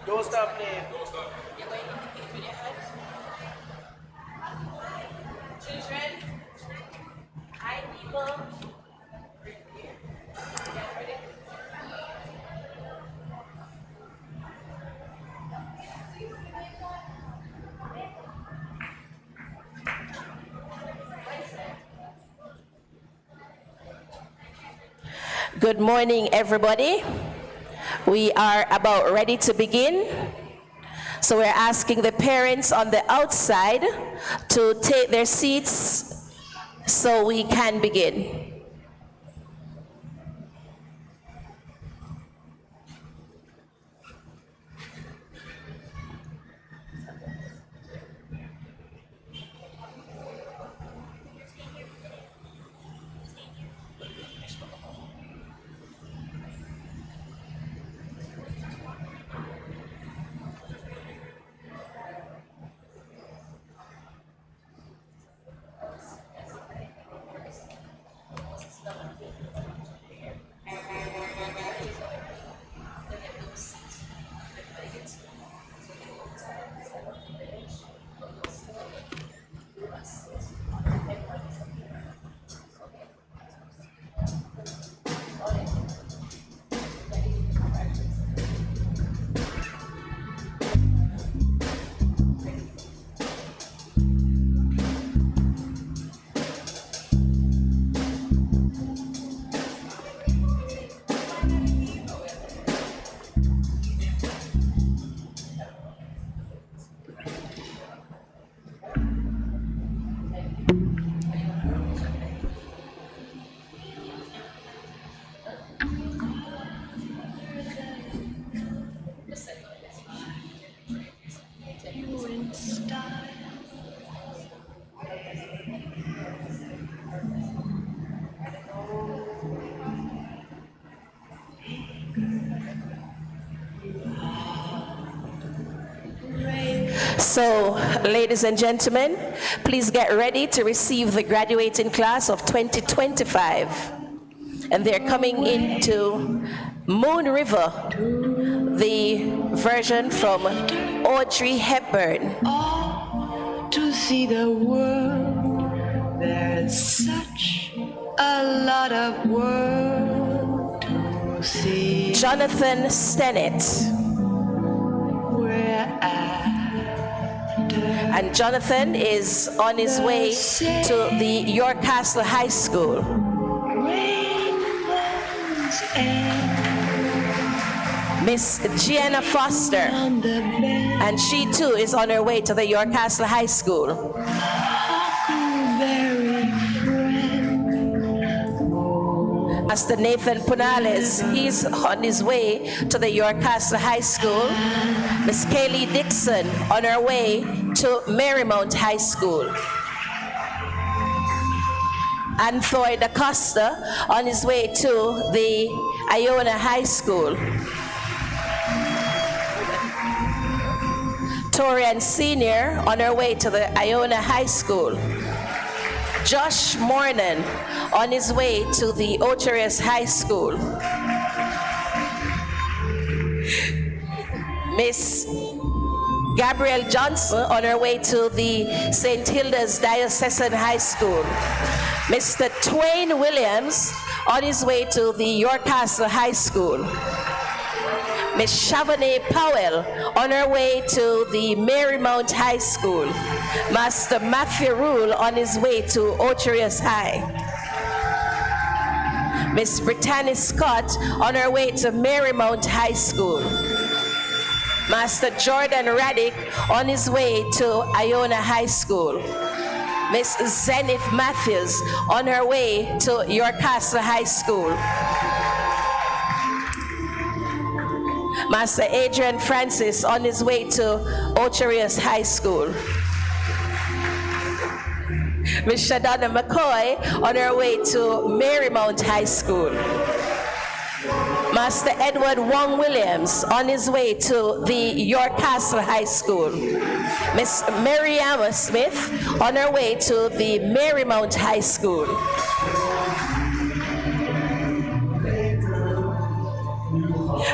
Don't stop playing. Children, hi people. Good morning, everybody. We are about ready to begin. So we're asking the parents on the outside to take their seats so we can begin. So, ladies and gentlemen, please get ready to receive the graduating class of 2025. And they're coming into Moon River, the version from Audrey Hepburn. To see the world, there's such a lot of world to see. Jonathan Stennett. And Jonathan is on his way to the York Castle High School. Miss Gianna Foster, and she too is on her way to the York Castle High School. Master Nathan Punales, he's on his way to the York Castle High School. Miss Kaylee Dixon on her way to Marymount High School. Anthony DaCosta on his way to the Iona High School. Torian Sr. on her way to the Iona High School. Josh Mornan on his way to the Ocherous High School. Miss Gabrielle Johnson on her way to the St. Hilda's Diocesan High School. Mr. Twain Williams on his way to the York Castle High School. Miss Chavonnet Powell on her way to the Marymount High School. Master Matthew Rule on his way to Ocherous High. Miss Brittany Scott on her way to Marymount High School. Master Jordan Raddick on his way to Iona High School. Miss Zenith Matthews on her way to York Castle High School. Master Adrian Francis on his way to Ocherous High School. Miss Shadonna McCoy on her way to Marymount High School. Master Edward Wong Williams on his way to the York Castle High School. Miss Mariama Smith on her way to the Marymount High School.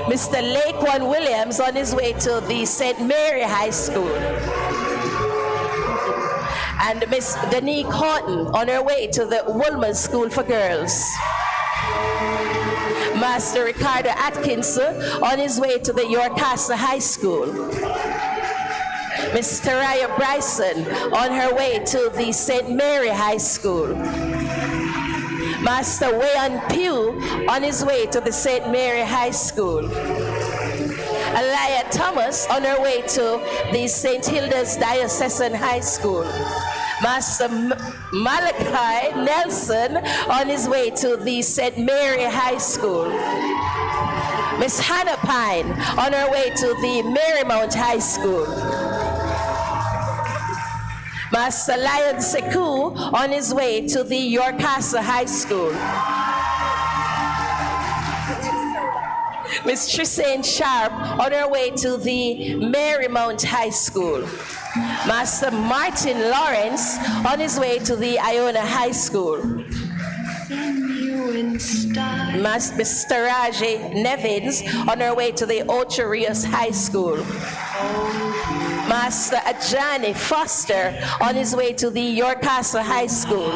Mr. Laquan Williams on his way to the St. Mary High School. And Miss Danique Horton on her way to the Woolman School for Girls. Master Ricardo Atkinson on his way to the Yorkassa High School. Miss Taraya Bryson on her way to the St. Mary High School. Master Wayan Pugh on his way to the St. Mary High School. Elia Thomas on her way to the St. Hilda's Diocesan High School. Master Malachi Nelson on his way to the St. Mary High School. Miss Hannah Pine on her way to the Marymount High School. Master Lion Sekou on his way to the Yorkassa High School. Miss Trisane Sharp on her way to the Marymount High School. Master Martin Lawrence on his way to the Iona High School. Mr. Raji Nevins on her way to the Ocho Rios High School. Master Ajani Foster on his way to the Yorkassa High School.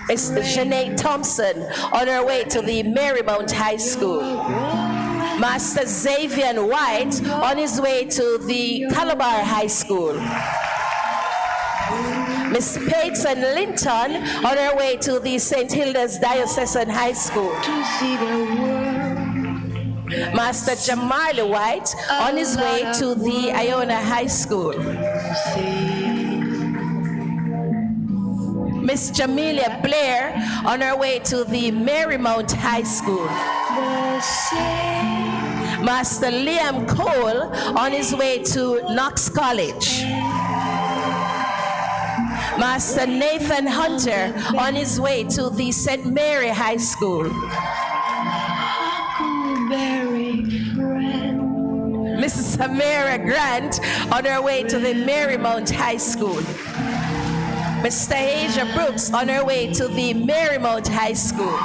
Miss Janae Thompson on her way to the Marymount High School. Master Xavier White on his way to the Calabar High School. Miss Peyton Linton on her way to the St. Hilda's Diocesan High School. Master Jamarli White on his way to the Iona High School. Miss Jamelia Blair on her way to the Marymount High School. Master Liam Cole on his way to Knox College. Master Nathan Hunter on his way to the St. Mary High School. Mrs. Samara Grant on her way to the Marymount High School. Mr. Asia Brooks on her way to the Marymount High School.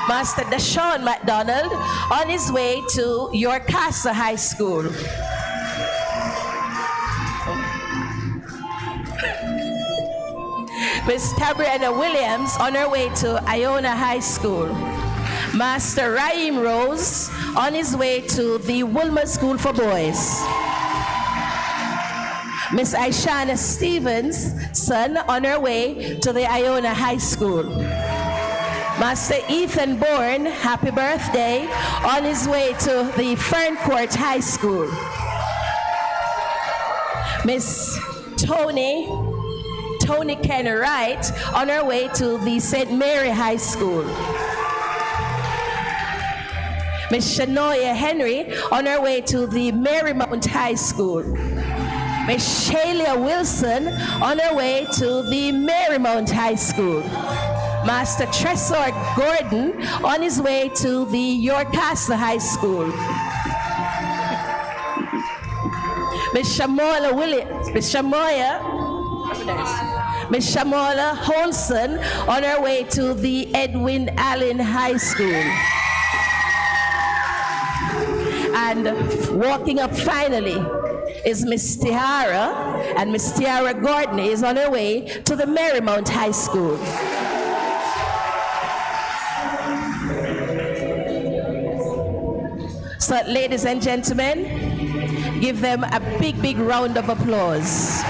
Master Deshaun McDonald on his way to Yorkassa High School. Miss Tabriana Williams on her way to Iona High School. Master Raheem Rose on his way to the Woolman School for Boys. Miss Aishana Stevens' son on her way to the Iona High School. Master Ethan Bourne, happy birthday, on his way to the Ferncourt High School. Miss Tony Ken Wright on her way to the St. Mary High School. Miss Shanoya Henry on her way to the Marymount High School. Miss Shaylia Wilson on her way to the Marymount High School. Master Tresor Gordon on his way to the Yorkassa High School. Miss Shamola Williams, Miss Shamola Holson on her way to the Edwin Allen High School. And walking up finally is Miss Tiara, and Miss Tiara Gordon is on her way to the Marymount High School. So, ladies and gentlemen, give them a big, big round of applause.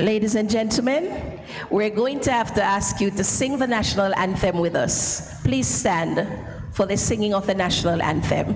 Ladies and gentlemen, we're going to have to ask you to sing the national anthem with us. Please stand for the singing of the national anthem.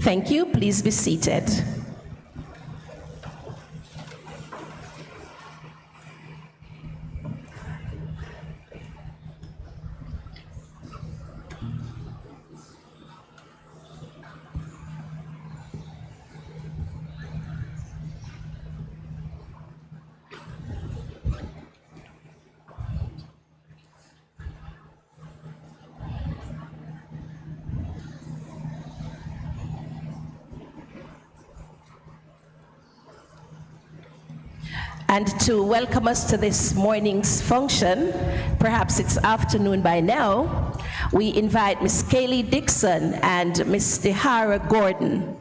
Thank you. Please be seated. And to welcome us to this morning's function, perhaps it's afternoon by now, we invite Ms. Kaylee Dixon and Ms. Dehara Gordon.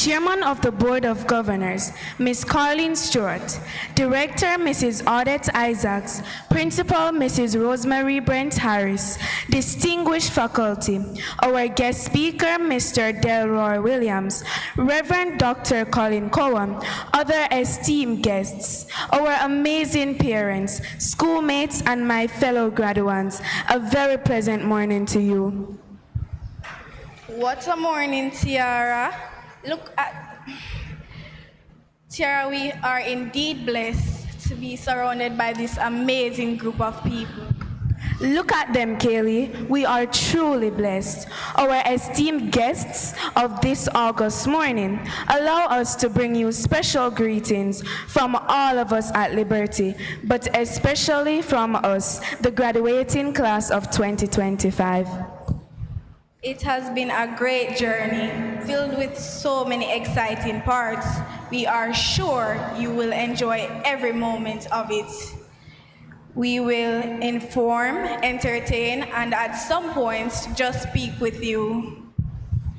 Chairman of the Board of Governors, Ms. Carleen Stewart, Director, Mrs. Audette Isaacs, Principal, Mrs. Rosemary Brent Harris, distinguished faculty, our guest speaker, Mr. Delroy Williams, Reverend Dr. Colin Cowan, other esteemed guests, our amazing parents, schoolmates, and my fellow graduates, a very pleasant morning to you. What a morning, Tiara. Look at Tiara, we are indeed blessed to be surrounded by this amazing group of people. Look at them, Kaylee. We are truly blessed. Our esteemed guests of this August morning, allow us to bring you special greetings from all of us at Liberty, but especially from us, the graduating class of 2025. It has been a great journey, filled with so many exciting parts. We are sure you will enjoy every moment of it. We will inform, entertain, and at some points, just speak with you.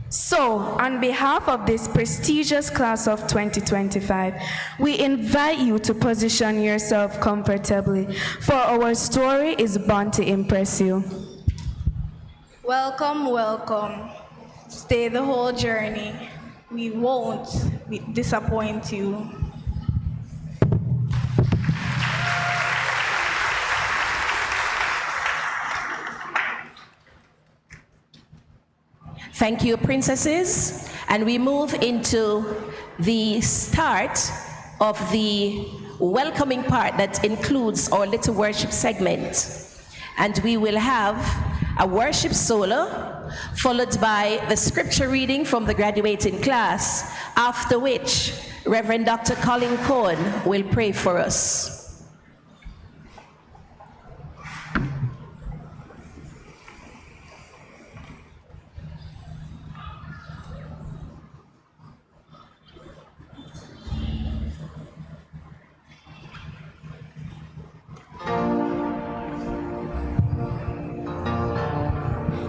So, on behalf of this prestigious class of 2025, we invite you to position yourself comfortably, for our story is bound to impress you. Welcome, welcome. Stay the whole journey. We won't disappoint you. Thank you, princesses. And we move into the start of the welcoming part that includes our little worship segment. And we will have a worship solo, followed by the scripture reading from the graduating class, after which Reverend Dr. Colin Cohn will pray for us.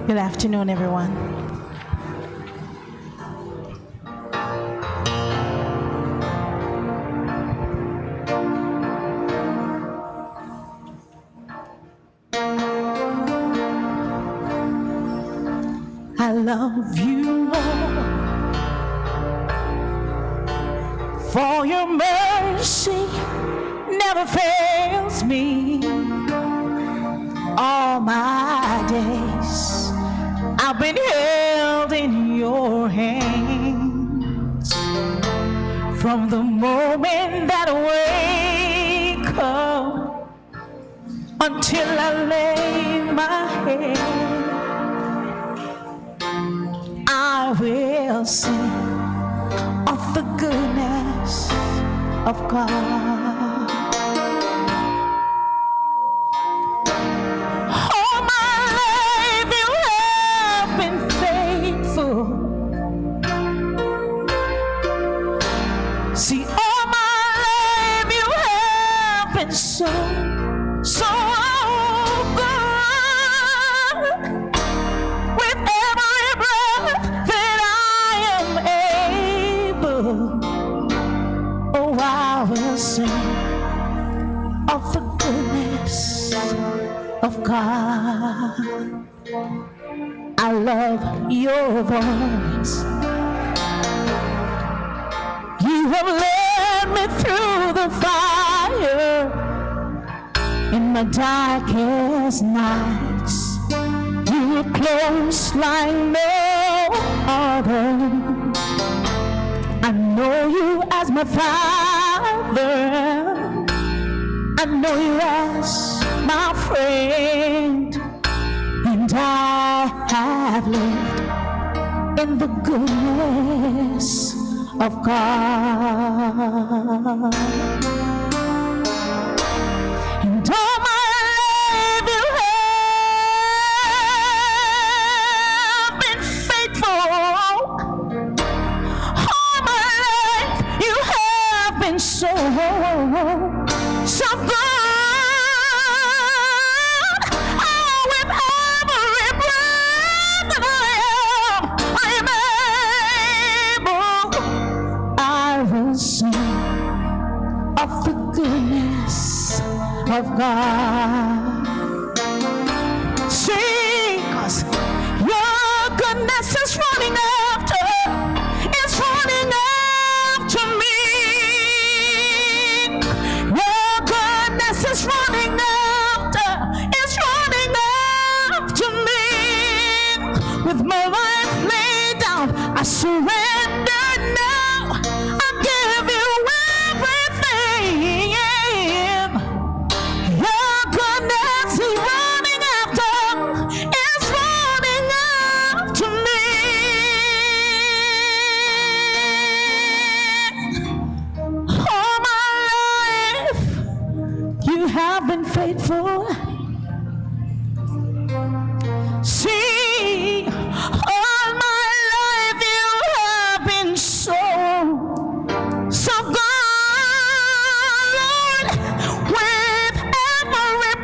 Good afternoon, everyone. I love you, Lord, for your mercy never fails me all my days. I've been held in your hands from the moment that I wake up until I lay my head. I will sing of the goodness of God. See, all my life you have been so, so good. With every breath that I am able, oh, I will sing of the goodness of God. I love your voice. You have led me through the fire in my darkest nights. You were close like no other. I know you as my father. I know you as my friend. And I have lived in the goodness of God. And all my life you have been faithful. All my life you have been so, so good. Oh, with every breath that I am able, sing of the goodness of God. Sing, 'cause your goodness is running after me. Your goodness is running after me. With my life laid down, I surrender now. I give you everything. Your goodness is running after me. All my life, you have been faithful. See, all my life you have been so, so good, Lord. With every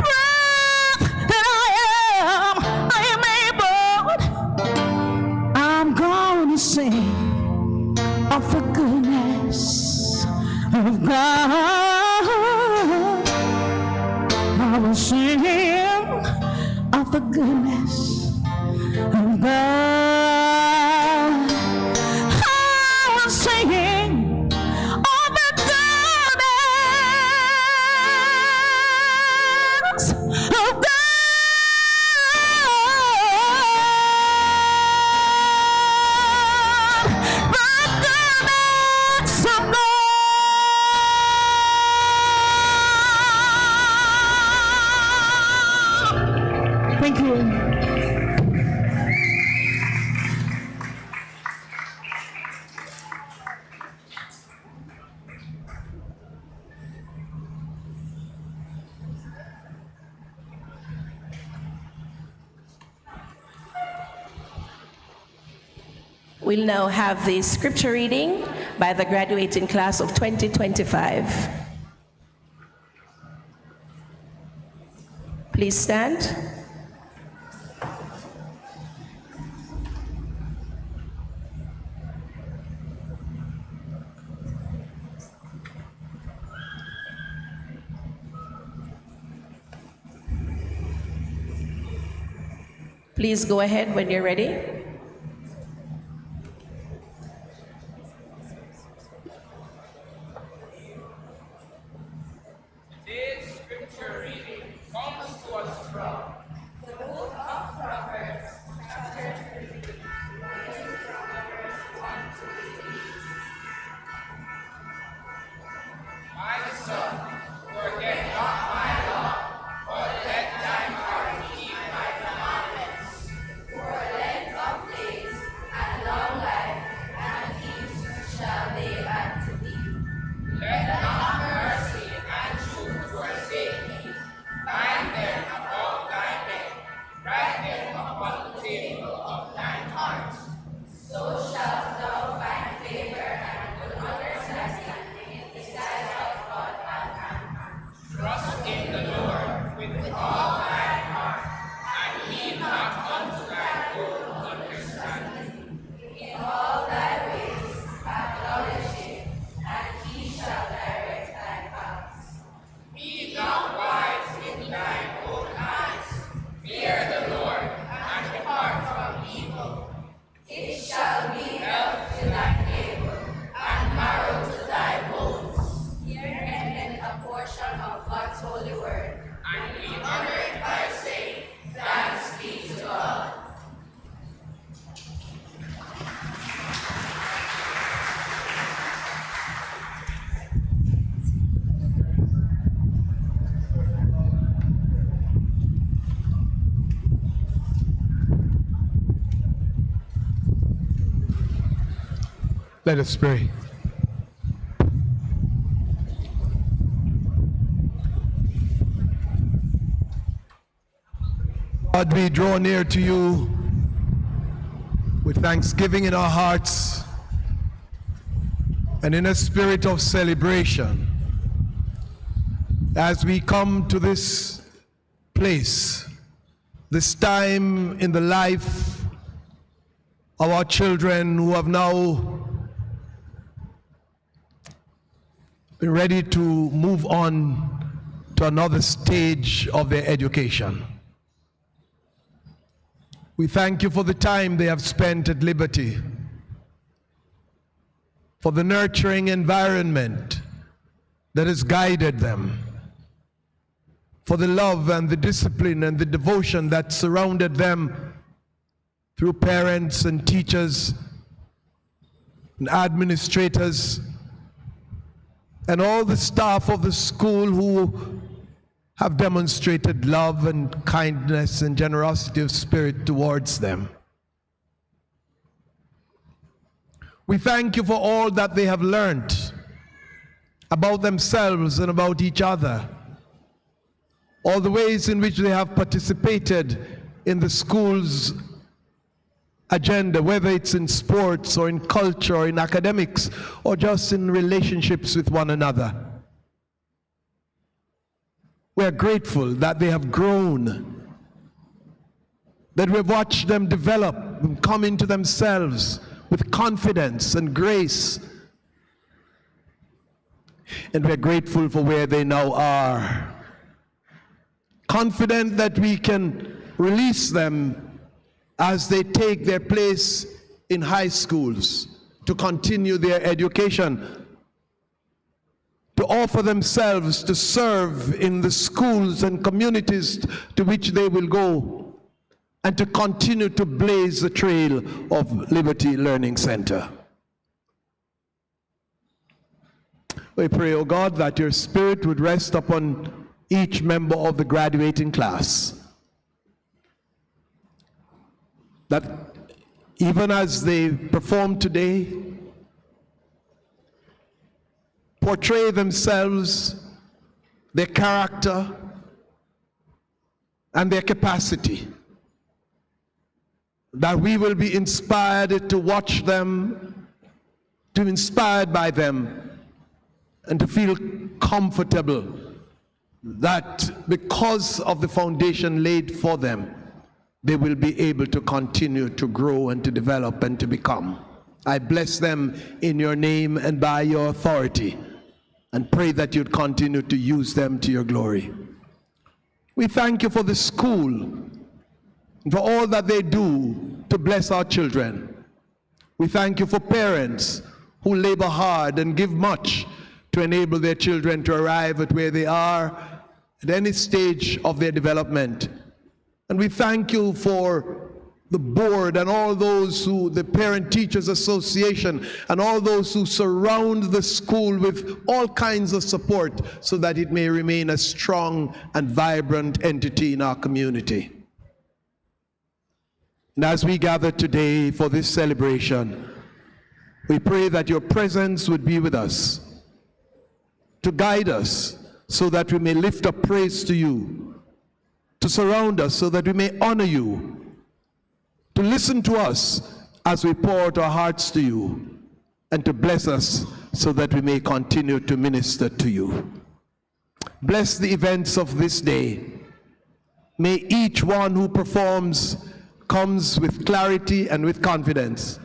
I will sing of the goodness of God. I will sing of the goodness of God. Thank you. We'll now have the scripture reading by the graduating class of 2025. Please stand. Please go ahead when you're ready. Today's scripture reading comes to us from the book of Proverbs, chapter 3, verse 1 to 8. My son, forget not my law, but let thine heart keep my commandments. For length of days and long life and peace shall they add to thee. Let not mercy and truth forsake thee. Bind them about thy neck, write them upon the table of thine heart. So shalt thou find favor and good understanding in the sight of God and man. Trust in the Lord with all thine heart, and lean not unto thy own understanding. In all thy ways acknowledge him, and he shall direct thy paths. Be not wise in thine own eyes. Fear the Lord, and depart from evil. It shall be health to thy navel, and marrow to thy bones. Here endeth a portion of God's holy word, and we honor it by saying, Thanks be to God. Let us pray. God, we draw near to you with thanksgiving in our hearts and in a spirit of celebration as we come to this place, this time in the life of our children who have now been ready to move on to another stage of their education. We thank you for the time they have spent at Liberty, for the nurturing environment that has guided them, for the love and the discipline and the devotion that surrounded them through parents and teachers and administrators and all the staff of the school who have demonstrated love and kindness and generosity of spirit towards them. We thank you for all that they have learned about themselves and about each other, all the ways in which they have participated in the school's agenda, whether it's in sports or in culture or in academics or just in relationships with one another. We are grateful that they have grown, that we've watched them develop and come into themselves with confidence and grace. And we're grateful for where they now are. confident that we can release them as they take their place in high schools to continue their education, to offer themselves to serve in the schools and communities to which they will go, and to continue to blaze the trail of Liberty Learning Center. We pray, O God, that your Spirit would rest upon each member of the graduating class, that even as they perform today, portray themselves, their character, and their capacity, that we will be inspired to watch them, to be inspired by them, and to feel comfortable that because of the foundation laid for them, they will be able to continue to grow and to develop and to become. I bless them in your name and by your authority, and pray that you'd continue to use them to your glory. We thank you for the school, and for all that they do to bless our children. We thank you for parents who labor hard and give much to enable their children to arrive at where they are at any stage of their development. And we thank you for the board and all those who, the Parent Teachers Association, and all those who surround the school with all kinds of support so that it may remain a strong and vibrant entity in our community. And as we gather today for this celebration, we pray that your presence would be with us, to guide us so that we may lift up praise to you, to surround us so that we may honor you, to listen to us as we pour out our hearts to you, and to bless us so that we may continue to minister to you. Bless the events of this day. May each one who performs comes with clarity and with confidence.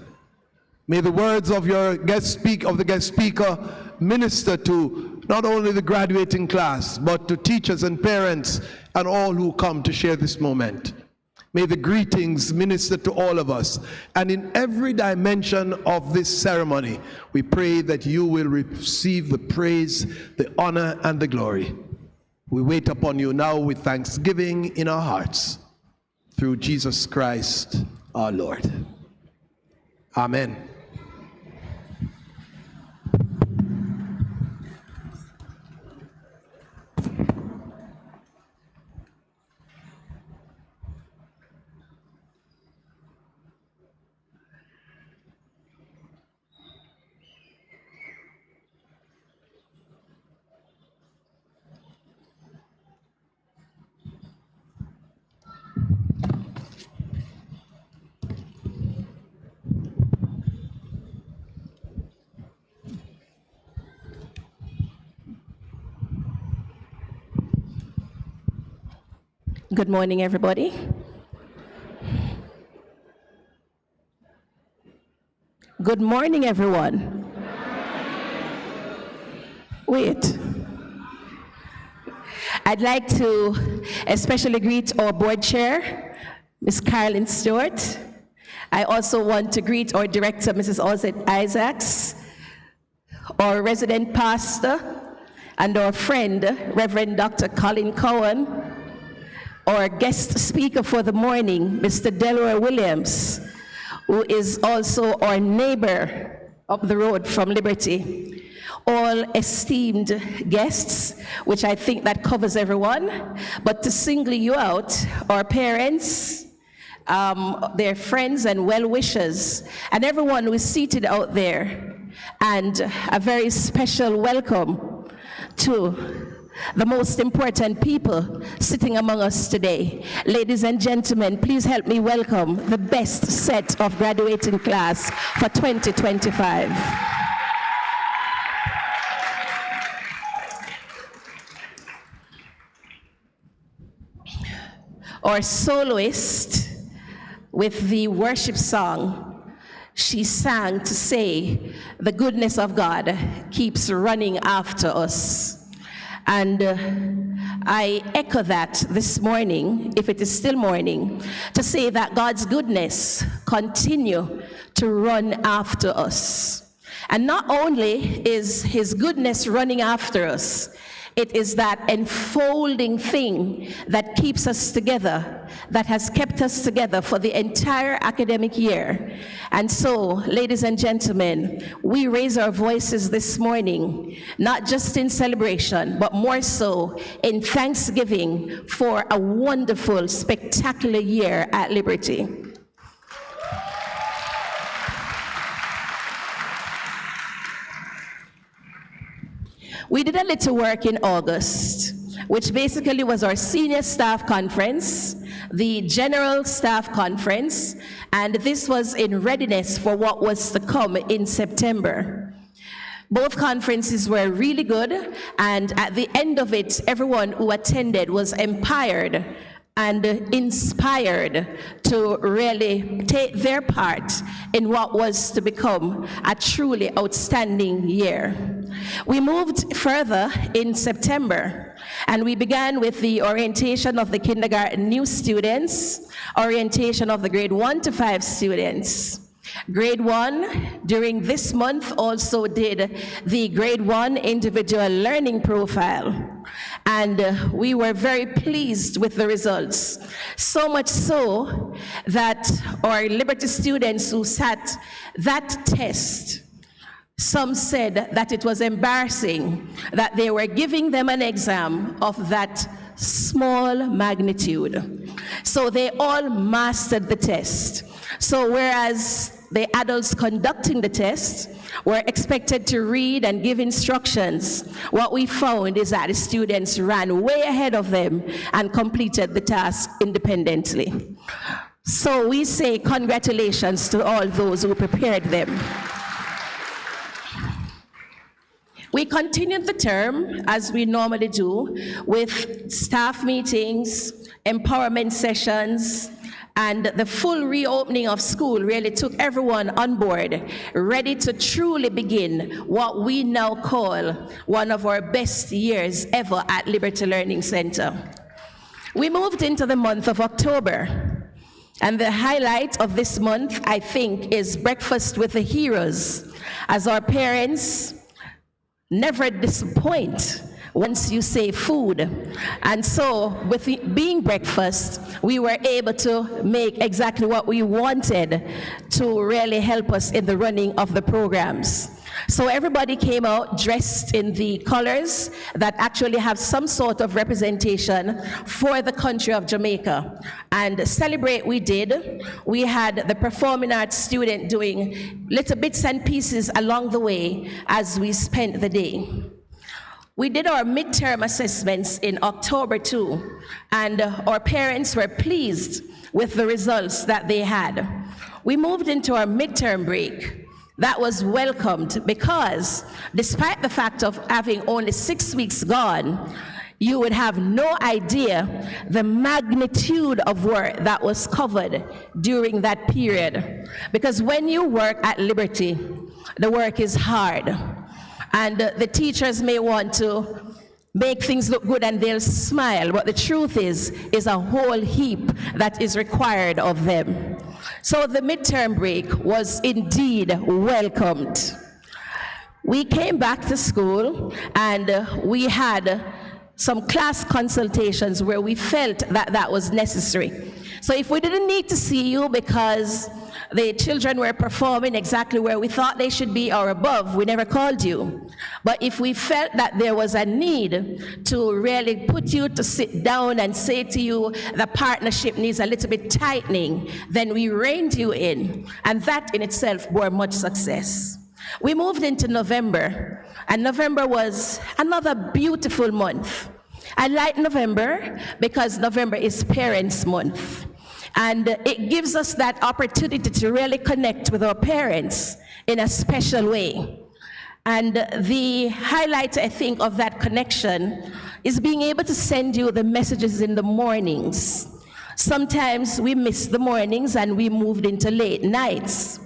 May the words of the guest speaker minister to not only the graduating class, but to teachers and parents and all who come to share this moment. May the greetings minister to all of us. And in every dimension of this ceremony, we pray that you will receive the praise, the honor, and the glory. We wait upon you now with thanksgiving in our hearts. Through Jesus Christ, our Lord. Amen. Good morning, everybody. Good morning, everyone. Wait. I'd like to especially greet our board chair, Ms. Carolyn Stewart. I also want to greet our director, Mrs. Ozette Isaacs, our resident pastor, and our friend, Reverend Dr. Colin Cowan, our guest speaker for the morning, Mr. Delroy Williams, who is also our neighbor up the road from Liberty. All esteemed guests, which I think that covers everyone, but to single you out, our parents, their friends and well-wishers, and everyone who is seated out there, and a very special welcome to the most important people sitting among us today. Ladies and gentlemen, please help me welcome the best set of graduating class for 2025. Our soloist with the worship song, she sang to say, the goodness of God keeps running after us. And I echo that this morning, if it is still morning, to say that God's goodness continue to run after us. And not only is his goodness running after us, it is that enfolding thing that keeps us together, that has kept us together for the entire academic year. And so, ladies and gentlemen, we raise our voices this morning, not just in celebration, but more so in thanksgiving for a wonderful, spectacular year at Liberty. We did a little work in August, which basically was our senior staff conference, the general staff conference, and this was in readiness for what was to come in September. Both conferences were really good, and at the end of it, everyone who attended was empowered and inspired to really take their part in what was to become a truly outstanding year. We moved further in September, and we began with the orientation of the kindergarten new students, orientation of the grade 1 to 5 students. Grade 1 during this month also did the grade 1 individual learning profile, and we were very pleased with the results. So much so that our Liberty students who sat that test, some said that it was embarrassing that they were giving them an exam of that small magnitude. So they all mastered the test. So whereas the adults conducting the test were expected to read and give instructions, what we found is that the students ran way ahead of them and completed the task independently. So we say congratulations to all those who prepared them. We continued the term, as we normally do, with staff meetings, empowerment sessions, and the full reopening of school really took everyone on board, ready to truly begin what we now call one of our best years ever at Liberty Learning Center. We moved into the month of October, and the highlight of this month, I think, is Breakfast with the Heroes, as our parents never disappoint once you say food. And so with it being breakfast, we were able to make exactly what we wanted to really help us in the running of the programs. So everybody came out dressed in the colors that actually have some sort of representation for the country of Jamaica. And celebrate we did. We had the performing arts student doing little bits and pieces along the way as we spent the day. We did our midterm assessments in October too, and our parents were pleased with the results that they had. We moved into our midterm break. That was welcomed because despite the fact of having only 6 weeks gone, you would have no idea the magnitude of work that was covered during that period. Because when you work at Liberty, the work is hard. And the teachers may want to make things look good and they'll smile, but the truth is a whole heap that is required of them. So the midterm break was indeed welcomed. We came back to school and we had some class consultations where we felt that that was necessary. So if we didn't need to see you because the children were performing exactly where we thought they should be or above, we never called you. But if we felt that there was a need to really put you to sit down and say to you, the partnership needs a little bit tightening, then we reined you in. And that in itself bore much success. We moved into November, and November was another beautiful month. I like November because November is Parents' Month. And it gives us that opportunity to really connect with our parents in a special way. And the highlight, I think, of that connection is being able to send you the messages in the mornings. Sometimes we miss the mornings and we moved into late nights.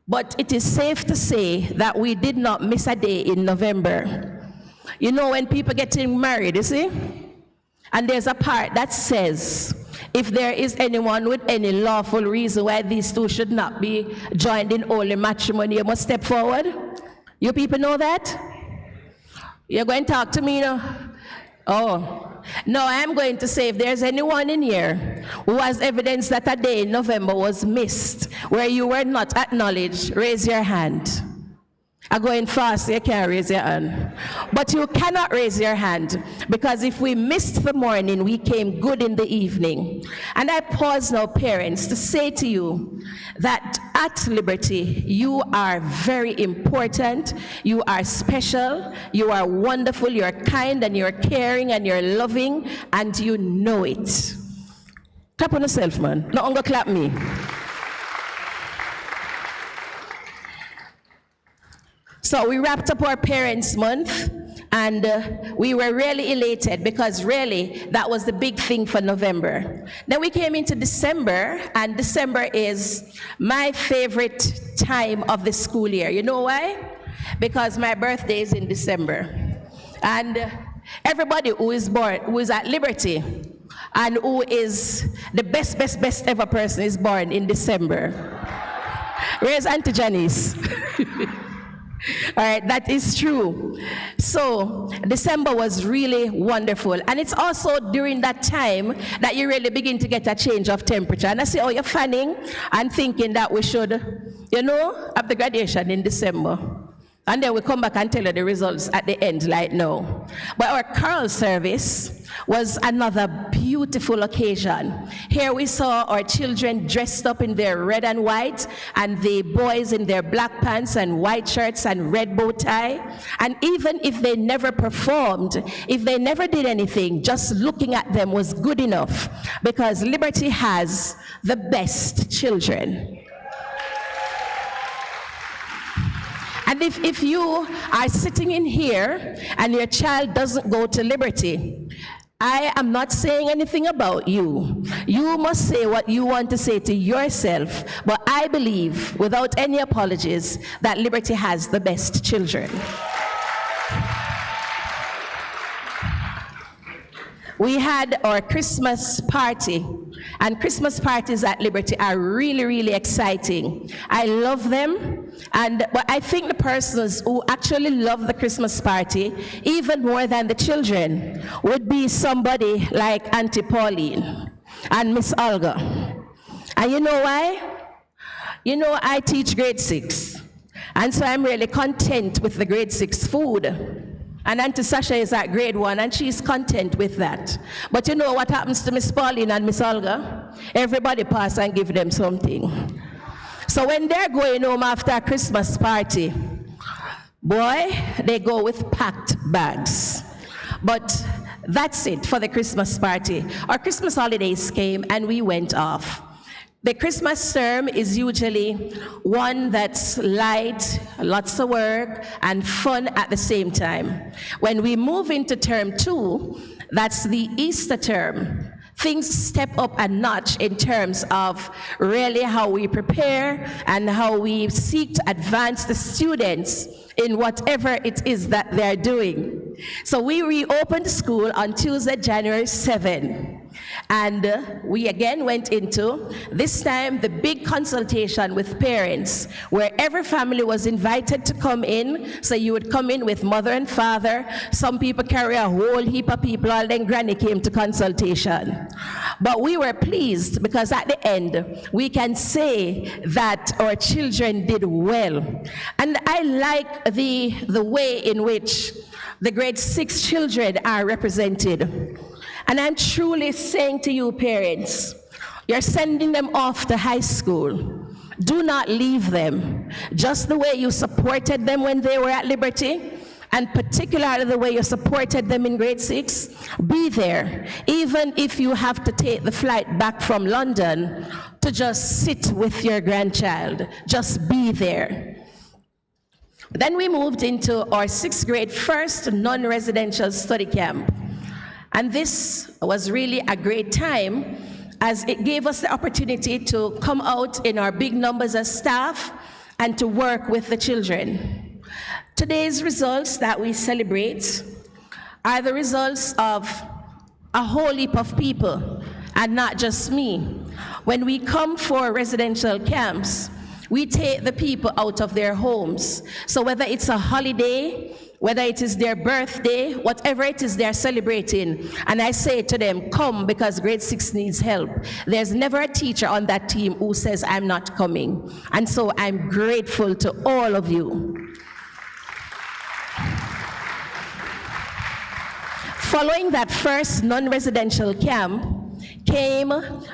But it is safe to say that we did not miss a day in November. You know, when people getting married, you see? And there's a part that says, if there is anyone with any lawful reason why these two should not be joined in holy matrimony, you must step forward. You people know that? You're going to talk to me now? Oh. No, I'm going to say, if there's anyone in here who has evidence that a day in November was missed where you were not acknowledged, raise your hand. I'm going fast, you can't raise your hand. But you cannot raise your hand, because if we missed the morning, we came good in the evening. And I pause now, parents, to say to you that at Liberty, you are very important, you are special, you are wonderful, you're kind, and you're caring, and you're loving, and you know it. Clap on yourself, man. No, go clap me. So we wrapped up our Parents' Month, and we were really elated, because really that was the big thing for November. Then we came into December, and December is my favorite time of the school year. You know why? Because my birthday is in December. And everybody who is born, who is at Liberty, and who is the best ever person is born in December. Where's Auntie Janice? All right, that is true. So December was really wonderful. And it's also during that time that you really begin to get a change of temperature. And I see, oh, you're fanning and thinking that we should, have the graduation in December. And then we come back and tell you the results at the end, like now. But our carol service was another beautiful occasion. Here we saw our children dressed up in their red and white, and the boys in their black pants and white shirts and red bow tie. And even if they never performed, if they never did anything, just looking at them was good enough, because Liberty has the best children. And if you are sitting in here and your child doesn't go to Liberty, I am not saying anything about you. You must say what you want to say to yourself, but I believe, without any apologies, that Liberty has the best children. We had our Christmas party, and Christmas parties at Liberty are really, really exciting. I love them, but I think the persons who actually love the Christmas party even more than the children would be somebody like Auntie Pauline and Miss Olga. And you know why? You know, I teach grade 6, and so I'm really content with the grade 6 food. And Auntie Sasha is at grade 1, and she's content with that. But you know what happens to Miss Pauline and Miss Olga? Everybody pass and give them something. So when they're going home after a Christmas party, boy, they go with packed bags. But that's it for the Christmas party. Our Christmas holidays came, and we went off. The Christmas term is usually one that's light, lots of work, and fun at the same time. When we move into term 2, that's the Easter term. Things step up a notch in terms of really how we prepare and how we seek to advance the students in whatever it is that they're doing. So we reopened school on Tuesday, January 7. And we again went into, this time, the big consultation with parents, where every family was invited to come in. So you would come in with mother and father. Some people carry a whole heap of people, and then Granny came to consultation. But we were pleased, because at the end, we can say that our children did well. And I like the way in which the grade 6 children are represented. And I'm truly saying to you, parents, you're sending them off to high school. Do not leave them. Just the way you supported them when they were at Liberty, and particularly the way you supported them in grade 6, be there. Even if you have to take the flight back from London to just sit with your grandchild, just be there. Then we moved into our 6th grade first non-residential study camp. And this was really a great time, as it gave us the opportunity to come out in our big numbers as staff and to work with the children. Today's results that we celebrate are the results of a whole heap of people, and not just me. When we come for residential camps, we take the people out of their homes. So whether it's a holiday, whether it is their birthday, whatever it is they're celebrating, and I say to them, come because grade 6 needs help. There's never a teacher on that team who says, I'm not coming. And so I'm grateful to all of you. Following that first non-residential camp came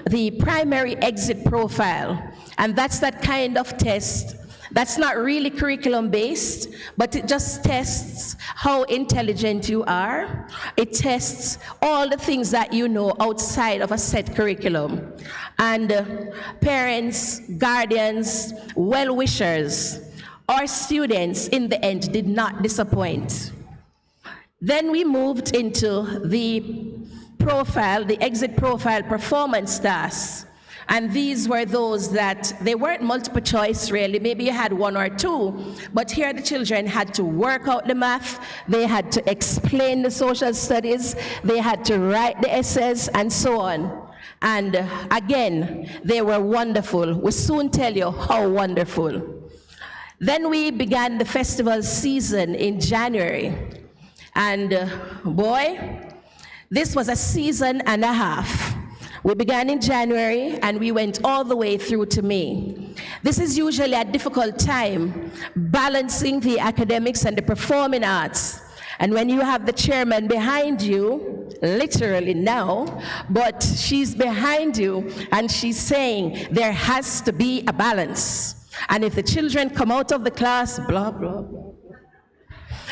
the primary exit profile. And that's that kind of test that's not really curriculum-based, but it just tests how intelligent you are. It tests all the things that you know outside of a set curriculum. And parents, guardians, well-wishers, our students in the end did not disappoint. Then we moved into the profile, the exit profile performance tasks. And these were those that, they weren't multiple choice really, maybe you had one or two, but here the children had to work out the math, they had to explain the social studies, they had to write the essays and so on. And again, they were wonderful. We'll soon tell you how wonderful. Then we began the festival season in January. And boy, this was a season and a half. We began in January and we went all the way through to May. This is usually a difficult time, balancing the academics and the performing arts. And when you have the chairman behind you, literally now, but she's behind you and she's saying there has to be a balance. And if the children come out of the class, blah, blah, blah.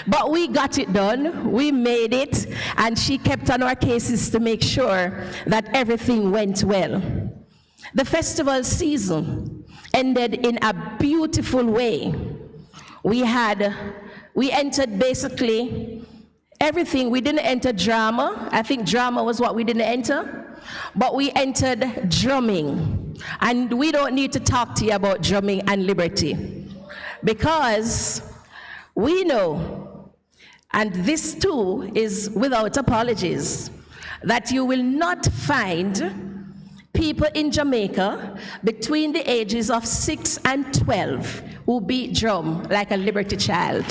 But we got it done, we made it, and she kept on our cases to make sure that everything went well. The festival season ended in a beautiful way. We entered basically everything. We didn't enter drama. I think drama was what we didn't enter. But we entered drumming. And we don't need to talk to you about drumming and liberty. Because we know, and this too is without apologies, that you will not find people in Jamaica between the ages of 6 and 12 who beat drum like a Liberty child.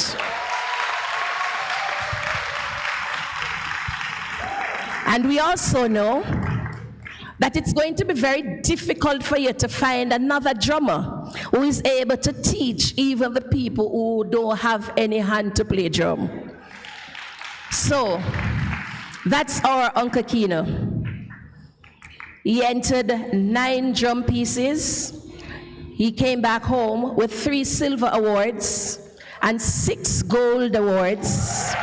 And we also know that it's going to be very difficult for you to find another drummer who is able to teach even the people who don't have any hand to play drum. So, that's our Uncle Kino. He entered 9 drum pieces. He came back home with 3 silver awards and 6 gold awards.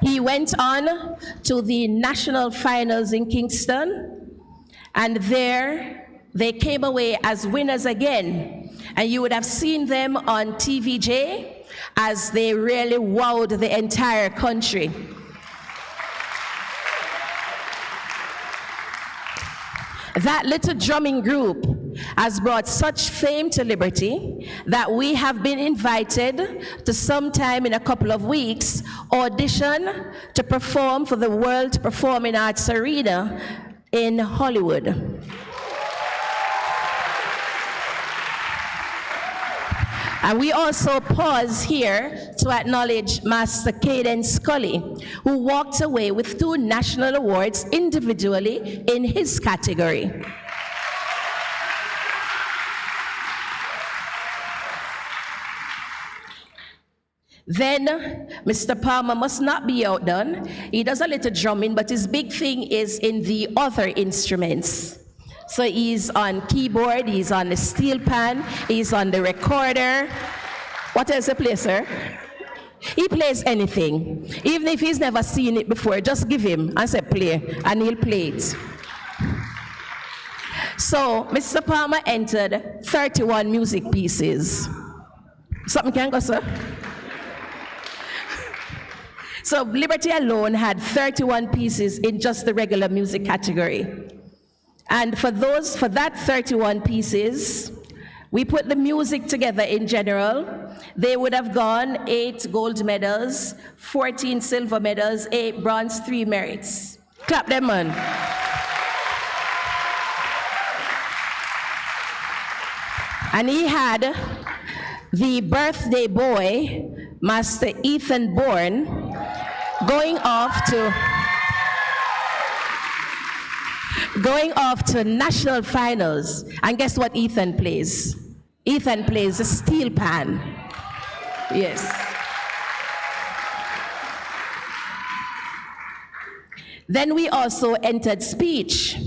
He went on to the national finals in Kingston, and there they came away as winners again. And you would have seen them on TVJ as they really wowed the entire country. That little drumming group has brought such fame to Liberty that we have been invited to sometime in a couple of weeks audition to perform for the World Performing Arts Arena in Hollywood. And we also pause here to acknowledge Master Caden Scully, who walked away with 2 national awards individually in his category. Then, Mr. Palmer must not be outdone. He does a little drumming, but his big thing is in the other instruments. So he's on keyboard, he's on the steel pan, he's on the recorder. What else he plays, sir? He plays anything. Even if he's never seen it before, just give him and say play, and he'll play it. So Mr. Palmer entered 31 music pieces. Something can go, sir? So Liberty alone had 31 pieces in just the regular music category. And for that 31 pieces, We put the music together in general. They would have gone 8 gold medals, 14 silver medals, 8 bronze, 3 merits. Clap them on. And he had the birthday boy, Master Ethan Bourne, going off to national finals. And guess what Ethan plays? Ethan plays the steel pan. Yes. Then we also entered speech.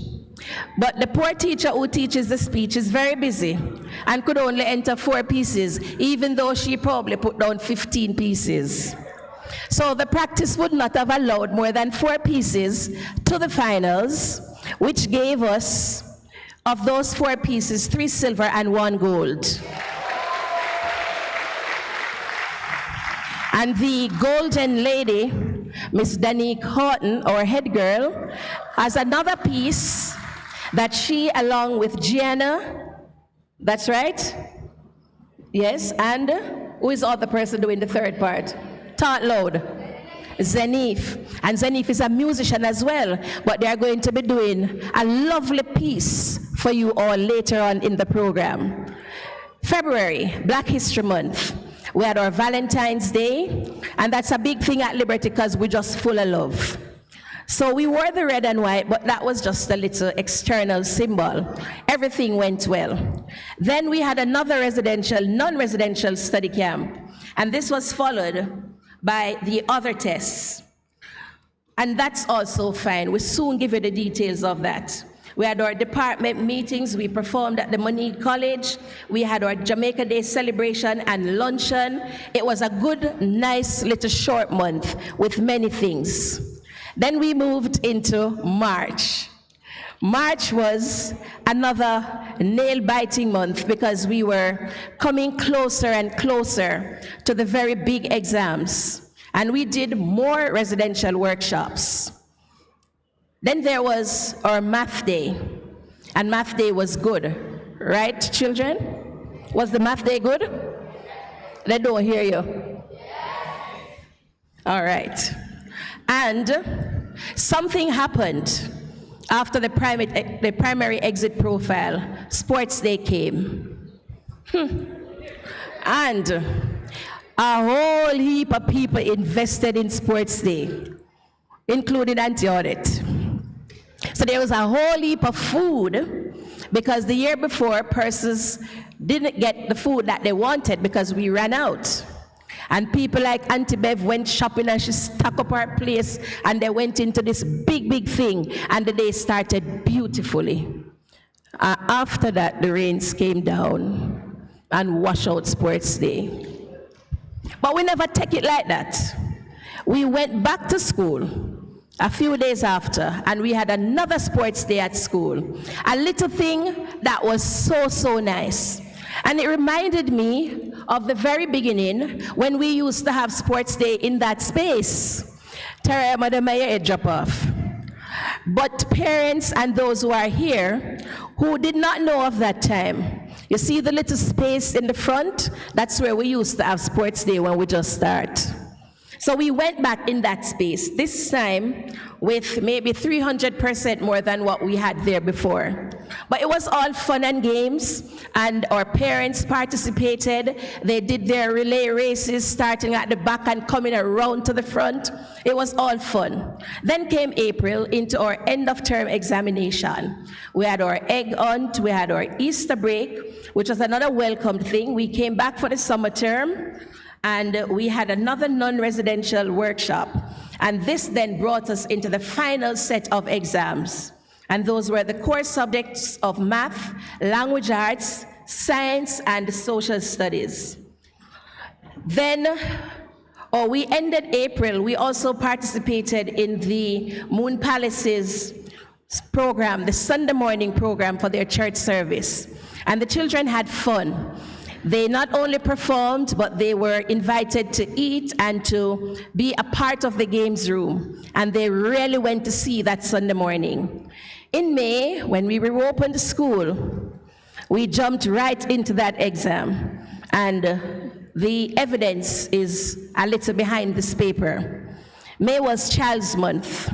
But the poor teacher who teaches the speech is very busy and could only enter 4 pieces, even though she probably put down 15 pieces. So the practice would not have allowed more than 4 pieces to the finals, which gave us, of those 4 pieces, 3 silver and 1 gold. And the golden lady, Miss Danique Horton, our head girl, has another piece that she, along with Gianna, that's right? Yes, and who is the other person doing the third part? Talk loud. Zenith. And Zenith is a musician as well, but they are going to be doing a lovely piece for you all later on in the program. February, Black History Month. We had our Valentine's Day, and that's a big thing at Liberty because we're just full of love. So we wore the red and white, but that was just a little external symbol. Everything went well. Then we had another non-residential study camp, and this was followed by the other tests. And that's also fine. We'll soon give you the details of that. We had our department meetings. We performed at the Monee College. We had our Jamaica Day celebration and luncheon. It was a good, nice little short month with many things. Then we moved into March. March was another nail-biting month because we were coming closer and closer to the very big exams. And we did more residential workshops. Then there was our math day. And math day was good. Right, children? Was the math day good? They don't hear you. All right. And something happened after the primary exit profile. Sports day came. And a whole heap of people invested in sports day, including anti-audit. So there was a whole heap of food because the year before, persons didn't get the food that they wanted because we ran out. And people like Auntie Bev went shopping and she stocked up our place and they went into this big, big thing and the day started beautifully. After that, the rains came down and washed out sports day. But we never take it like that. We went back to school a few days after and we had another sports day at school. A little thing that was so, so nice. And it reminded me of the very beginning when we used to have sports day in that space. Tara, Madam Mayor, it drop off. But parents and those who are here who did not know of that time, you see the little space in the front? That's where we used to have sports day when we just start. So we went back in that space, this time with maybe 300% more than what we had there before. But it was all fun and games, and our parents participated. They did their relay races, starting at the back and coming around to the front. It was all fun. Then came April into our end of term examination. We had our egg hunt, we had our Easter break, which was another welcomed thing. We came back for the summer term, and we had another non-residential workshop. And this then brought us into the final set of exams. And those were the core subjects of math, language arts, science, and social studies. Then, we ended April, we also participated in the Moon Palace's program, the Sunday morning program for their church service. And the children had fun. They not only performed, but they were invited to eat and to be a part of the games room. And they really went to see that Sunday morning. In May, when we reopened the school, We jumped right into that exam, and the evidence is a little behind this paper. May was Child's Month,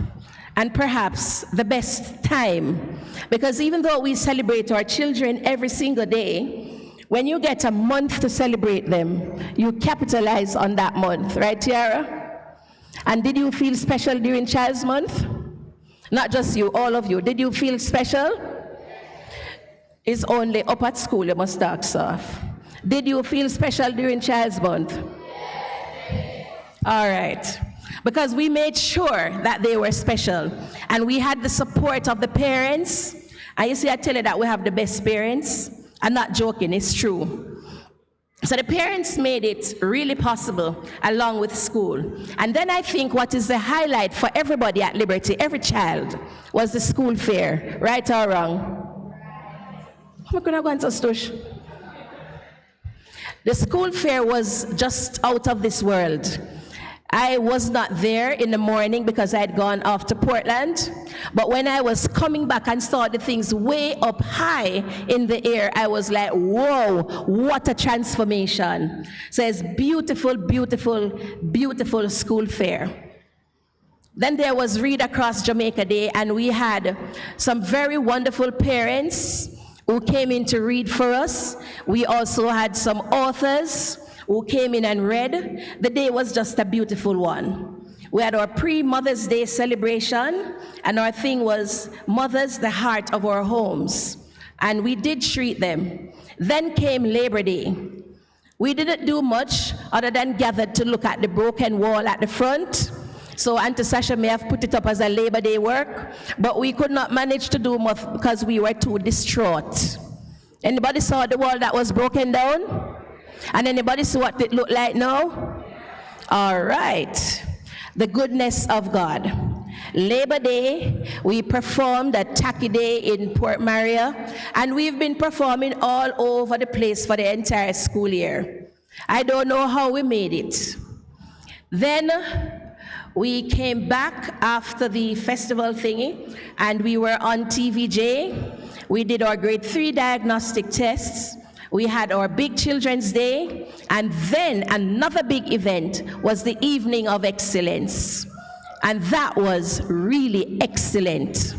and perhaps the best time, because even though we celebrate our children every single day, when you get a month to celebrate them, you capitalize on that month, right, Tiara? And did you feel special during Child's Month? Not just you, all of you. Did you feel special? It's only up at school you must talk soft. Did you feel special during Child's Month? All right. Because we made sure that they were special. And we had the support of the parents. And you see, I tell you that we have the best parents. I'm not joking, it's true. So the parents made it really possible along with school. And then I think what is the highlight for everybody at Liberty, every child, was the school fair, right or wrong? I'm going to go into stush. The school fair was just out of this world. I was not there in the morning because I had gone off to Portland. But when I was coming back and saw the things way up high in the air, I was like, whoa, what a transformation. So it's beautiful, beautiful, beautiful school fair. Then there was Read Across Jamaica Day, and we had some very wonderful parents who came in to read for us. We also had some authors who came in and read. The day was just a beautiful one. We had our pre-Mother's Day celebration, and our thing was Mothers, the Heart of Our Homes. And we did treat them. Then came Labor Day. We didn't do much other than gathered to look at the broken wall at the front. So Auntie Sasha may have put it up as a Labor Day work, but we could not manage to do much because we were too distraught. Anybody saw the wall that was broken down? And anybody see what it looked like now? All right. The goodness of God. Labor Day, we performed at Tacky Day in Port Maria, and we've been performing all over the place for the entire school year. I don't know how we made it. Then we came back after the festival thingy, and we were on TVJ. We did our grade 3 diagnostic tests. We had our big Children's Day, and then another big event was the Evening of Excellence. And that was really excellent.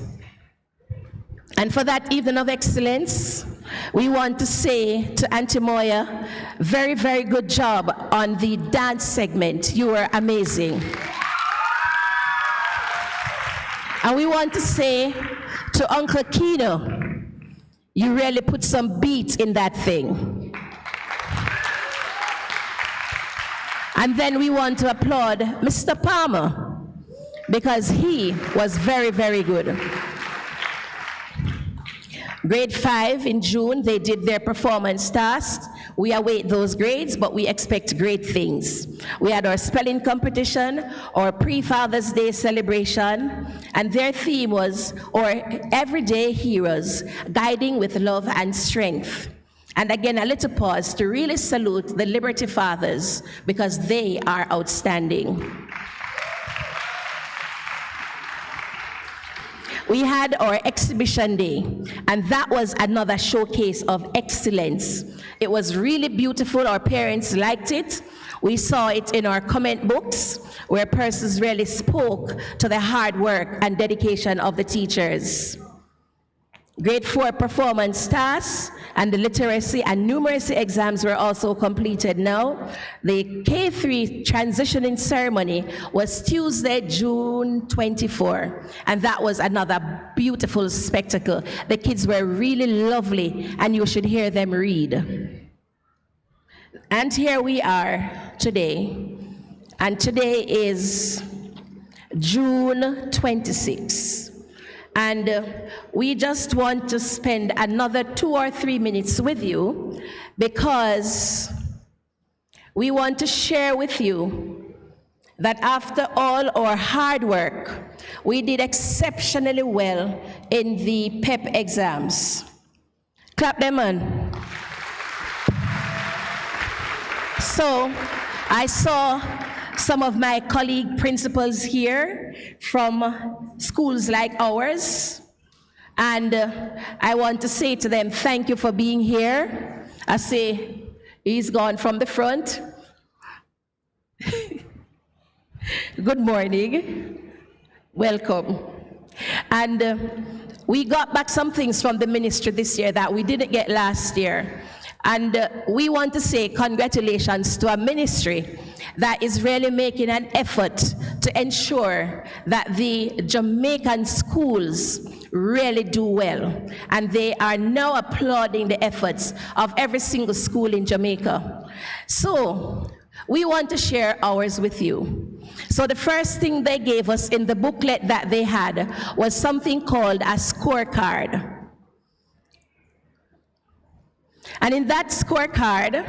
And for that Evening of Excellence, we want to say to Auntie Moya, very, very good job on the dance segment. You were amazing. And we want to say to Uncle Kino, you really put some beat in that thing. And then we want to applaud Mr. Palmer, because he was very, very good. Grade 5 in June, they did their performance tasks. We await those grades, but we expect great things. We had our spelling competition, our pre-Father's Day celebration, and their theme was our everyday heroes, guiding with love and strength. And again, a little pause to really salute the Liberty Fathers, because they are outstanding. We had our exhibition day, and that was another showcase of excellence. It was really beautiful. Our parents liked it. We saw it in our comment books, where persons really spoke to the hard work and dedication of the teachers. Grade 4 performance tasks and the literacy and numeracy exams were also completed now. The K3 transitioning ceremony was Tuesday, June 24, and that was another beautiful spectacle. The kids were really lovely, and you should hear them read. And here we are today, and today is June 26. And we just want to spend another 2 or 3 minutes with you, because we want to share with you that after all our hard work, we did exceptionally well in the PEP exams. Clap them on. So I saw some of my colleague principals here from schools like ours, And I want to say to them, thank you for being here. I say, he's gone from the front. Good morning. Welcome. And we got back some things from the ministry this year that we didn't get last year. And we want to say congratulations to a ministry that is really making an effort to ensure that the Jamaican schools really do well. And they are now applauding the efforts of every single school in Jamaica. So we want to share ours with you. So the first thing they gave us in the booklet that they had was something called a scorecard. And in that scorecard,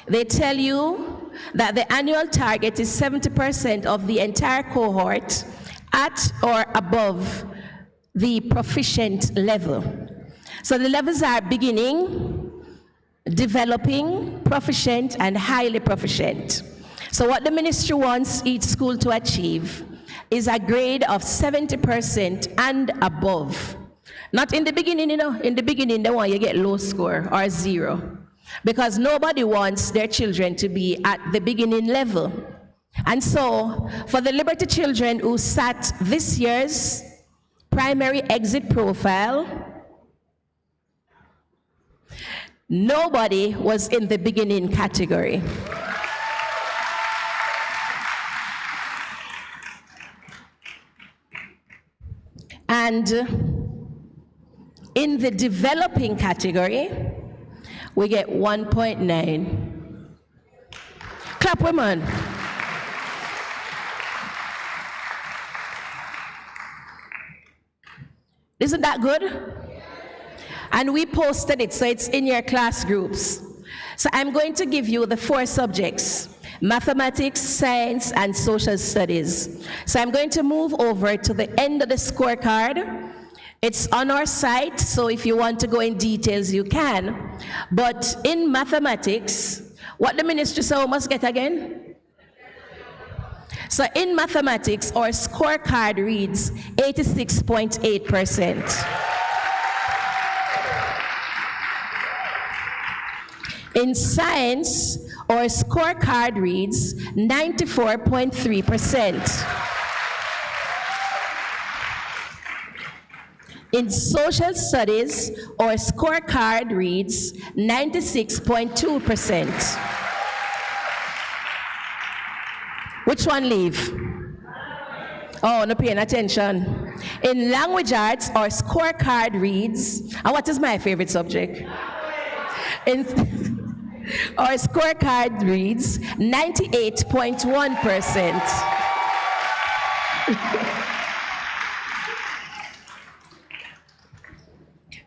they tell you that the annual target is 70% of the entire cohort at or above the proficient level. So the levels are beginning, developing, proficient, and highly proficient. So what the ministry wants each school to achieve is a grade of 70% and above. Not in the beginning, you know. In the beginning, they want you to get low score or 0. Because nobody wants their children to be at the beginning level. And so, for the Liberty children who sat this year's primary exit profile, nobody was in the beginning category. And in the developing category, we get 1.9. Clap, women. Isn't that good? And we posted it, so it's in your class groups. So I'm going to give you the 4 subjects: mathematics, science, and social studies. So I'm going to move over to the end of the scorecard. It's on our site, so if you want to go in details, you can. But in mathematics, what the ministry said we must get again? So in mathematics, our scorecard reads 86.8%. In science, our scorecard reads 94.3%. In social studies, our scorecard reads 96.2%. Which one leave? Oh, no paying attention. In language arts, our scorecard reads, and what is my favorite subject? Our scorecard reads 98.1%.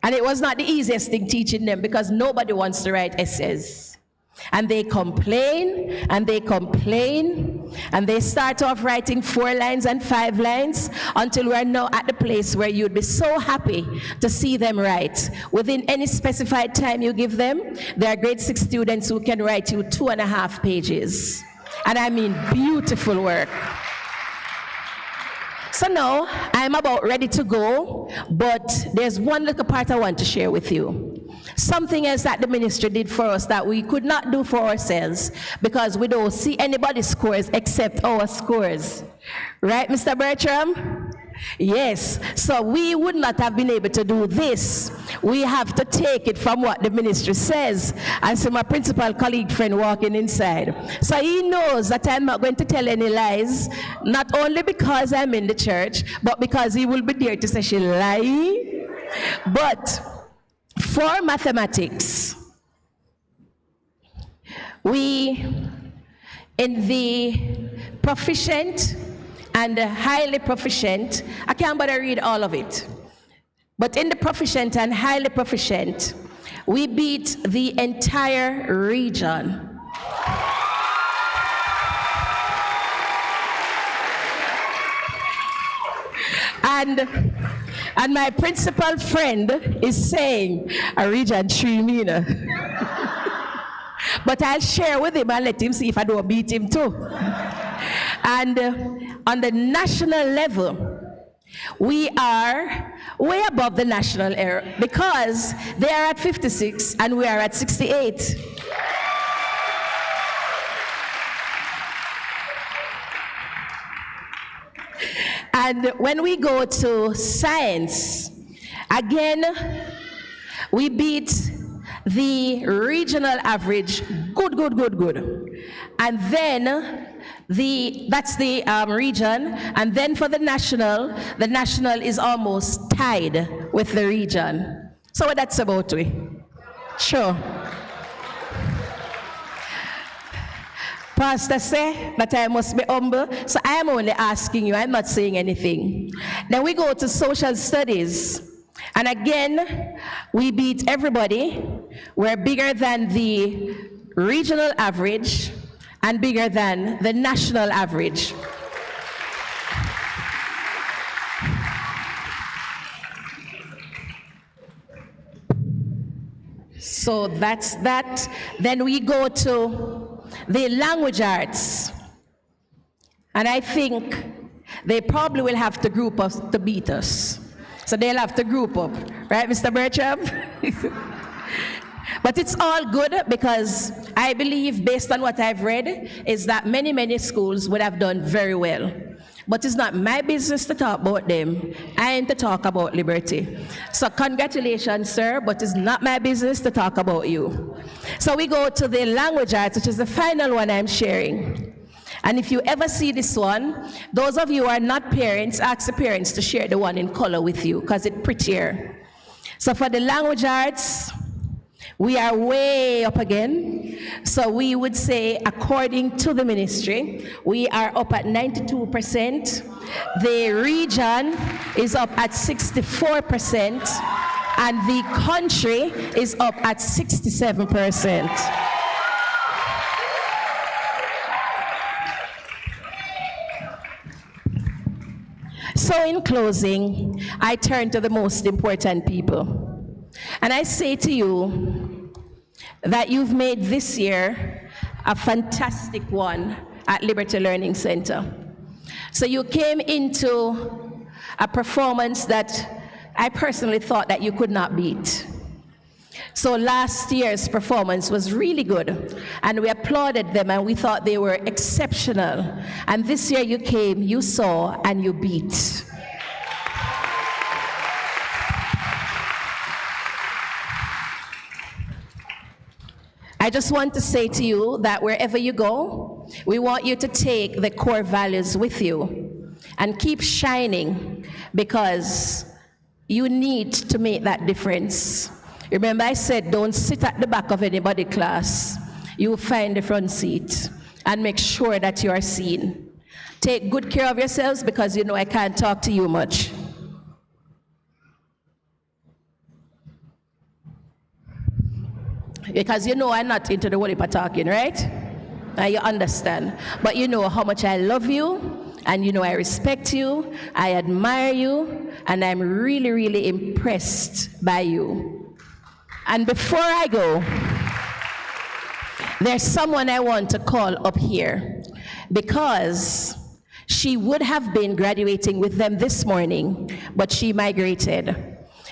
And it was not the easiest thing teaching them because nobody wants to write essays. And they complain, and they complain, and they start off writing 4 lines and 5 lines until we're now at the place where you'd be so happy to see them write. Within any specified time you give them, there are grade 6 students who can write you 2.5 pages. And I mean beautiful work. So now, I'm about ready to go, but there's one little part I want to share with you. Something else that the ministry did for us that we could not do for ourselves because we don't see anybody's scores except our scores. Right, Mr. Bertram? Yes, so we would not have been able to do this. We have to take it from what the ministry says. And so my principal colleague friend walking inside. So he knows that I'm not going to tell any lies, not only because I'm in the church, but because he will be there to say she lie. But for mathematics, we, in the proficient and highly proficient, I can't bother read all of it, but in the proficient and highly proficient, we beat the entire region. And my principal friend is saying, a region 3 meaner. But I'll share with him and let him see if I don't beat him too. And on the national level, We are way above the national error because they are at 56 and we are at 68. And when we go to science, again, we beat the regional average, good. And then that's the region, and then for the national is almost tied with the region. So what that's about, we? Sure. Pastor say that I must be humble, so I am only asking you, I'm not saying anything. Then we go to social studies. And again, we beat everybody. We're bigger than the regional average and bigger than the national average. So that's that. Then we go to the language arts. And I think they probably will have to group us to beat us. So they'll have to group up, right, Mr. Bertram? But it's all good because I believe, based on what I've read, is that many schools would have done very well. But it's not my business to talk about them. I am to talk about liberty. So congratulations, sir, but it's not my business to talk about you. So we go to the language arts, which is the final one I'm sharing. And if you ever see this one, those of you who are not parents, ask the parents to share the one in color with you, because it's prettier. So for the language arts, we are way up again. So we would say, according to the ministry, we are up at 92%. The region is up at 64%. And the country is up at 67%. So in closing, I turn to the most important people. And I say to you that you've made this year a fantastic one at Liberty Learning Center. So you came into a performance that I personally thought that you could not beat. So last year's performance was really good, and we applauded them, and we thought they were exceptional. And this year you came, you saw, and you beat. I just want to say to you that wherever you go, we want you to take the core values with you and keep shining, because you need to make that difference. Remember, I said don't sit at the back of anybody's class. You find the front seat and make sure that you are seen. Take good care of yourselves, because you know I can't talk to you much. Because you know I'm not into the whole talking, right? You understand. But you know how much I love you, and you know I respect you, I admire you, and I'm really, really impressed by you. And before I go, there's someone I want to call up here, because she would have been graduating with them this morning, but she migrated.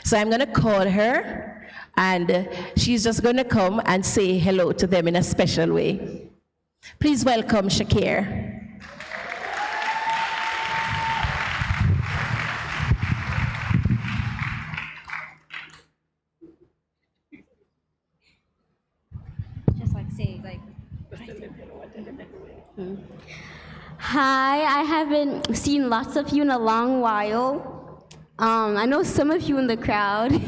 So I'm gonna call her, and she's just gonna come and say hello to them in a special way. Please welcome Shakir. Hi, I haven't seen lots of you in a long while. I know some of you in the crowd.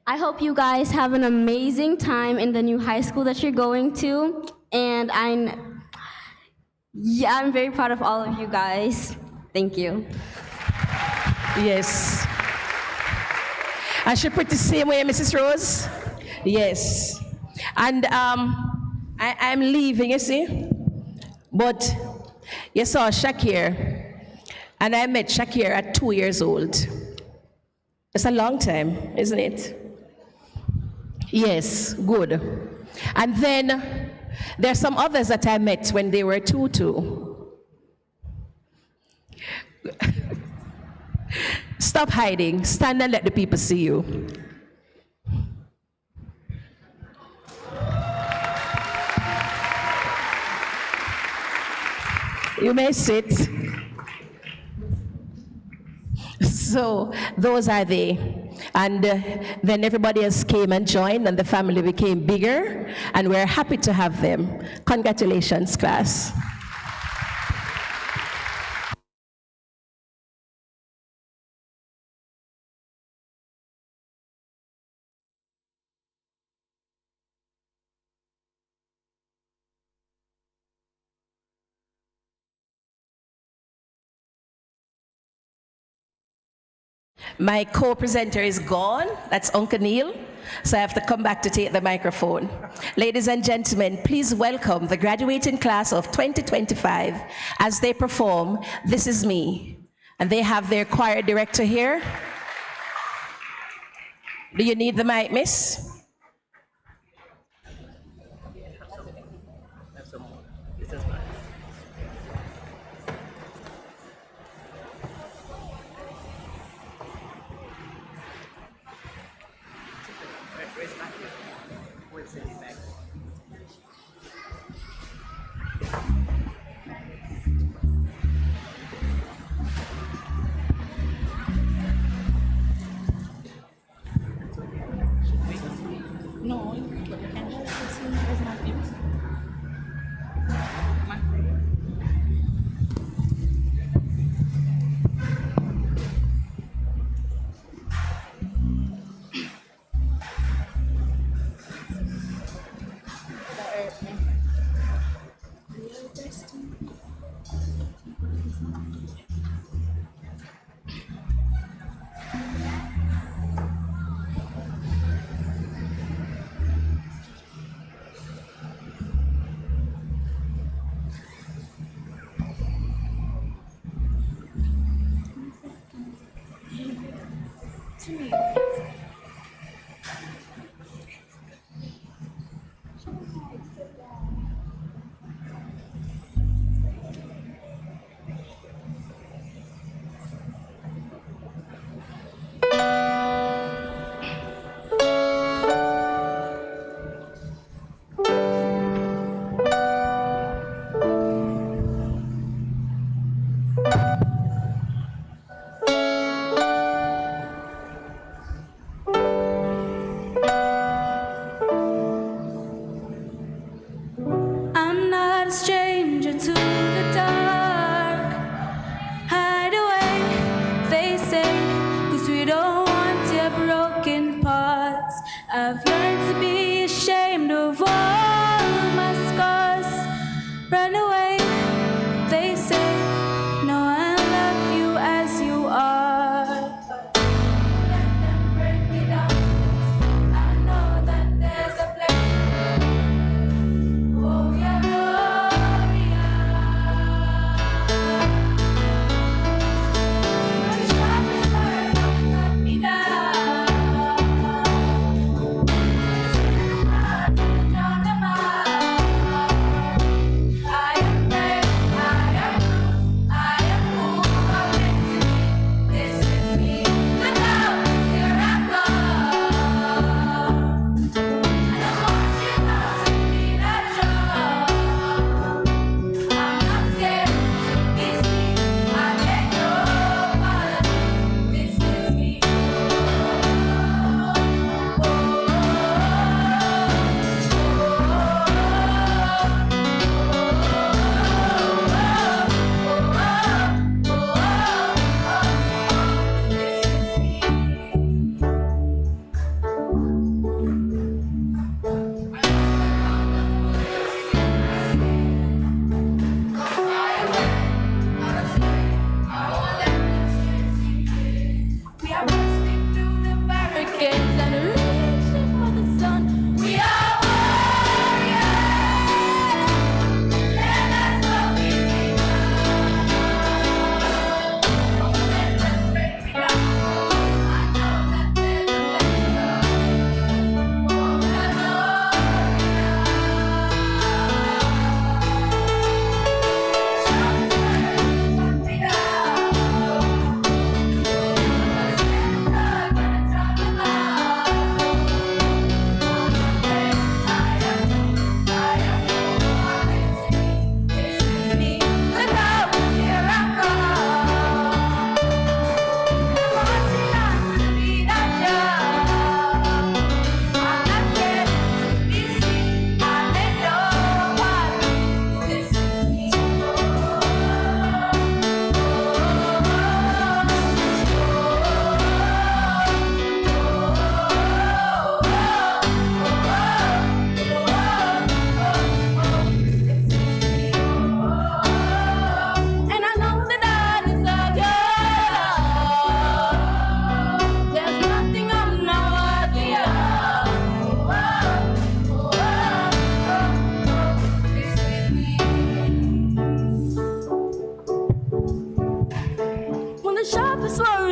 I hope you guys have an amazing time in the new high school that you're going to, and I'm very proud of all of you guys. Thank you. Yes. And she put the same way, Mrs. Rose? Yes. And I'm leaving, you see? But you saw Shakir, and I met Shakir at 2 years old. It's a long time, isn't it? Yes, good. And then there are some others that I met when they were 2 too. Stop hiding. Stand and let the people see you. You may sit. So those are they. And then everybody else came and joined, and the family became bigger, and we're happy to have them. Congratulations, class. My co-presenter is gone, that's Uncle Neil, so I have to come back to take the microphone. Ladies and gentlemen, please welcome the graduating class of 2025 as they perform This Is Me. And they have their choir director here. Do you need the mic, miss?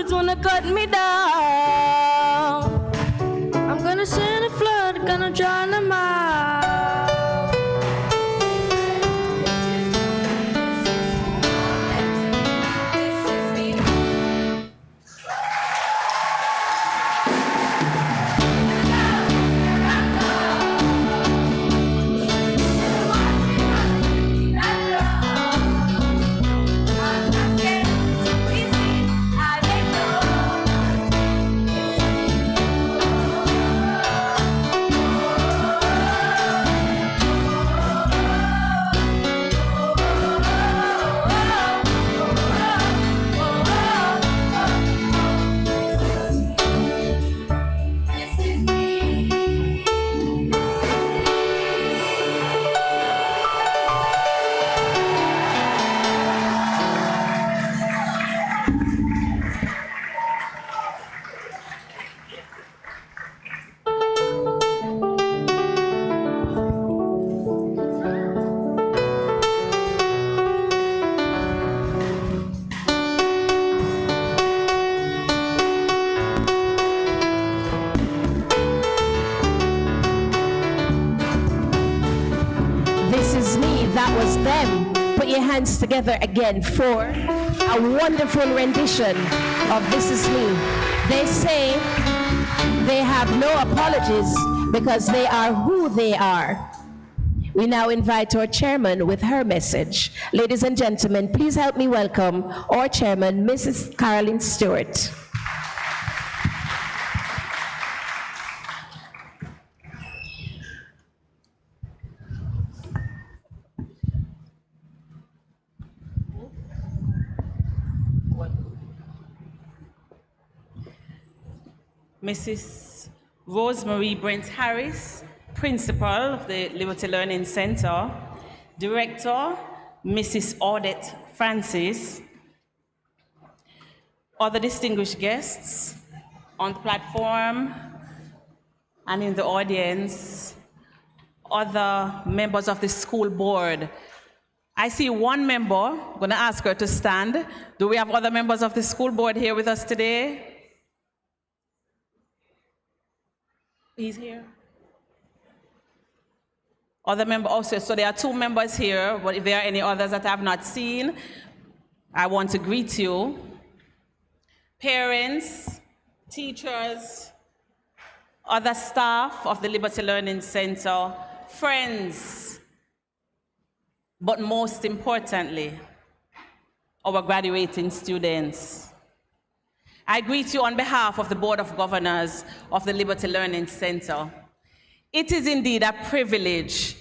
clouds wanna cut me down. I'm gonna send a flood, gonna drown them out. This is me, that was them. Put your hands together again for a wonderful rendition of This Is Me. They say they have no apologies because they are who they are. We now invite our chairman with her message. Ladies and gentlemen, please help me welcome our chairman, Mrs. Caroline Stewart. Mrs. Rosemary Brent Harris, Principal of the Liberty Learning Center, Director, Mrs. Audette Francis, other distinguished guests on the platform and in the audience, other members of the school board. I see one member. I'm going to ask her to stand. Do we have other members of the school board here with us today? He's here. Other member also, so there are two members here, but if there are any others that I have not seen, I want to greet you. Parents, teachers, other staff of the Liberty Learning Center, friends, but most importantly, our graduating students. I greet you on behalf of the Board of Governors of the Liberty Learning Center. It is indeed a privilege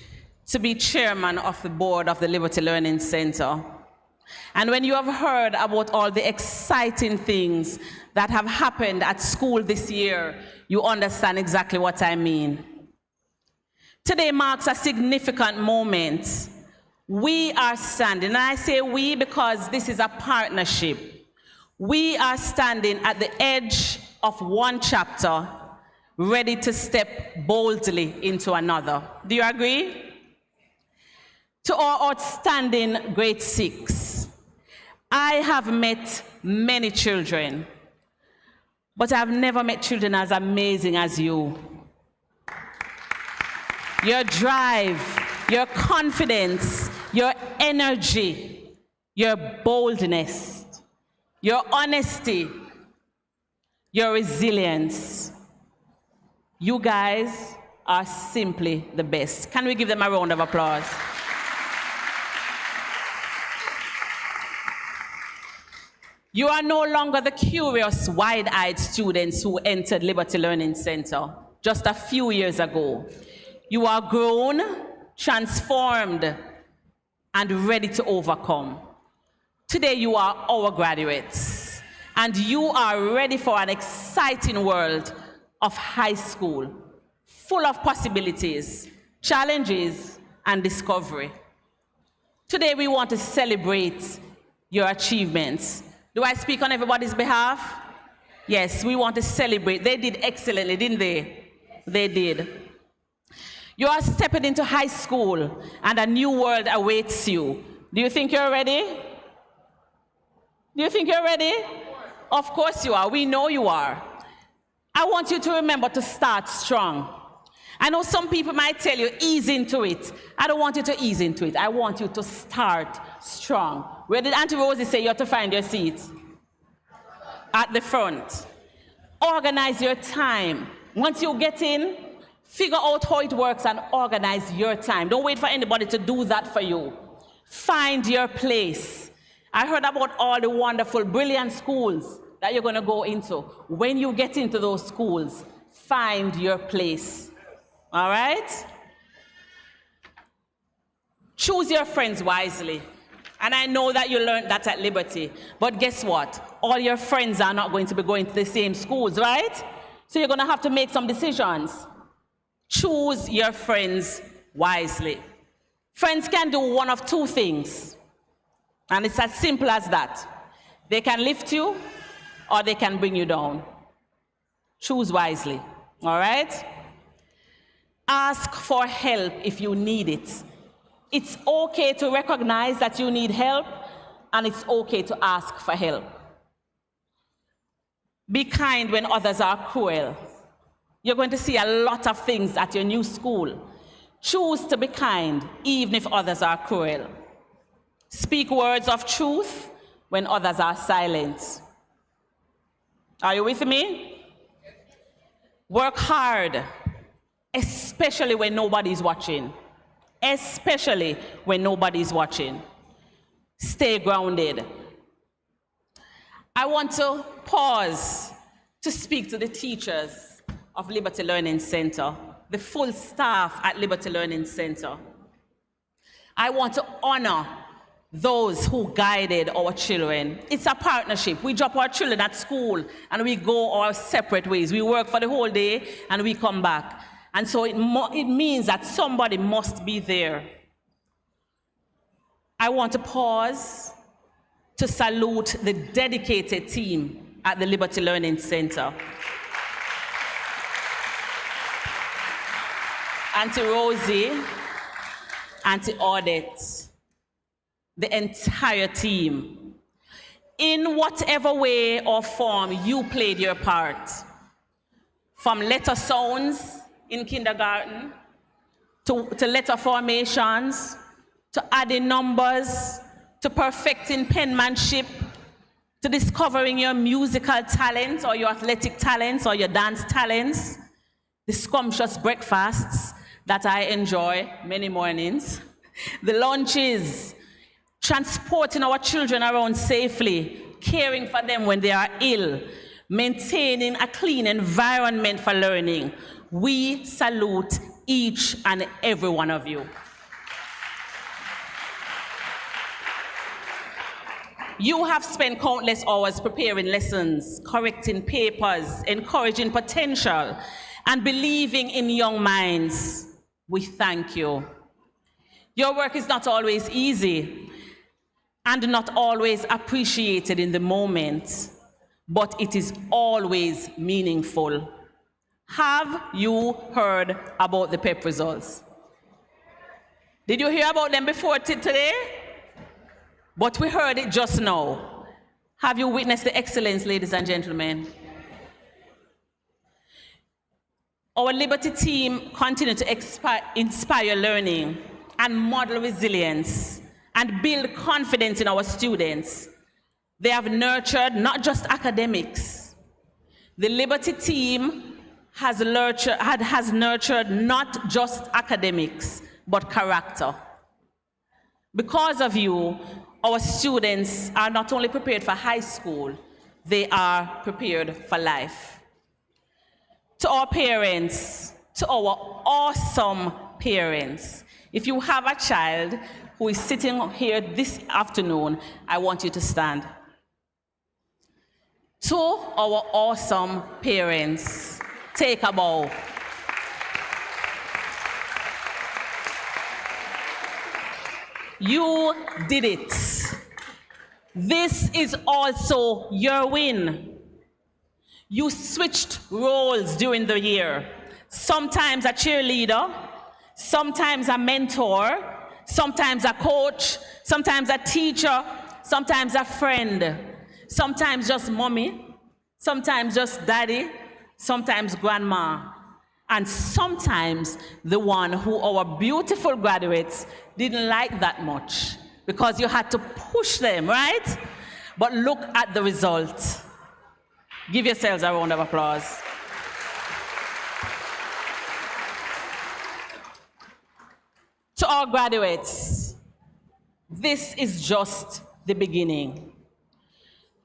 to be chairman of the board of the Liberty Learning Center. And when you have heard about all the exciting things that have happened at school this year, you understand exactly what I mean. Today marks a significant moment. We are standing, and I say we because this is a partnership. We are standing at the edge of one chapter, ready to step boldly into another. Do you agree? To our outstanding grade 6, I have met many children, but I've never met children as amazing as you. Your drive, your confidence, your energy, your boldness, your honesty, your resilience. You guys are simply the best. Can we give them a round of applause? You are no longer the curious, wide-eyed students who entered Liberty Learning Center just a few years ago. You are grown, transformed, and ready to overcome. Today you are our graduates, and you are ready for an exciting world of high school, full of possibilities, challenges, and discovery. Today we want to celebrate your achievements. Do I speak on everybody's behalf? Yes, we want to celebrate. They did excellently, didn't they? They did. You are stepping into high school, and a new world awaits you. Do you think you're ready? Do you think you're ready? Of course you are. We know you are. I want you to remember to start strong. I know some people might tell you, ease into it. I don't want you to ease into it. I want you to start strong. Where did Auntie Rosie say you have to find your seat? At the front. Organize your time. Once you get in, figure out how it works and organize your time. Don't wait for anybody to do that for you. Find your place. I heard about all the wonderful, brilliant schools that you're going to go into. When you get into those schools, find your place. All right? Choose your friends wisely. And I know that you learned that at Liberty. But guess what? All your friends are not going to be going to the same schools, right? So you're going to have to make some decisions. Choose your friends wisely. Friends can do one of two things. And it's as simple as that. They can lift you or they can bring you down. Choose wisely. All right? Ask for help if you need it. It's okay to recognize that you need help, and it's okay to ask for help. Be kind when others are cruel. You're going to see a lot of things at your new school. Choose to be kind, even if others are cruel. Speak words of truth when others are silent. Are you with me? Work hard, especially when nobody's watching. Especially when nobody's watching. Stay grounded. I want to pause to speak to the teachers of Liberty Learning Center, the full staff at Liberty Learning Center. I want to honor those who guided our children. It's a partnership. We drop our children at school and we go our separate ways. We work for the whole day and we come back. And so it means that somebody must be there. I want to pause to salute the dedicated team at the Liberty Learning Center. Auntie Rosie, Auntie Audette, the entire team. In whatever way or form you played your part, from letter sounds in kindergarten, to letter formations, to adding numbers, to perfecting penmanship, to discovering your musical talents or your athletic talents or your dance talents, the scrumptious breakfasts that I enjoy many mornings, the lunches, transporting our children around safely, caring for them when they are ill, maintaining a clean environment for learning. We salute each and every one of you. You have spent countless hours preparing lessons, correcting papers, encouraging potential, and believing in young minds. We thank you. Your work is not always easy and not always appreciated in the moment, but it is always meaningful. Have you heard about the PEP results? Did you hear about them before today? But we heard it just now. Have you witnessed the excellence, ladies and gentlemen? Our Liberty team continue to inspire learning and model resilience and build confidence in our students. They have nurtured not just academics. The Liberty team has nurtured not just academics, but character. Because of you, our students are not only prepared for high school, they are prepared for life. To our parents, to our awesome parents, if you have a child who is sitting here this afternoon, I want you to stand. To our awesome parents, take a bow. You did it. This is also your win. You switched roles during the year. Sometimes a cheerleader, sometimes a mentor, sometimes a coach, sometimes a teacher, sometimes a friend. Sometimes just mommy, sometimes just daddy, sometimes grandma, and sometimes the one who our beautiful graduates didn't like that much because you had to push them, right? But look at the result. Give yourselves a round of applause. To our graduates, this is just the beginning.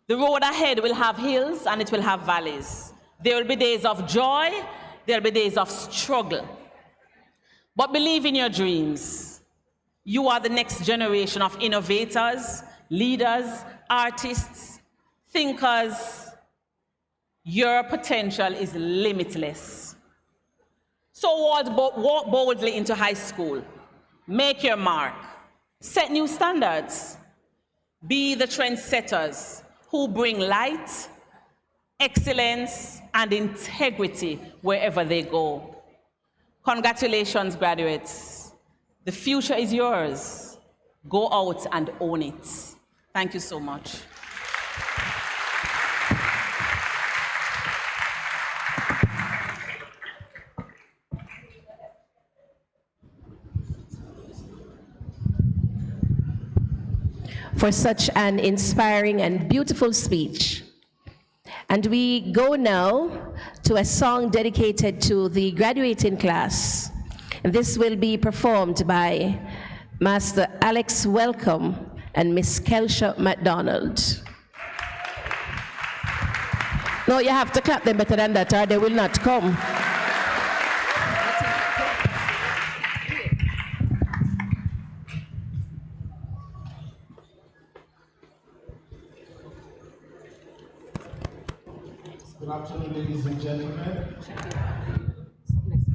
The road ahead will have hills and it will have valleys. There will be days of joy, there will be days of struggle. But believe in your dreams. You are the next generation of innovators, leaders, artists, thinkers. Your potential is limitless. So walk boldly into high school. Make your mark. Set new standards. Be the trendsetters who bring light, excellence, and integrity wherever they go. Congratulations, graduates. The future is yours. Go out and own it. Thank you so much. For such an inspiring and beautiful speech. And we go now to a song dedicated to the graduating class. And this will be performed by Master Alex Welcome and Miss Kelsha McDonald. No, you have to clap them better than that or they will not come. Good afternoon, ladies and gentlemen.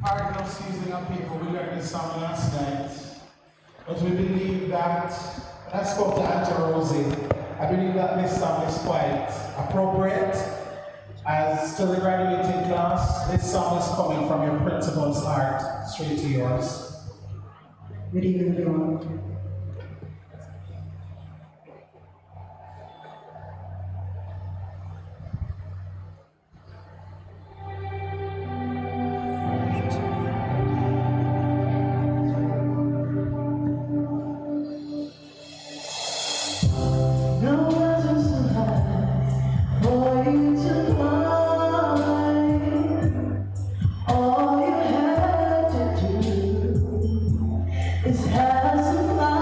Hard enough season of people, we learned this song last night. But we believe that, when I spoke to Auntie Rosie, I believe that this song is quite appropriate. As to the graduating class, this song is coming from your principal's heart, straight to yours. Good evening, everyone. All you had to do is have some fun.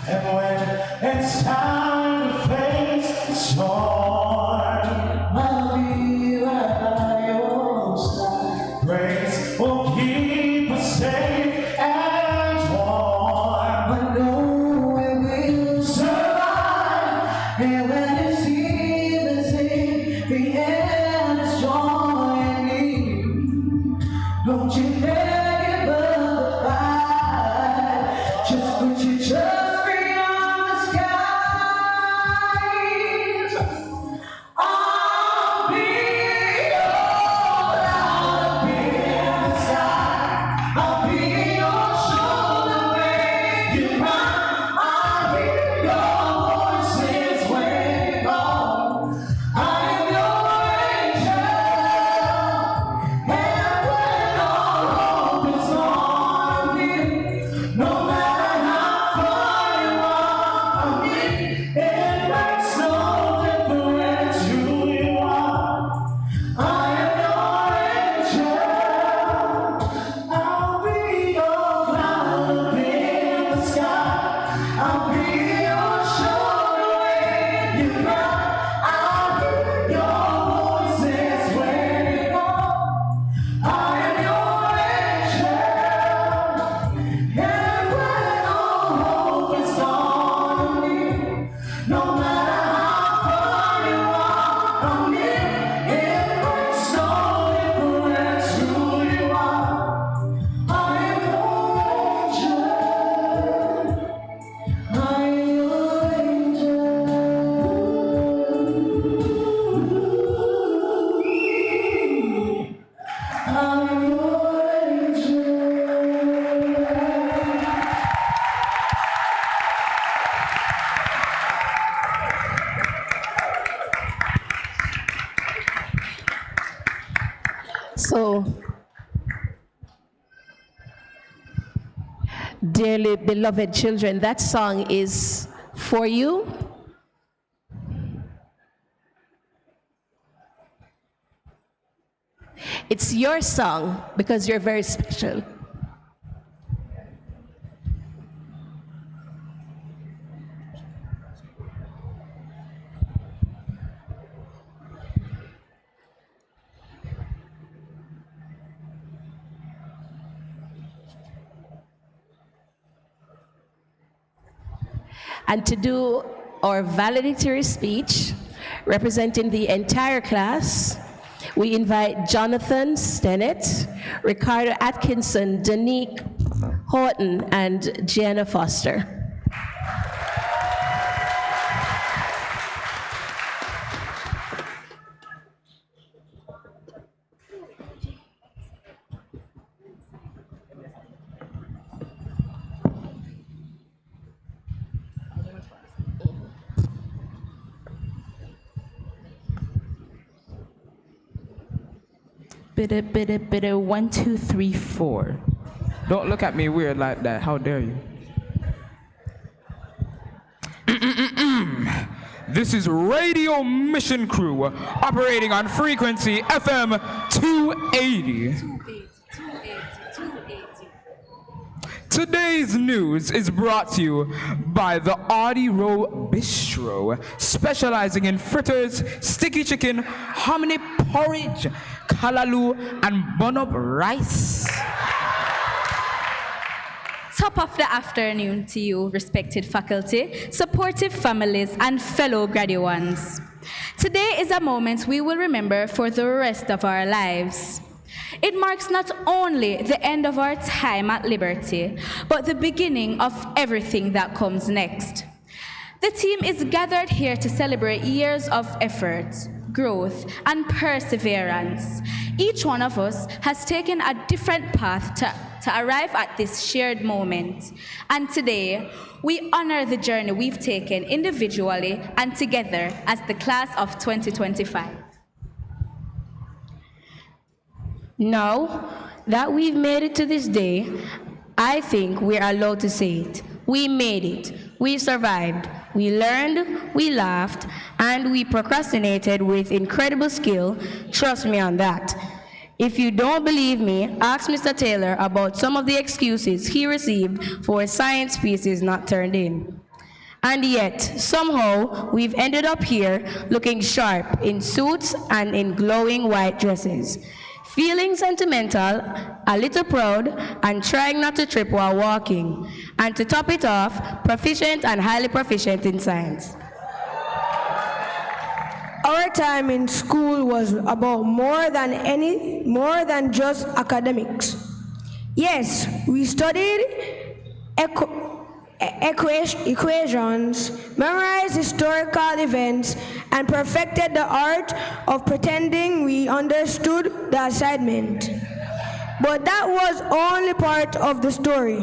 And when it's time to face the storm, I'll be by your side. Grace will keep us safe and warm. I know we will survive. And when it seems as if the end is joining, don't you dare give up the fight. Just put your trust beyond the skies. I'll be your I'll be the side. I'll be your shoulder when you cry. I'll be your voices when you call. I am your angel. And when all hope is gone, no matter how far you are from me, it makes no difference who you are. I am your angel. I'll be your cloud in the sky. I'll be your shoulder when you cry. I'll be your voices when you call. I am your angel. And when all hope is gone, no matter how far you are from me, it makes no difference who you are. I am your angel. I am your angel. I'm your angel. So, dearly beloved children, that song is for you. It's your song because you're very special. And to do our valedictory speech, representing the entire class, we invite Jonathan Stennett, Ricardo Atkinson, Danique Horton, and Gianna Foster. Bidda, 1, 2, 3, 4. Don't look at me weird like that. How dare you? This is Radio Mission Crew operating on frequency FM 280. Today's news is brought to you by the Audi Row Bistro, specializing in fritters, sticky chicken, hominy porridge, kalaloo, and bun-up rice. Top of the afternoon to you, respected faculty, supportive families, and fellow graduates. Today is a moment we will remember for the rest of our lives. It marks not only the end of our time at Liberty, but the beginning of everything that comes next. The team is gathered here to celebrate years of effort, growth, and perseverance. Each one of us has taken a different path to arrive at this shared moment. And today, we honor the journey we've taken individually and together as the class of 2025. Now that we've made it to this day, I think we're allowed to say it. We made it. We survived. We learned, we laughed, and we procrastinated with incredible skill. Trust me on that. If you don't believe me, ask Mr. Taylor about some of the excuses he received for science pieces not turned in. And yet, somehow, we've ended up here looking sharp in suits and in glowing white dresses, feeling sentimental, a little proud, and trying not to trip while walking. And to top it off, proficient and highly proficient in science. Our time in school was about more than just academics. Yes, we studied equations, memorized historical events, and perfected the art of pretending we understood the assignment. But that was only part of the story.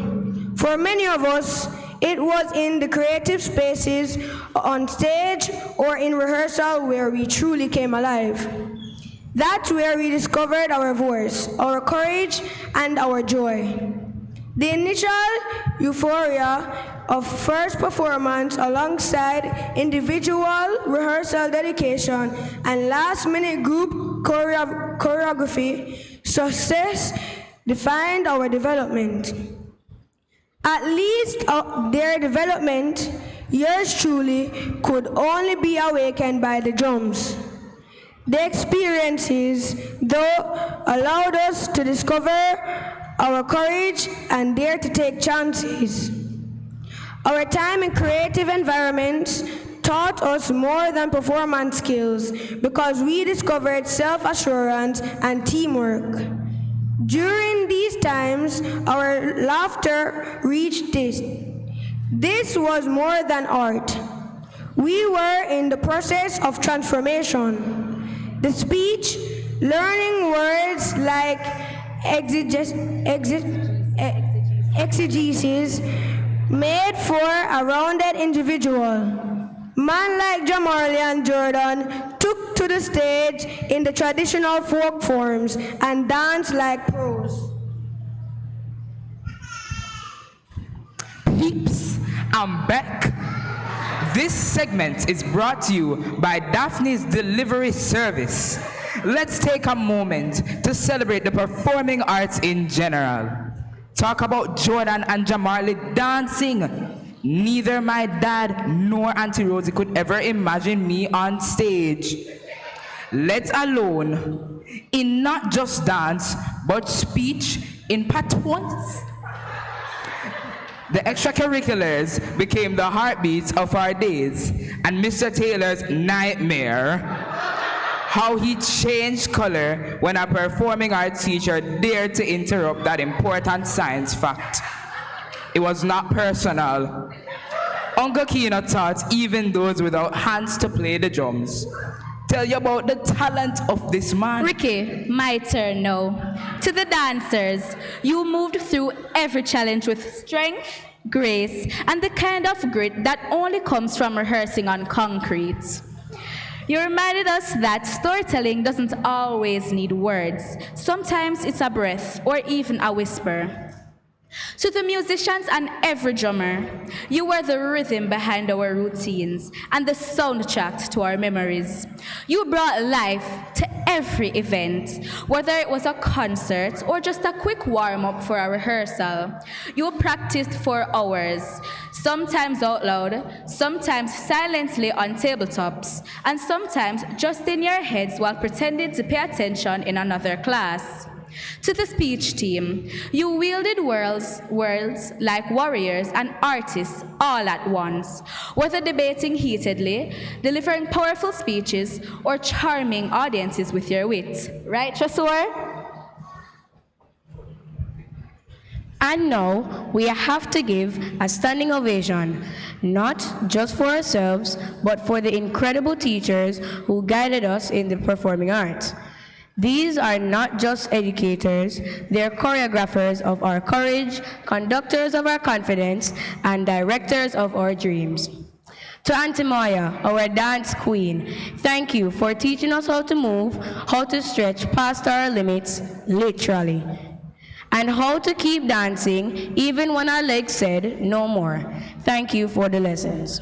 For many of us, it was in the creative spaces, on stage, or in rehearsal where we truly came alive. That's where we discovered our voice, our courage, and our joy. The initial euphoria of first performance alongside individual rehearsal dedication and last-minute group choreography success defined our development. At least their development, yours truly, could only be awakened by the drums. The experiences, though, allowed us to discover our courage and dare to take chances. Our time in creative environments taught us more than performance skills because we discovered self-assurance and teamwork. During these times, our laughter reached this. This was more than art. We were in the process of transformation. The speech, learning words like exegesis, made for a rounded individual. Man like Jamarley and Jordan took to the stage in the traditional folk forms and danced like pros. Peeps, I'm back. This segment is brought to you by Daphne's Delivery Service. Let's take a moment to celebrate the performing arts in general. Talk about Jordan and Jamarley dancing. Neither my dad nor Auntie Rosie could ever imagine me on stage, let alone in not just dance, but speech in patois. The extracurriculars became the heartbeats of our days, and Mr. Taylor's nightmare, how he changed color when a performing arts teacher dared to interrupt that important science fact. It was not personal. Uncle Kino taught even those without hands to play the drums. Tell you about the talent of this man. Ricky, my turn now. To the dancers, you moved through every challenge with strength, grace, and the kind of grit that only comes from rehearsing on concrete. You reminded us that storytelling doesn't always need words. Sometimes it's a breath or even a whisper. To the musicians and every drummer, you were the rhythm behind our routines and the soundtrack to our memories. You brought life to every event, whether it was a concert or just a quick warm-up for a rehearsal. You practiced for hours, sometimes out loud, sometimes silently on tabletops, and sometimes just in your heads while pretending to pay attention in another class. To the speech team, you wielded words like warriors and artists all at once, whether debating heatedly, delivering powerful speeches, or charming audiences with your wit. Right, Tresor? And now, we have to give a standing ovation, not just for ourselves, but for the incredible teachers who guided us in the performing arts. These are not just educators, they're choreographers of our courage, conductors of our confidence, and directors of our dreams. To Auntie Moya, our dance queen, thank you for teaching us how to move, how to stretch past our limits, literally, and how to keep dancing even when our legs said no more. Thank you for the lessons.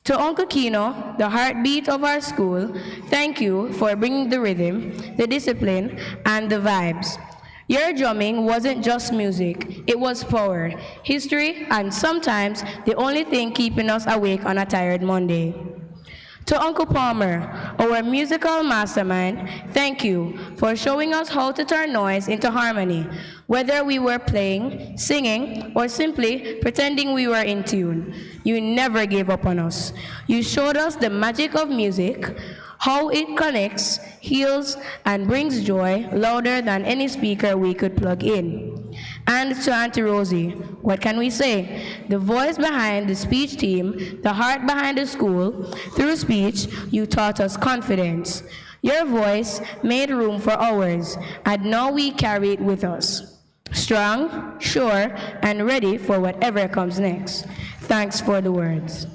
To Uncle Kino, the heartbeat of our school, thank you for bringing the rhythm, the discipline, and the vibes. Your drumming wasn't just music, it was power, history, and sometimes the only thing keeping us awake on a tired Monday. To Uncle Palmer, our musical mastermind, thank you for showing us how to turn noise into harmony, whether we were playing, singing, or simply pretending we were in tune. You never gave up on us. You showed us the magic of music, how it connects, heals, and brings joy louder than any speaker we could plug in. And to Auntie Rosie, what can we say? The voice behind the speech team, the heart behind the school, through speech, you taught us confidence. Your voice made room for ours, and now we carry it with us. Strong, sure, and ready for whatever comes next. Thanks for the words.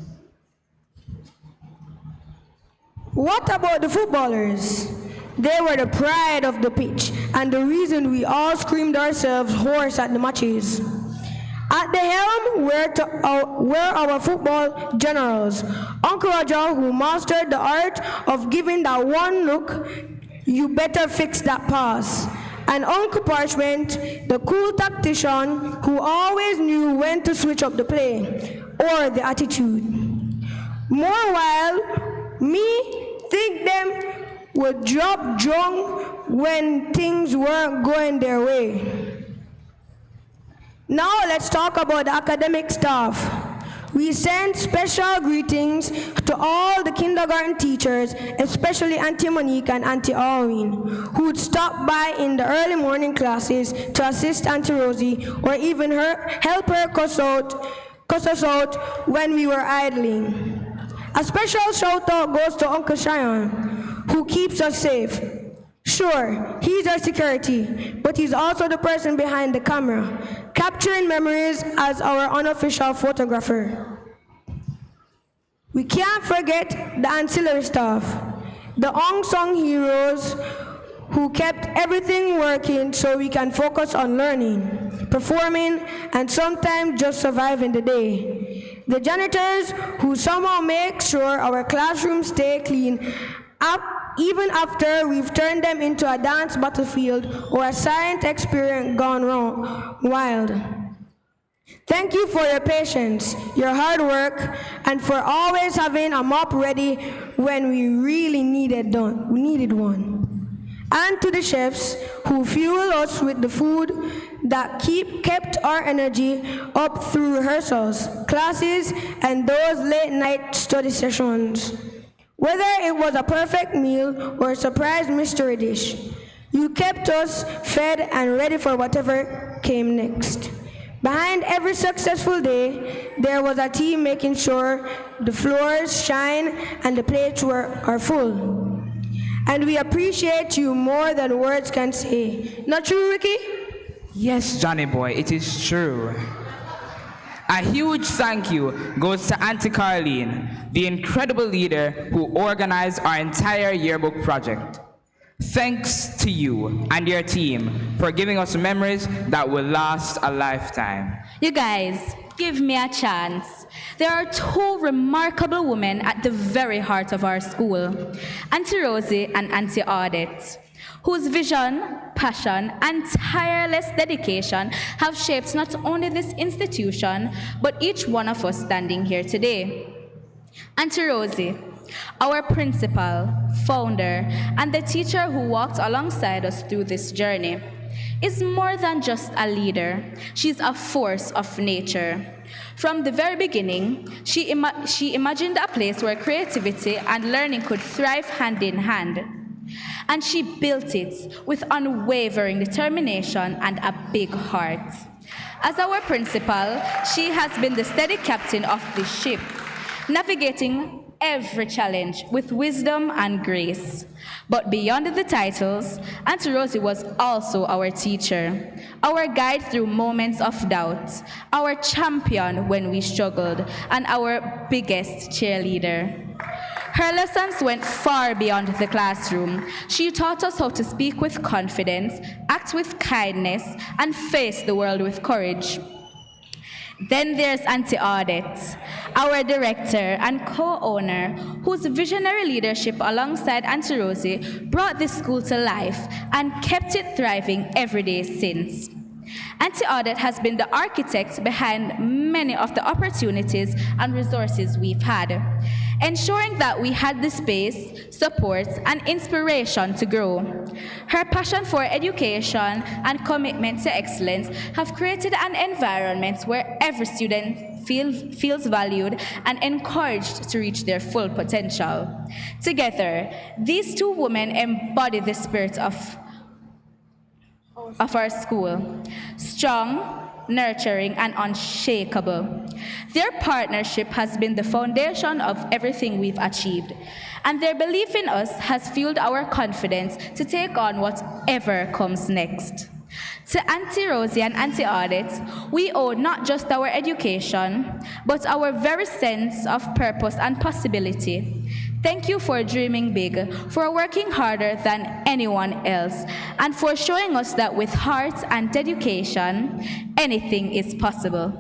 What about the footballers? They were the pride of the pitch and the reason we all screamed ourselves hoarse at the matches. At the helm were our football generals, Uncle Roger, who mastered the art of giving that one look, you better fix that pass, and Uncle Parchment, the cool tactician who always knew when to switch up the play or the attitude. More while, me think them would drop drunk when things weren't going their way. Now let's talk about the academic staff. We send special greetings to all the kindergarten teachers, especially Auntie Monique and Auntie Alwyn, who would stop by in the early morning classes to assist Auntie Rosie or even help her cuss us out when we were idling. A special shout out goes to Uncle Cheyenne, who keeps us safe. Sure, he's our security, but he's also the person behind the camera, capturing memories as our unofficial photographer. We can't forget the ancillary staff, the unsung heroes who kept everything working so we can focus on learning, performing, and sometimes just surviving the day. The janitors who somehow make sure our classrooms stay clean even after we've turned them into a dance battlefield or a silent experience gone wild. Thank you for your patience, your hard work, and for always having a mop ready when we really needed one. And to the chefs who fuel us with the food that kept our energy up through rehearsals, classes, and those late night study sessions. Whether it was a perfect meal or a surprise mystery dish, you kept us fed and ready for whatever came next. Behind every successful day, there was a team making sure the floors shine and the plates are full. And we appreciate you more than words can say. Not true, Ricky? Yes, Johnny boy, it is true. A huge thank you goes to Auntie Carlene, the incredible leader who organized our entire yearbook project. Thanks to you and your team for giving us memories that will last a lifetime. You guys, give me a chance. There are two remarkable women at the very heart of our school, Auntie Rosie and Auntie Audette, whose vision, passion, and tireless dedication have shaped not only this institution, but each one of us standing here today. Auntie Rosie, our principal, founder, and the teacher who walked alongside us through this journey, is more than just a leader. She's a force of nature. From the very beginning, she imagined a place where creativity and learning could thrive hand in hand. And she built it with unwavering determination and a big heart. As our principal, she has been the steady captain of the ship, navigating every challenge with wisdom and grace. But beyond the titles, Auntie Rosie was also our teacher, our guide through moments of doubt, our champion when we struggled, and our biggest cheerleader. Her lessons went far beyond the classroom. She taught us how to speak with confidence, act with kindness, and face the world with courage. Then there's Auntie Audit, our director and co-owner, whose visionary leadership alongside Auntie Rosie brought this school to life and kept it thriving every day since. Auntie Audit has been the architect behind many of the opportunities and resources we've had, ensuring that we had the space, support, and inspiration to grow. Her passion for education and commitment to excellence have created an environment where every student feels valued and encouraged to reach their full potential. Together, these two women embody the spirit of our school, strong, nurturing, and unshakable. Their partnership has been the foundation of everything we've achieved, and their belief in us has fueled our confidence to take on whatever comes next. To Auntie Rosie and Auntie Audit, we owe not just our education, but our very sense of purpose and possibility. Thank you for dreaming big, for working harder than anyone else, and for showing us that with heart and dedication, anything is possible.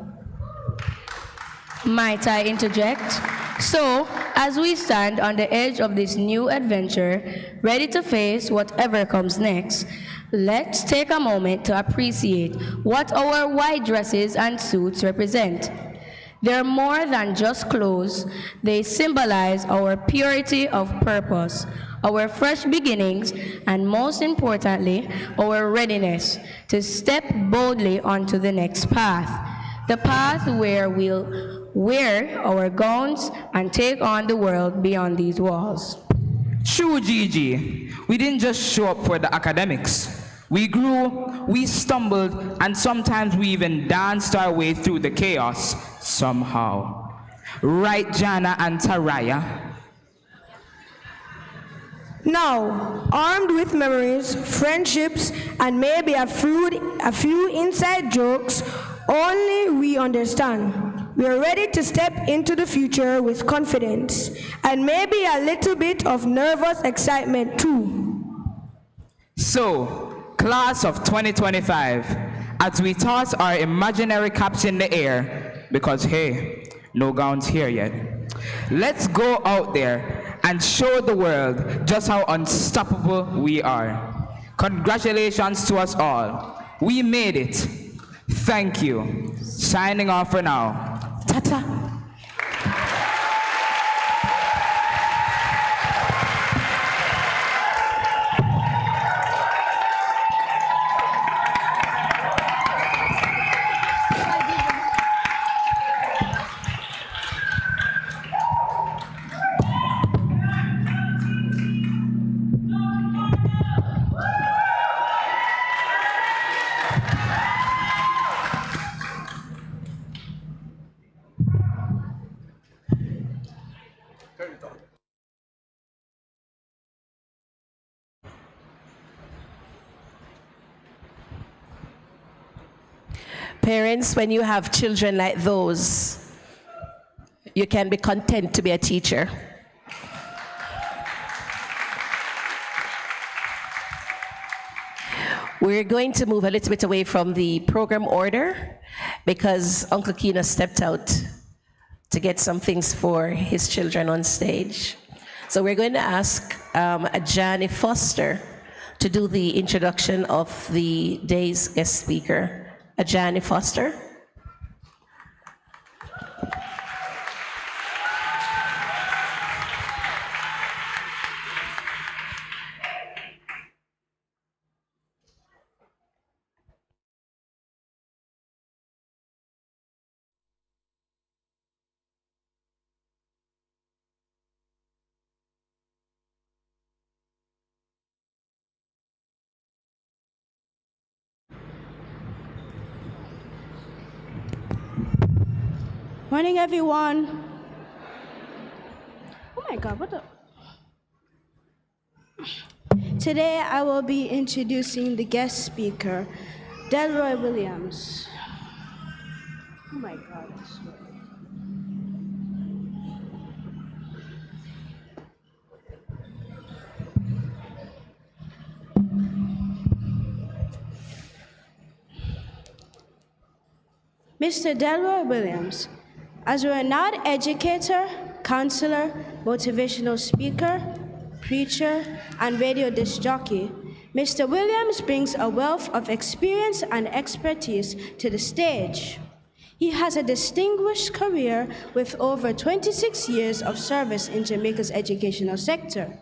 Might I interject? So, as we stand on the edge of this new adventure, ready to face whatever comes next, let's take a moment to appreciate what our white dresses and suits represent. They're more than just clothes. They symbolize our purity of purpose, our fresh beginnings, and most importantly, our readiness to step boldly onto the next path. The path where we'll wear our gowns and take on the world beyond these walls. True, Gigi. We didn't just show up for the academics. We grew, we stumbled, and sometimes we even danced our way through the chaos somehow. Right, Jana and Taraya? Now, armed with memories, friendships, and maybe a few inside jokes only we understand, we are ready to step into the future with confidence and maybe a little bit of nervous excitement too. So, class of 2025, as we toss our imaginary caps in the air, because hey, no gowns here yet, let's go out there and show the world just how unstoppable we are. Congratulations to us all. We made it. Thank you. Signing off for now. Ta-ta. Parents, when you have children like those, you can be content to be a teacher. We're going to move a little bit away from the program order because Uncle Kino stepped out to get some things for his children on stage. So we're going to ask Johnny Foster to do the introduction of the day's guest speaker. Johnny Foster. Morning, everyone. Oh my God, what the? Today I will be introducing the guest speaker, Delroy Williams. Oh my God. I swear. Mr. Delroy Williams. As a renowned educator, counselor, motivational speaker, preacher, and radio disc jockey, Mr. Williams brings a wealth of experience and expertise to the stage. He has a distinguished career with over 26 years of service in Jamaica's educational sector.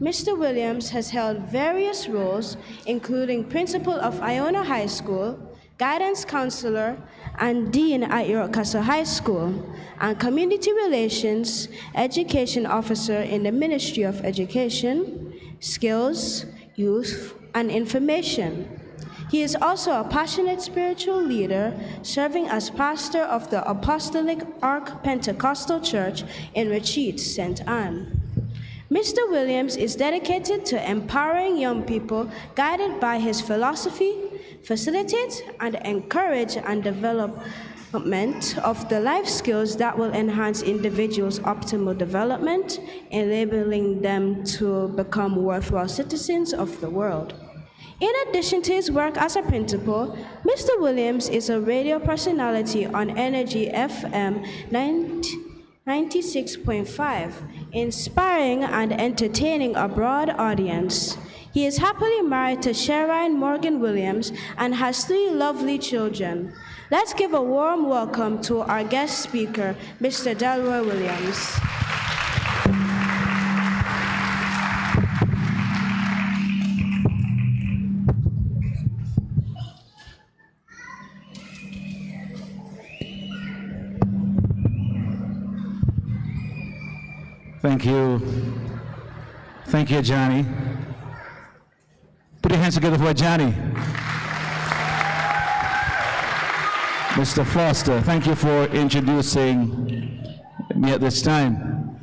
Mr. Williams has held various roles, including principal of Iona High School, guidance counselor, and dean at York Castle High School, and community relations education officer in the Ministry of Education, Skills, Youth, and Information. He is also a passionate spiritual leader, serving as pastor of the Apostolic Ark Pentecostal Church in Retreat, St. Anne. Mr. Williams is dedicated to empowering young people, guided by his philosophy, facilitate and encourage and development of the life skills that will enhance individuals' optimal development, enabling them to become worthwhile citizens of the world. In addition to his work as a principal, Mr. Williams is a radio personality on Energy FM 96.5, inspiring and entertaining a broad audience. He is happily married to Sherine Morgan Williams and has 3 lovely children. Let's give a warm welcome to our guest speaker, Mr. Delroy Williams. Thank you. Thank you, Johnny. Put your hands together for Johnny. Mr. Foster, thank you for introducing me at this time.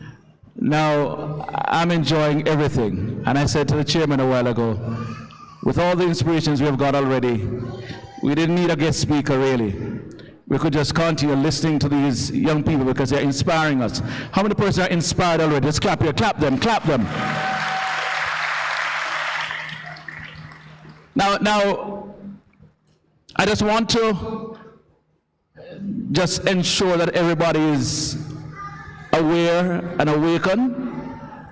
Now, I'm enjoying everything. And I said to the chairman a while ago, with all the inspirations we have got already, we didn't need a guest speaker, really. We could just continue listening to these young people because they're inspiring us. How many persons are inspired already? Just clap here, clap them, clap them. Now, I just want to just ensure that everybody is aware and awakened.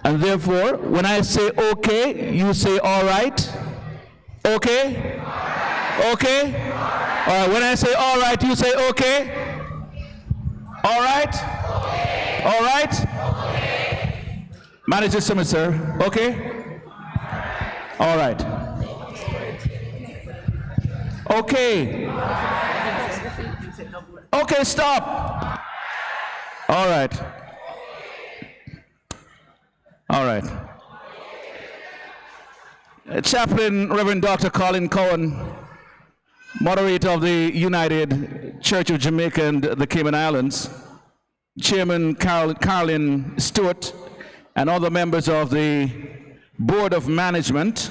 And therefore, when I say okay, you say all right. Okay? Okay? All right, when I say all right, you say okay? All right? Okay. All right? Okay. Manager Simmons, sir. Okay? All right. Okay. Okay, stop. All right. All right. Chaplain Reverend Dr. Colin Cohen, moderator of the United Church of Jamaica and the Cayman Islands, Chairman Caroline Stewart, and other members of the Board of Management,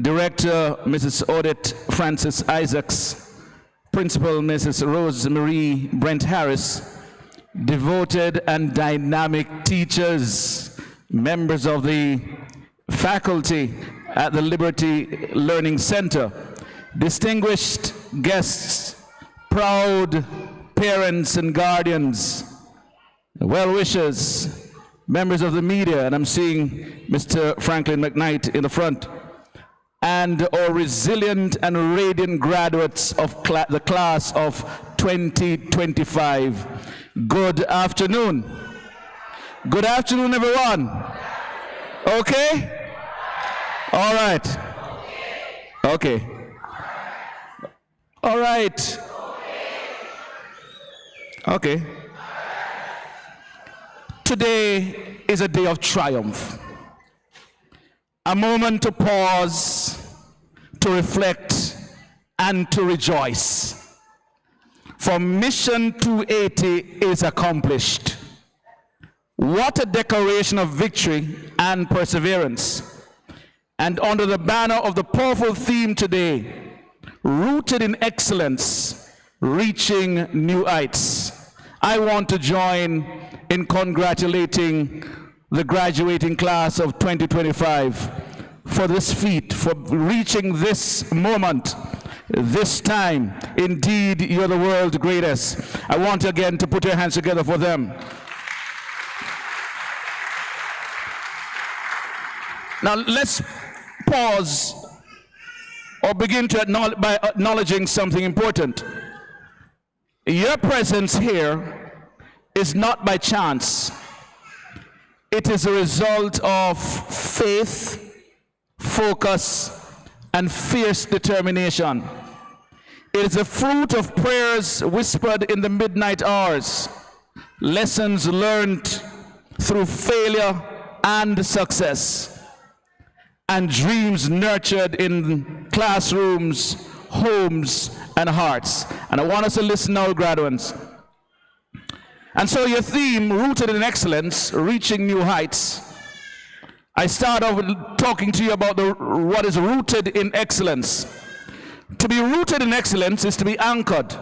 Director Mrs. Odette Francis Isaacs, Principal Mrs. Rosemary Brent Harris, devoted and dynamic teachers, members of the faculty at the Liberty Learning Center, distinguished guests, proud parents and guardians, well-wishers, members of the media, and I'm seeing Mr. Franklin McKnight in the front, and our resilient and radiant graduates of the class of 2025. Good afternoon. Good afternoon, everyone. Okay? All right. Okay. All right. Okay. Today is a day of triumph. A moment to pause, to reflect, and to rejoice. For Mission 280 is accomplished. What a declaration of victory and perseverance. And under the banner of the powerful theme today, rooted in excellence, reaching new heights, I want to join in congratulating the graduating class of 2025 for this feat, for reaching this moment this time. Indeed, you're the world's greatest. I want you again to put your hands together for them. Now let's pause or begin to acknowledge by acknowledging something important. Your presence here is not by chance. It is a result of faith, focus, and fierce determination. It is the fruit of prayers whispered in the midnight hours, lessons learned through failure and success, and dreams nurtured in classrooms, homes, and hearts. And I want us to listen now, graduates. And so your theme, Rooted in Excellence, Reaching New Heights. I start off with talking to you about what is rooted in excellence. To be rooted in excellence is to be anchored.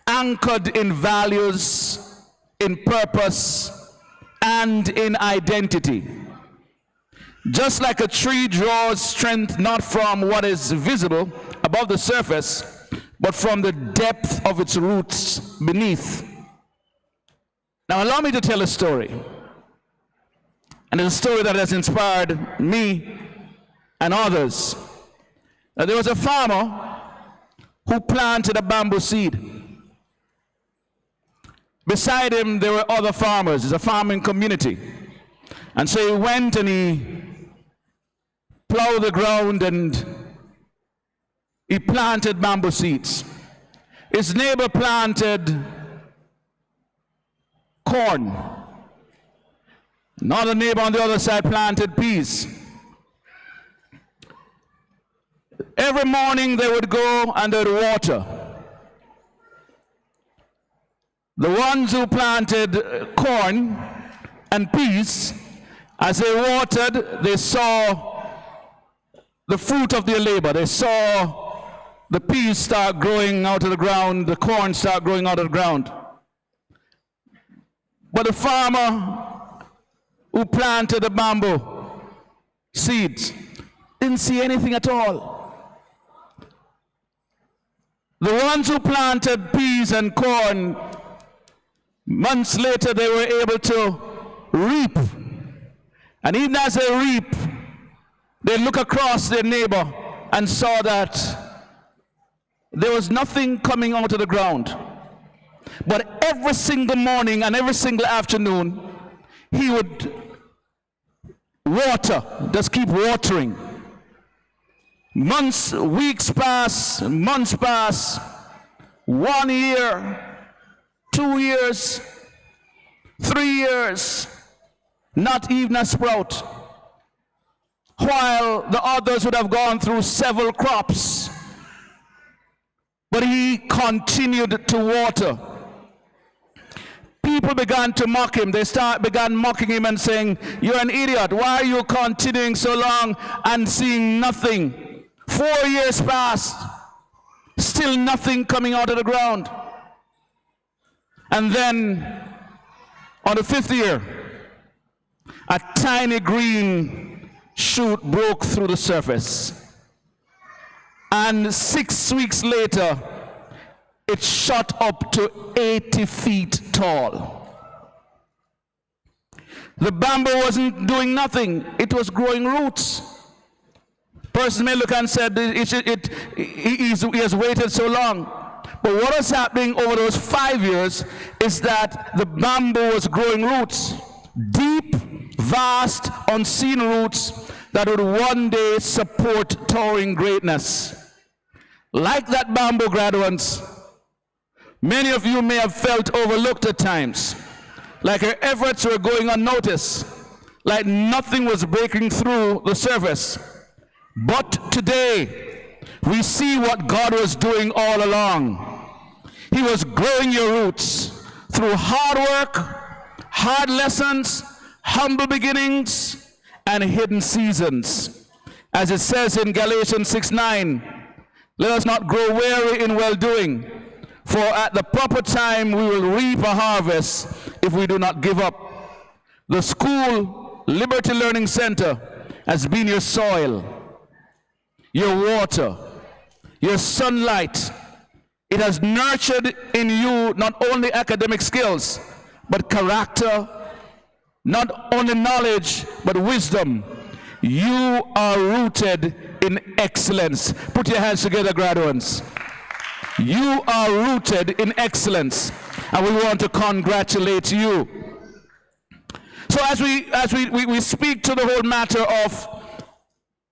Anchored in values, in purpose, and in identity. Just like a tree draws strength not from what is visible above the surface, but from the depth of its roots beneath. Now allow me to tell a story. And it's a story that has inspired me and others. Now, there was a farmer who planted a bamboo seed. Beside him, there were other farmers. It's a farming community. And so he went and he plowed the ground and he planted bamboo seeds. His neighbor planted corn. Another neighbor on the other side planted peas. Every morning they would go and they would water. The ones who planted corn and peas, as they watered, they saw the fruit of their labor. They saw the peas start growing out of the ground, the corn start growing out of the ground. But the farmer who planted the bamboo seeds didn't see anything at all. The ones who planted peas and corn, months later they were able to reap. And even as they reap, they look across their neighbor and saw that there was nothing coming out of the ground. But every single morning and every single afternoon, he would water, just keep watering. Months, weeks pass, months pass, 1 year, 2 years, 3 years, not even a sprout. While the others would have gone through several crops. But he continued to water. People began to mock him. They began mocking him and saying, "You're an idiot. Why are you continuing so long and seeing nothing?" 4 years passed, still nothing coming out of the ground. And then, on the 5th year, a tiny green shoot broke through the surface. And 6 weeks later, it shot up to 80 feet tall. The bamboo wasn't doing nothing. It was growing roots. Person may look and said, he has waited so long. But what was happening over those 5 years is that the bamboo was growing roots. Deep, vast, unseen roots that would one day support towering greatness. Like that bamboo, graduates, many of you may have felt overlooked at times, like your efforts were going unnoticed, like nothing was breaking through the surface. But today, we see what God was doing all along. He was growing your roots through hard work, hard lessons, humble beginnings, and hidden seasons. As it says in Galatians 6:9, let us not grow weary in well-doing, for at the proper time we will reap a harvest if we do not give up. The school, Liberty Learning Center, has been your soil, your water, your sunlight. It has nurtured in you not only academic skills, but character, not only knowledge, but wisdom. You are rooted in excellence. Put your hands together, graduates. You are rooted in excellence, and we want to congratulate you. So as we speak to the whole matter of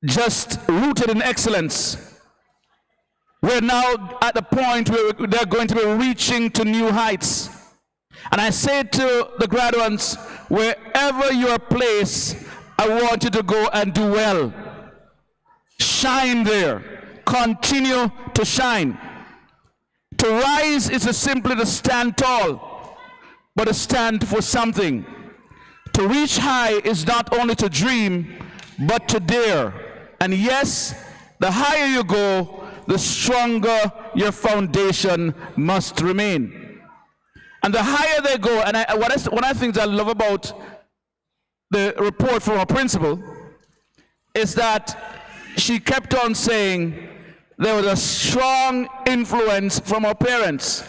just rooted in excellence, we're now at the point where they're going to be reaching to new heights. And I say to the graduates, wherever you're placed, I want you to go and do well. Shine there. Continue to shine. To rise is simply to stand tall, but to stand for something. To reach high is not only to dream, but to dare. And yes, the higher you go, the stronger your foundation must remain. And the higher they go, and one of the things I love about the report from our principal is that she kept on saying there was a strong influence from our parents.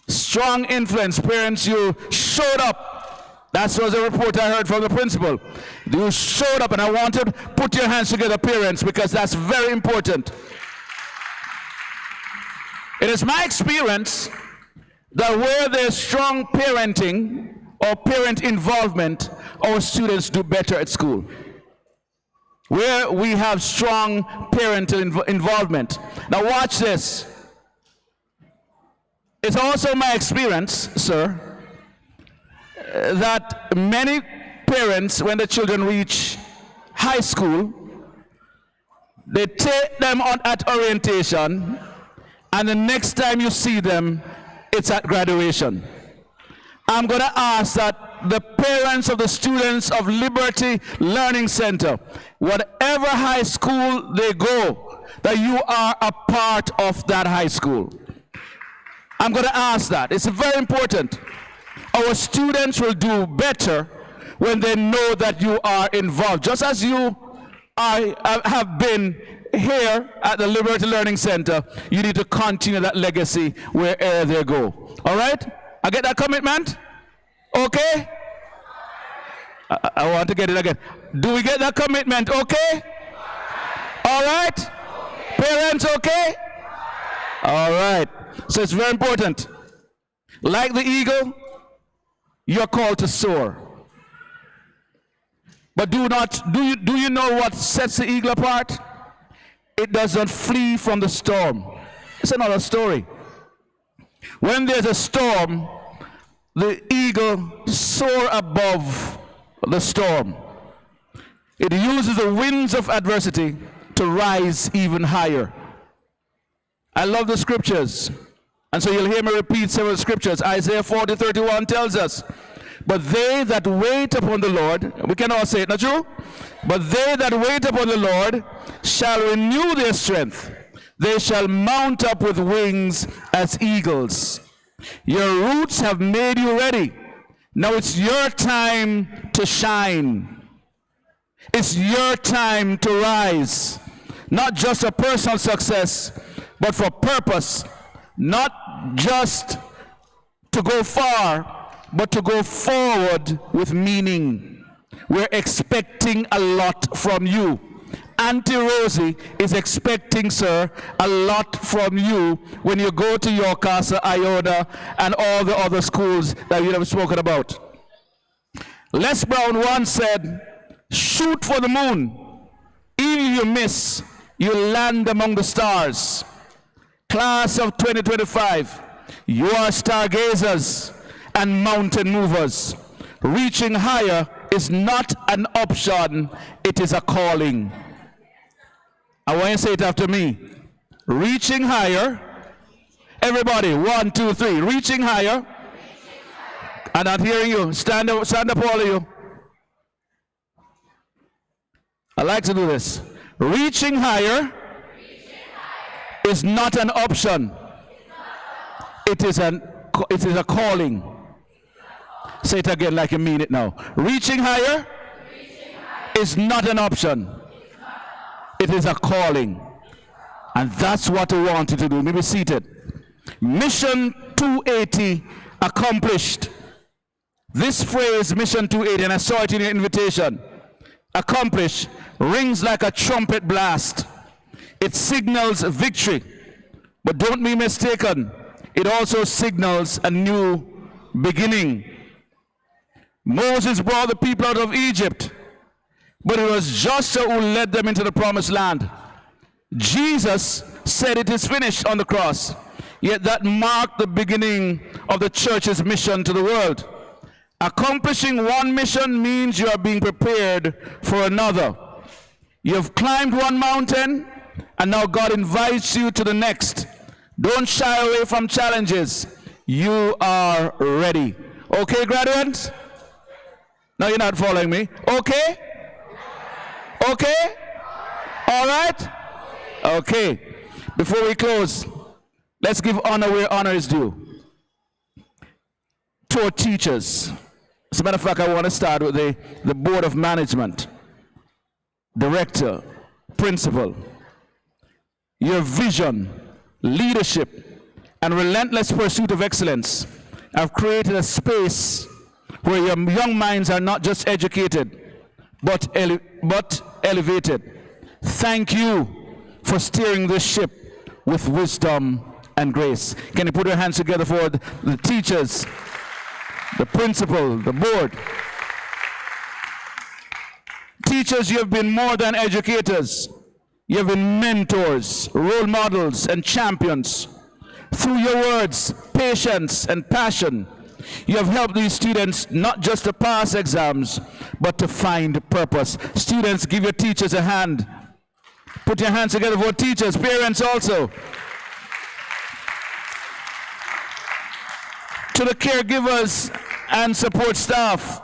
Strong influence. Parents, you showed up. That was a report I heard from the principal. You showed up, and I want to put your hands together, parents, because that's very important. It is my experience that where there's strong parenting or parent involvement, our students do better at school. Where we have strong parental involvement. Now watch this. It's also my experience, sir, that many parents, when the children reach high school, they take them on at orientation, and the next time you see them, it's at graduation. I'm going to ask that the parents of the students of Liberty Learning Center, whatever high school they go, that you are a part of that high school. I'm going to ask that. It's very important. Our students will do better when they know that you are involved. Just as you have been here at the Liberty Learning Center, you need to continue that legacy wherever they go. All right? I get that commitment? Okay? I want to get it again. Do we get that commitment? Okay? All right? Parents, okay? All right. So it's very important. Like the eagle, you're called to soar. But do you know what sets the eagle apart? It doesn't flee from the storm. It's another story. When there's a storm, the eagle soars above the storm. It uses the winds of adversity to rise even higher. I love the scriptures. And so you'll hear me repeat several scriptures. Isaiah 40:31 tells us, but they that wait upon the Lord, we can all say it, not true? But they that wait upon the Lord shall renew their strength. They shall mount up with wings as eagles. Your roots have made you ready. Now it's your time to shine. It's your time to rise. Not just for personal success, but for purpose. Not just to go far, but to go forward with meaning. We're expecting a lot from you. Auntie Rosie is expecting, sir, a lot from you when you go to your Casa, Iona, and all the other schools that you have spoken about. Les Brown once said, shoot for the moon. Even if you miss, you land among the stars. Class of 2025, you are stargazers and mountain movers. Reaching higher is not an option, it is a calling. I want you to say it after me. Reaching higher. Everybody, 1, 2, 3. Reaching higher. I'm not hearing you. Stand up, all of you. I like to do this. Reaching higher is not an option. It is a calling. Say it again like you mean it now. Reaching higher is not an option. It is a calling. And that's what I want you to do. Maybe seated. Mission 280 accomplished. This phrase, Mission 280, and I saw it in your invitation, accomplished, rings like a trumpet blast. It signals victory. But don't be mistaken, it also signals a new beginning. Moses brought the people out of Egypt, but it was Joshua who led them into the promised land. Jesus said it is finished on the cross, yet that marked the beginning of the church's mission to the world. Accomplishing one mission means you are being prepared for another. You have climbed one mountain, and now God invites you to the next. Don't shy away from challenges. You are ready. Okay, graduates? No, you're not following me. Okay? Okay? All right? Okay. Before we close, let's give honor where honor is due. To our teachers. As a matter of fact, I want to start with the Board of Management, Director, Principal. Your vision, leadership, and relentless pursuit of excellence have created a space where your young minds are not just educated, but elevated. Thank you for steering this ship with wisdom and grace. Can you put your hands together for the teachers, the principal, the board? Teachers, you have been more than educators. You have been mentors, role models, and champions. Through your words, patience, and passion, you have helped these students not just to pass exams, but to find purpose. Students, give your teachers a hand. Put your hands together for teachers, parents also. To the caregivers and support staff,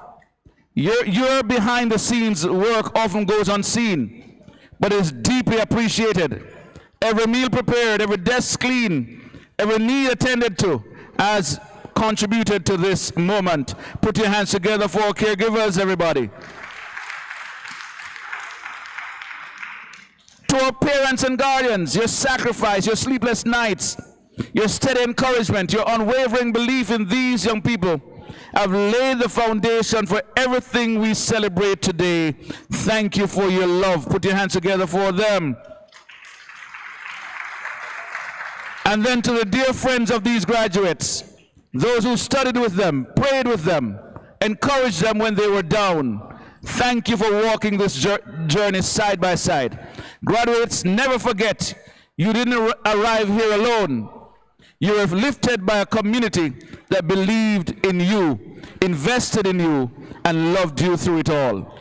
your behind the scenes work often goes unseen, but is deeply appreciated. Every meal prepared, every desk clean, every need attended to has contributed to this moment. Put your hands together for caregivers, everybody. To our parents and guardians, your sacrifice, your sleepless nights, your steady encouragement, your unwavering belief in these young people have laid the foundation for everything we celebrate today. Thank you for your love. Put your hands together for them. And then to the dear friends of these graduates, those who studied with them, prayed with them, encouraged them when they were down. Thank you for walking this journey side by side. Graduates, never forget, you didn't arrive here alone. You were lifted by a community that believed in you, invested in you, and loved you through it all.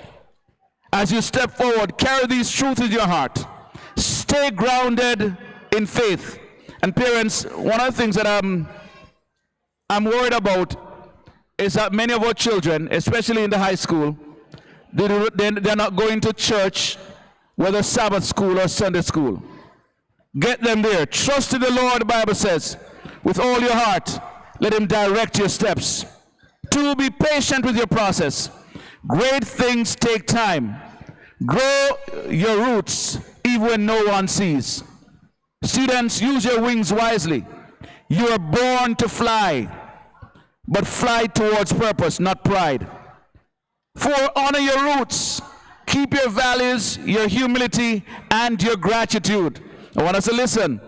As you step forward, carry these truths in your heart. Stay grounded in faith. And parents, one of the things that I'm worried about is that many of our children, especially in the high school, they're not going to church, whether Sabbath school or Sunday school. Get them there. Trust in the Lord, the Bible says, with all your heart. Let him direct your steps. 2, be patient with your process. Great things take time. Grow your roots even when no one sees. Students, use your wings wisely. You are born to fly, but fly towards purpose, not pride. 4, honor your roots. Keep your values, your humility, and your gratitude. I want us to listen.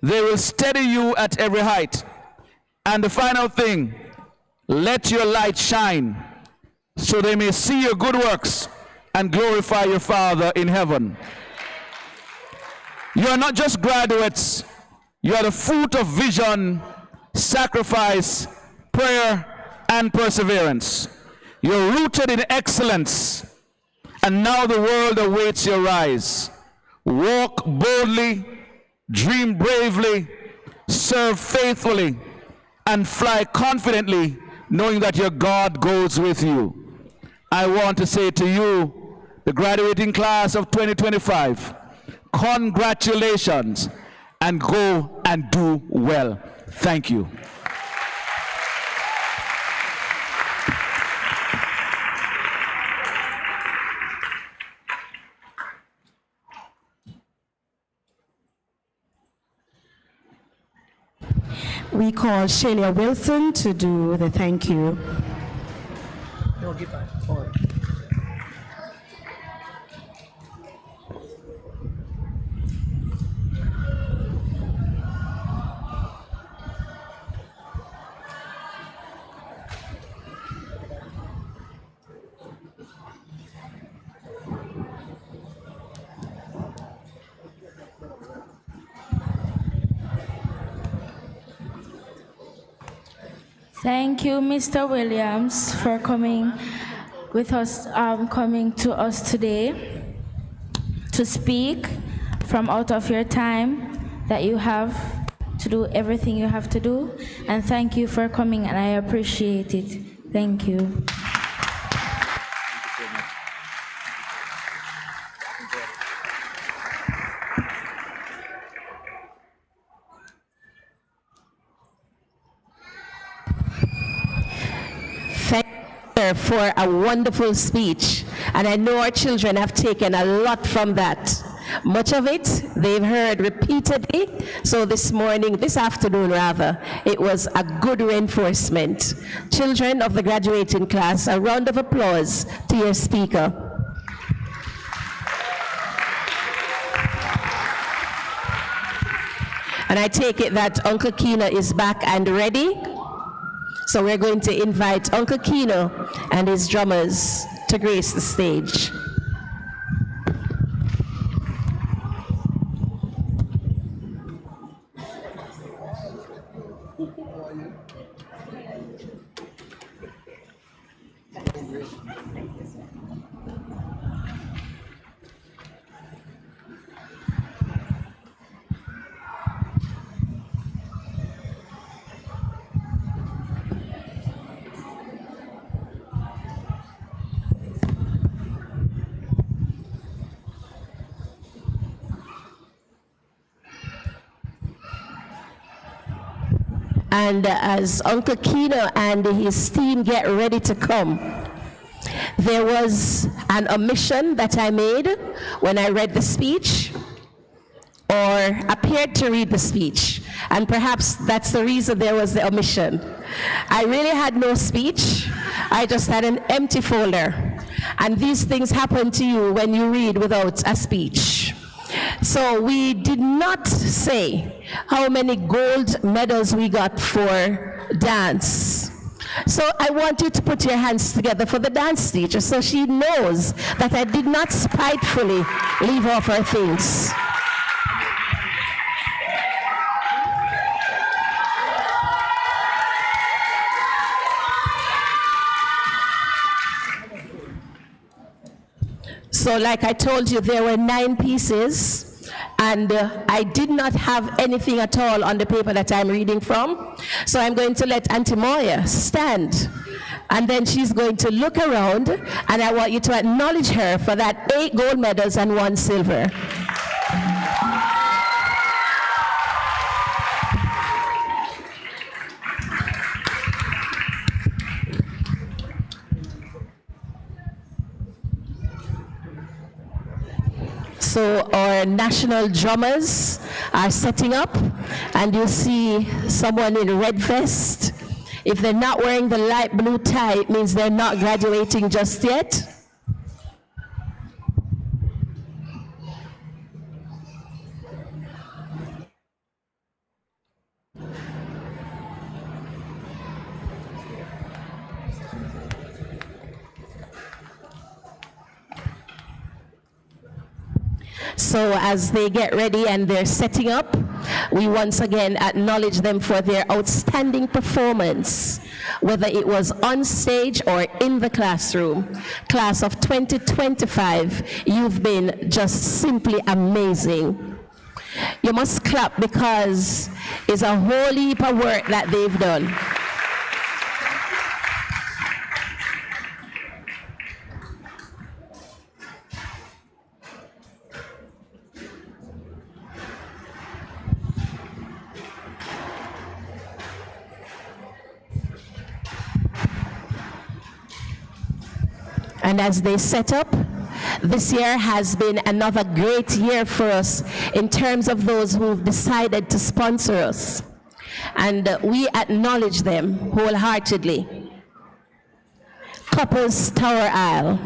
They will steady you at every height. And the final thing, let your light shine so they may see your good works and glorify your Father in heaven. You are not just graduates, you are the fruit of vision, sacrifice, prayer, and perseverance. You're rooted in excellence, and now the world awaits your rise. Walk boldly, dream bravely, serve faithfully, and fly confidently, knowing that your God goes with you. I want to say to you, the graduating class of 2025, congratulations, and go and do well. Thank you. we call Shelia Wilson to do the thank you. Thank you, Mr. Williams, for coming to us today to speak from out of your time that you have to do everything you have to do. And thank you for coming, and I appreciate it. Thank you. Thank you for a wonderful speech, and I know our children have taken a lot from that. Much of it they've heard repeatedly, so this afternoon rather, it was a good reinforcement. Children of the graduating class, a round of applause to your speaker. And I take it that Uncle Kino is back and ready. So we're going to invite Uncle Kino and his drummers to grace the stage. And as Uncle Kino and his team get ready to come, there was an omission that I made when I read the speech, or appeared to read the speech, and perhaps that's the reason there was the omission. I really had no speech, I just had an empty folder, and these things happen to you when you read without a speech. So we did not say how many gold medals we got for dance. So I want you to put your hands together for the dance teacher so she knows that I did not spitefully leave off her things. So like I told you, there were 9 pieces, and I did not have anything at all on the paper that I'm reading from. So I'm going to let Auntie Moya stand, and then she's going to look around, and I want you to acknowledge her for that 8 gold medals and 1 silver. So our national drummers are setting up, and you'll see someone in a red vest. If they're not wearing the light blue tie, it means they're not graduating just yet. So as they get ready and they're setting up, we once again acknowledge them for their outstanding performance, whether it was on stage or in the classroom. Class of 2025, you've been just simply amazing. You must clap because it's a whole heap of work that they've done. And as they set up, this year has been another great year for us in terms of those who've decided to sponsor us. and we acknowledge them wholeheartedly. Couples Tower Aisle.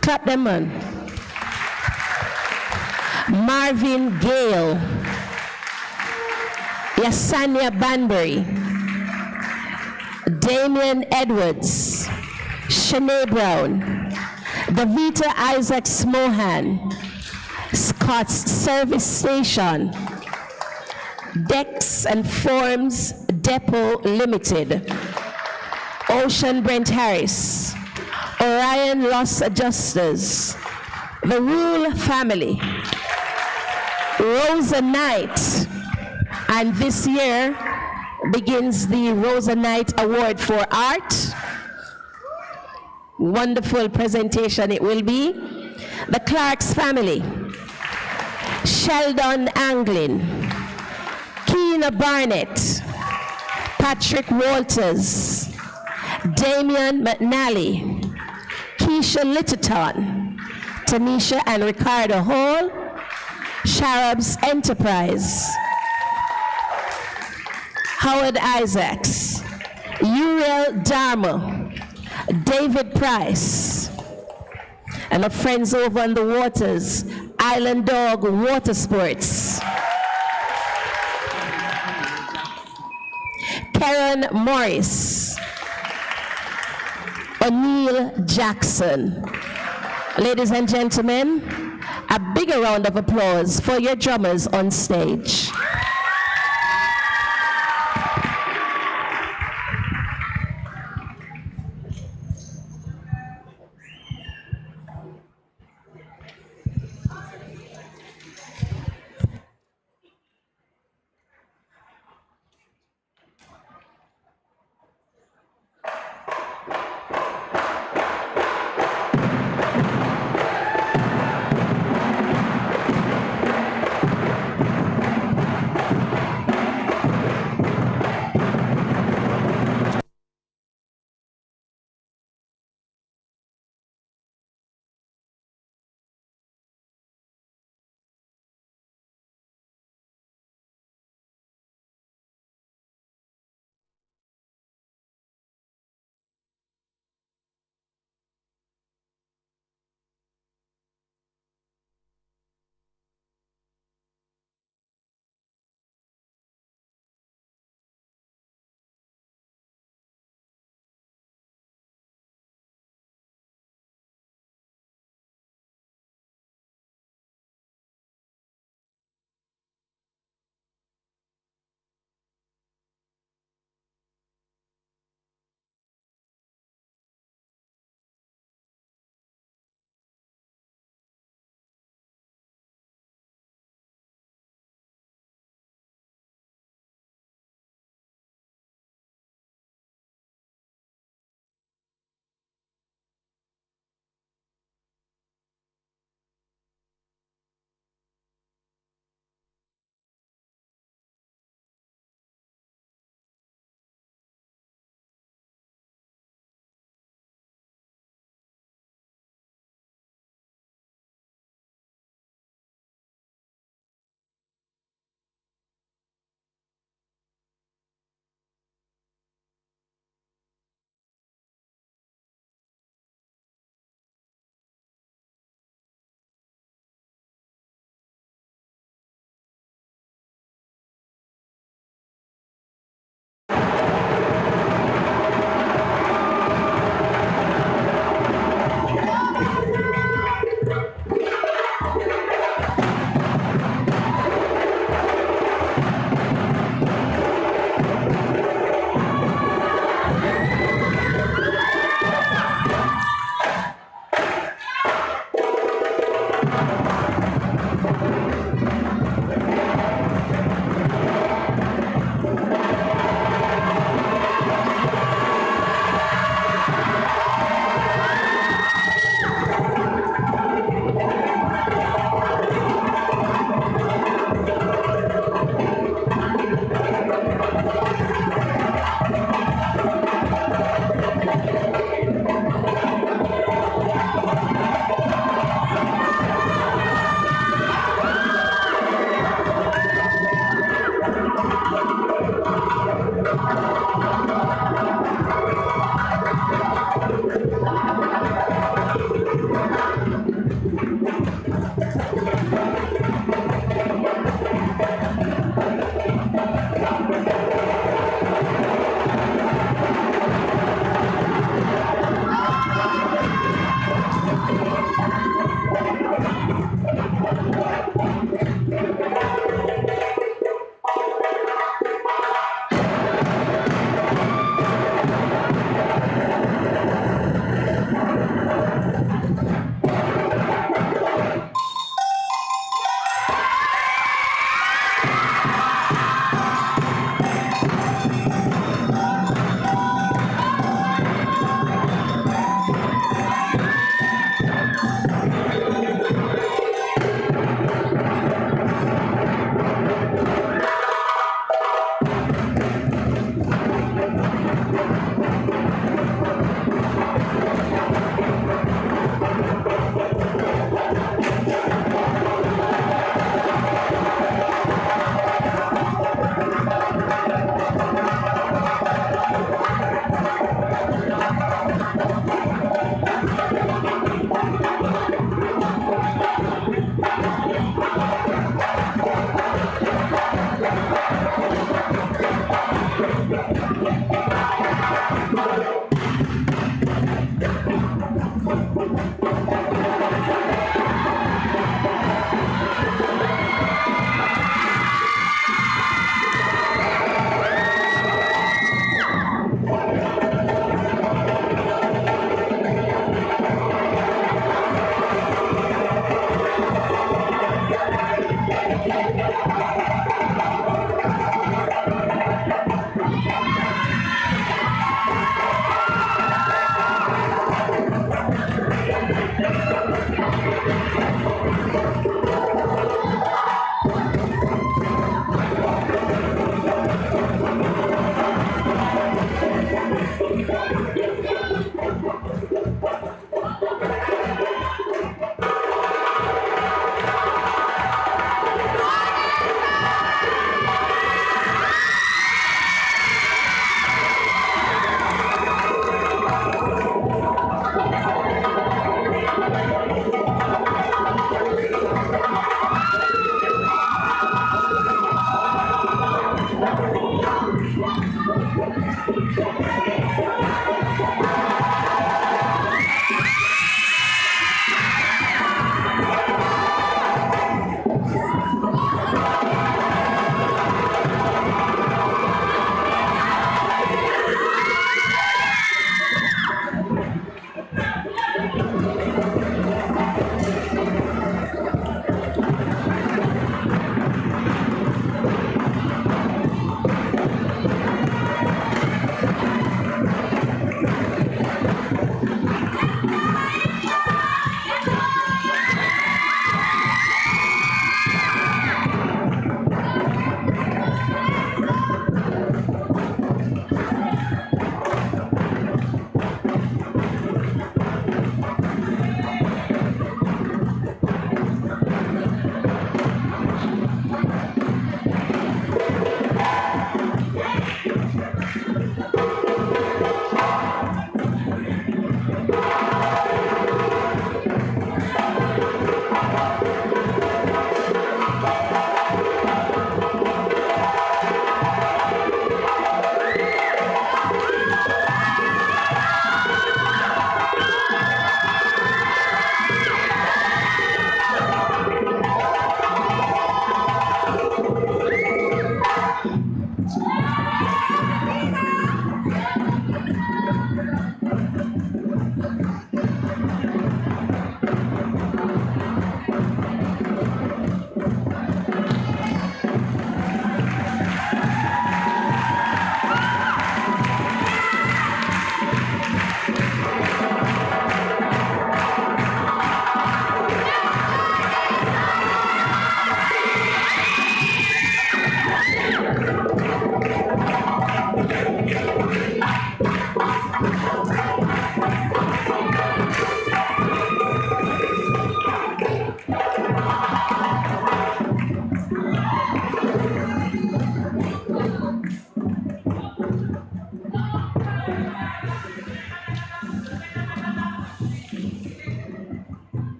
Clap them on. Marvin Gale. Yesenia Banbury. Damian Edwards. Shanae Brown. Davita Isaacs Mohan. Scott's Service Station. Dex and Forms Depot Limited. Ocean Brent Harris. Orion Los Adjusters. The Rule Family. Rosa Knight. And this year begins the Rosa Knight Award for Art. Wonderful presentation it will be. The Clark's family. Sheldon Anglin. Keena Barnett. Patrick Walters. Damian McNally. Keisha Littleton. Tanisha and Ricardo Hall. Sharab's Enterprise. Howard Isaacs. Uriel Dharma. David Price. And our friends over on the waters, Island Dog Water Sports. Karen Morris. O'Neill Jackson. Ladies and gentlemen, a bigger round of applause for your drummers on stage.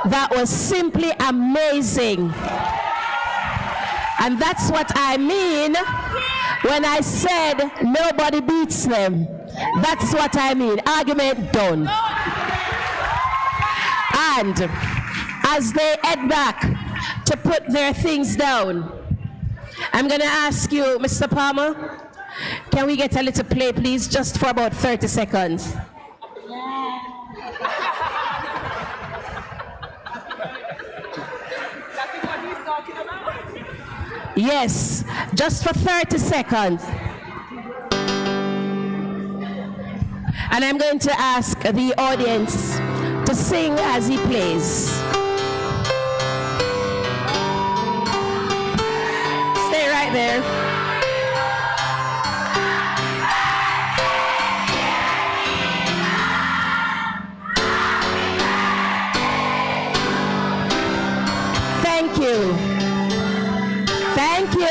That was simply amazing. And that's what I mean when I said nobody beats them. That's what I mean. Argument done. And as they head back to put their things down, I'm going to ask you, Mr. Palmer, can we get a little play, please, just for about 30 seconds? Yes, just for 30 seconds. And I'm going to ask the audience to sing as he plays. Stay right there. Thank you. Thank you.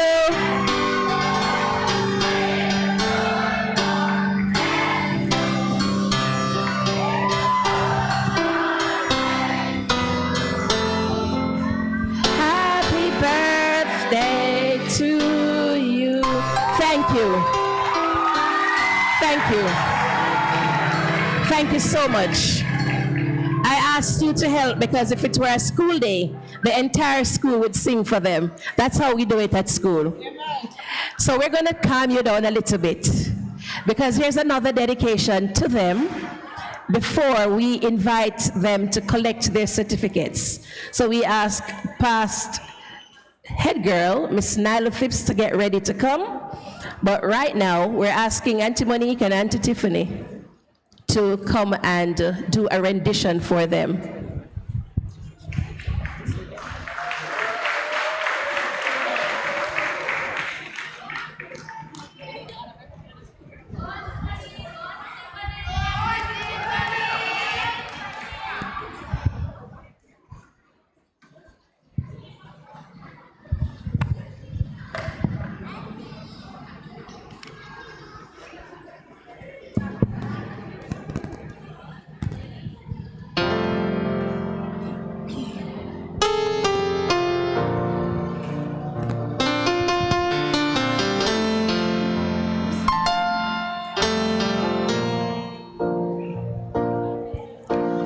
Happy birthday to you. Thank you. Thank you so much. I asked you to help because if it were a school day, the entire school would sing for them. That's how we do it at school. So we're going to calm you down a little bit because here's another dedication to them before we invite them to collect their certificates. So we ask past head girl, Miss Nyla Phipps, to get ready to come. But right now, we're asking Auntie Monique and Auntie Tiffany to come and do a rendition for them.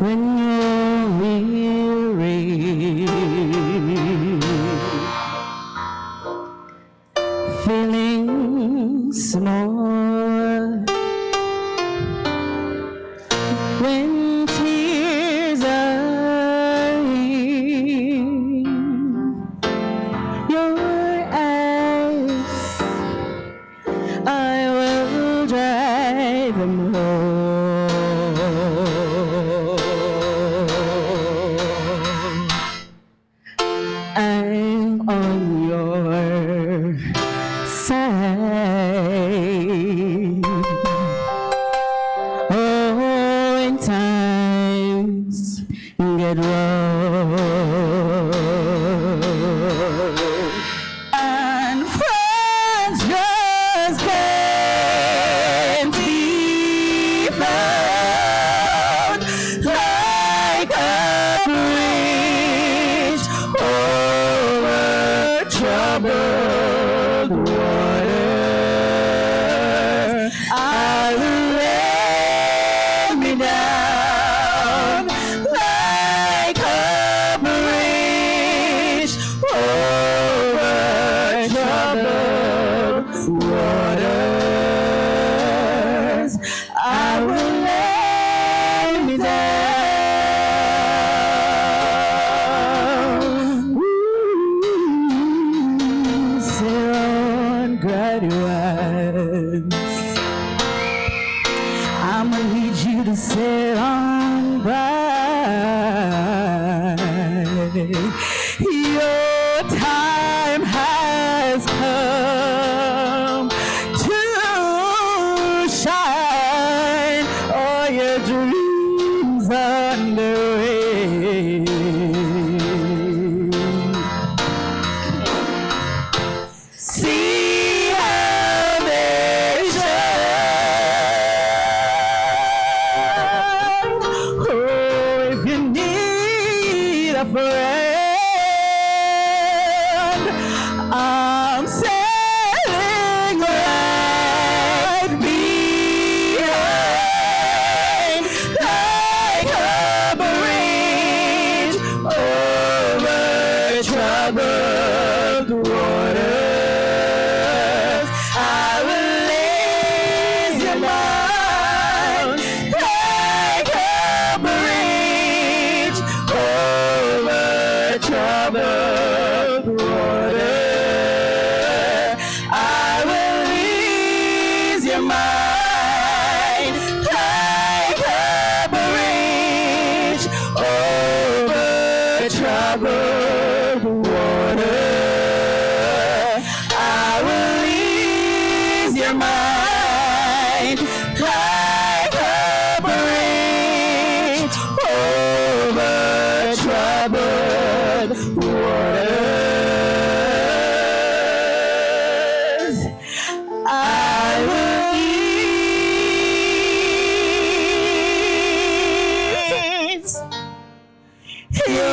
When you're weary, feeling small, when tears are in your eyes, I will dry them home. I'm on your side. Oh, when times get rough and friends just can't be found, like a bridge over troubled water, I will lay me down like a bridge over troubled waters. I will lay me down. Sit on graduates. I'ma need you to sit on by. Your time has come to shine. All your dreams underway. See how they shine. Oh, if you need a friend, I'm sailing right behind, like a bridge over troubled waters. I will ease your mind, like a bridge over troubled water. I will ease your mind, like a bridge over troubled water. I will ease your mind, like a bridge over troubled waters. I will ease your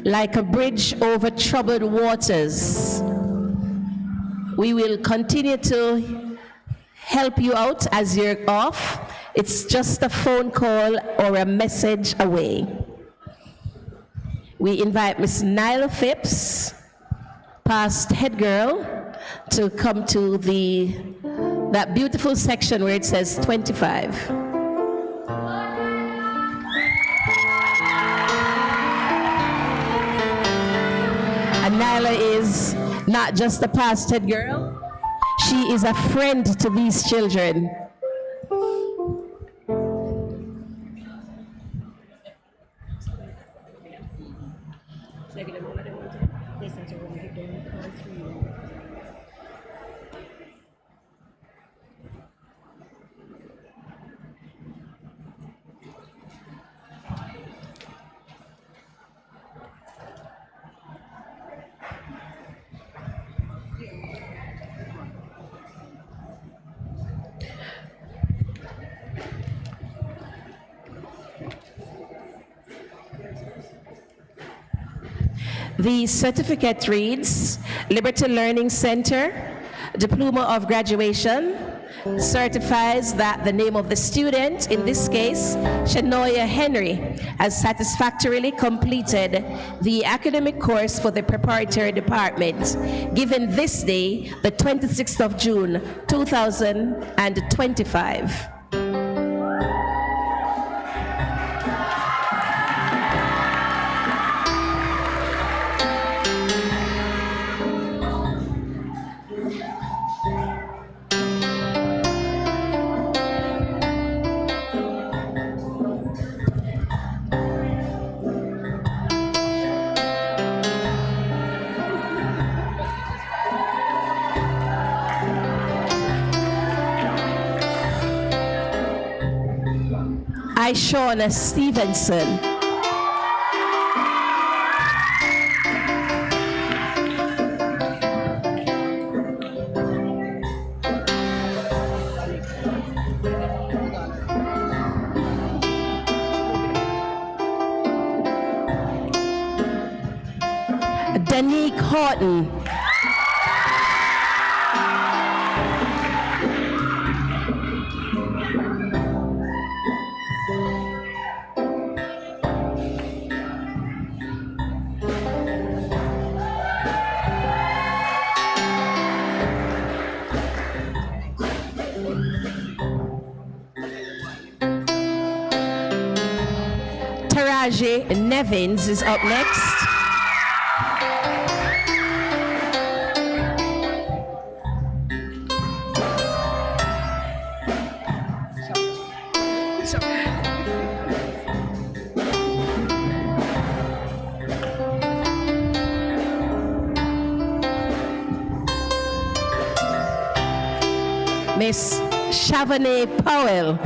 like a bridge over troubled waters. We will continue to help you out as you're off. It's just a phone call or a message away. We invite Miss Nyla Phipps, past head girl, to come to that beautiful section where it says 25. And Nyla is not just a past head girl, she is a friend to these children. The certificate reads, Liberty Learning Center, Diploma of Graduation, certifies that the name of the student, in this case, Shanoya Henry, has satisfactorily completed the academic course for the preparatory department, given this day, the 26th of June, 2025. Shauna Stevenson. Danique Horton. Taraji Nevins is up next. Miss Chavonnet Powell.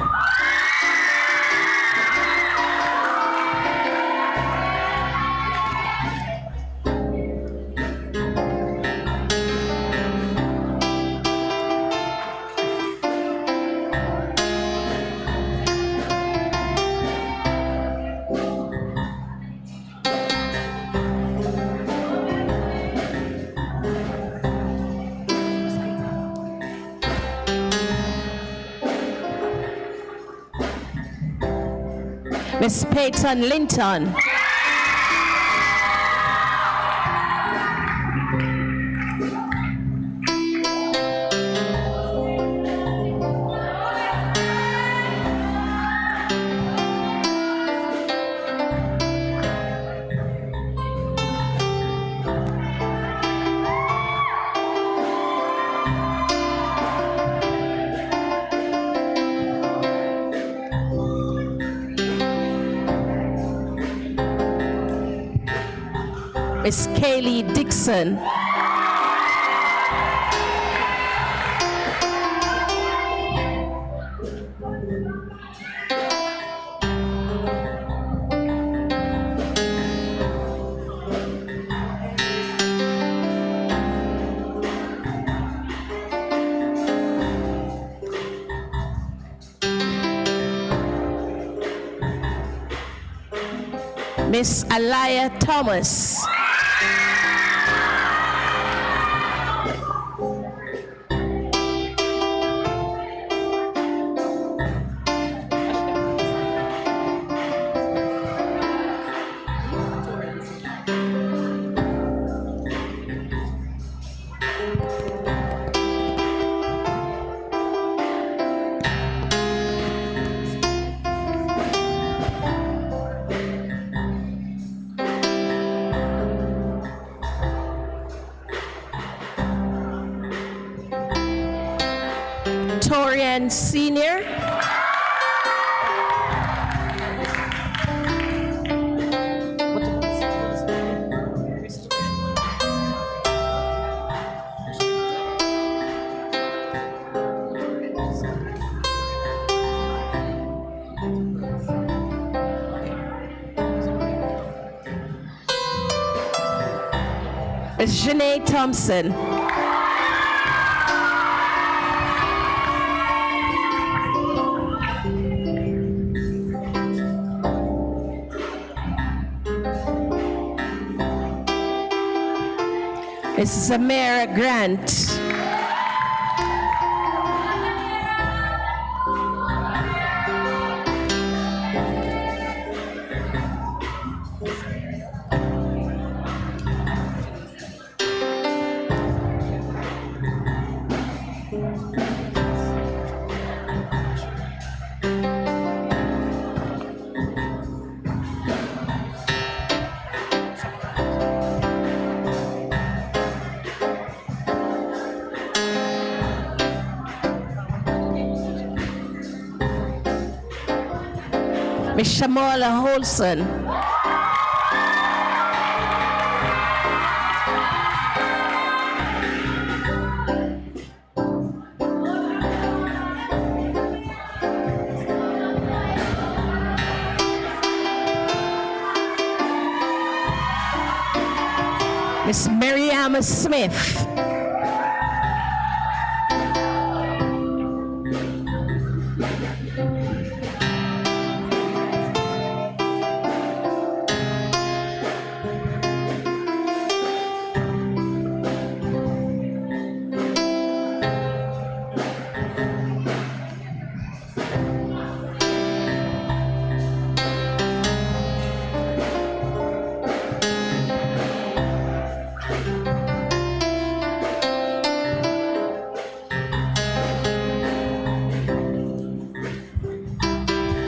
Miss Peyton Linton. Miss Kaylee Dixon. Miss Alaya Thomas. Torian Senior. Miss Janae Thompson. Miss Samara Grant. Miss Shamola Holson. Miss Mariama Smith.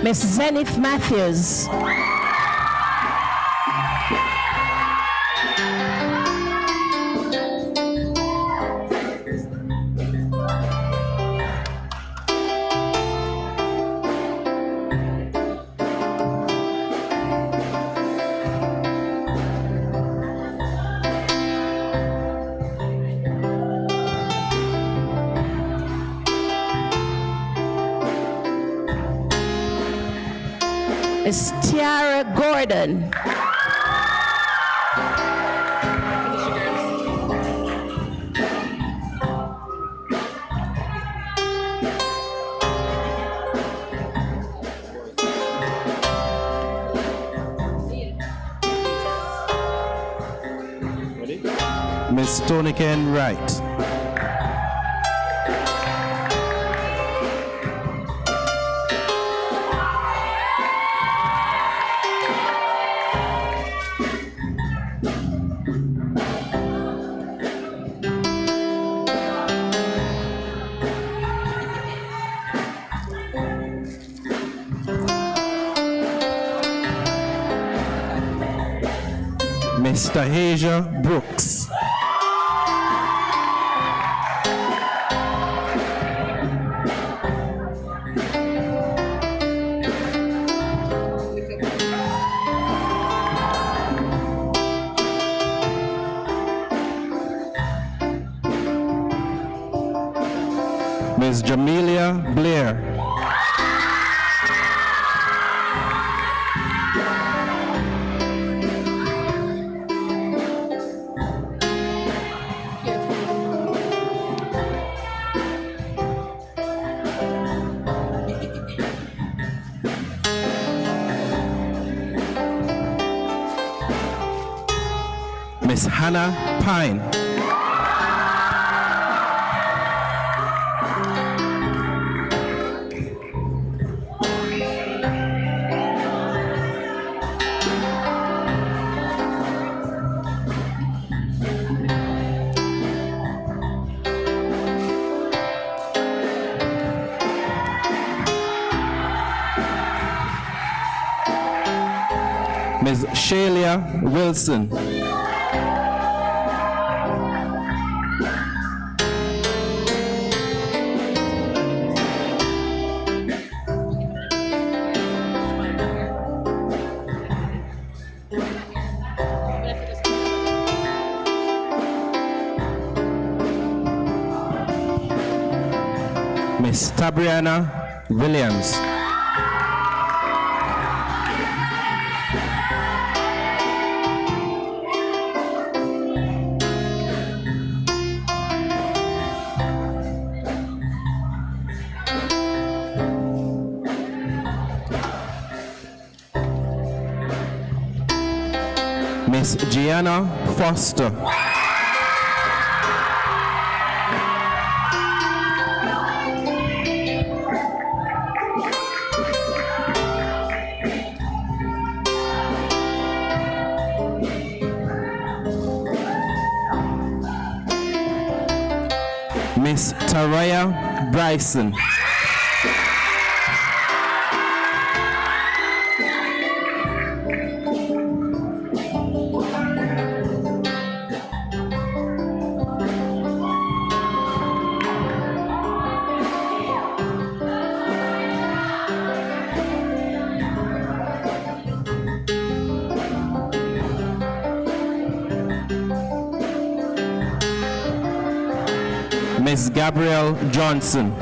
Miss Zenith Matthews. Miss Tiara Gordon. Miss Tony Ken Wright. Mr. Asia Brooks. Ms. Jamelia Blair. Miss Hannah Pine. Ms. Shelia Wilson. Ms. Tabriana Williams. Miss Gianna Foster. Miss Taraya Bryson. Miss Gabrielle Johnson.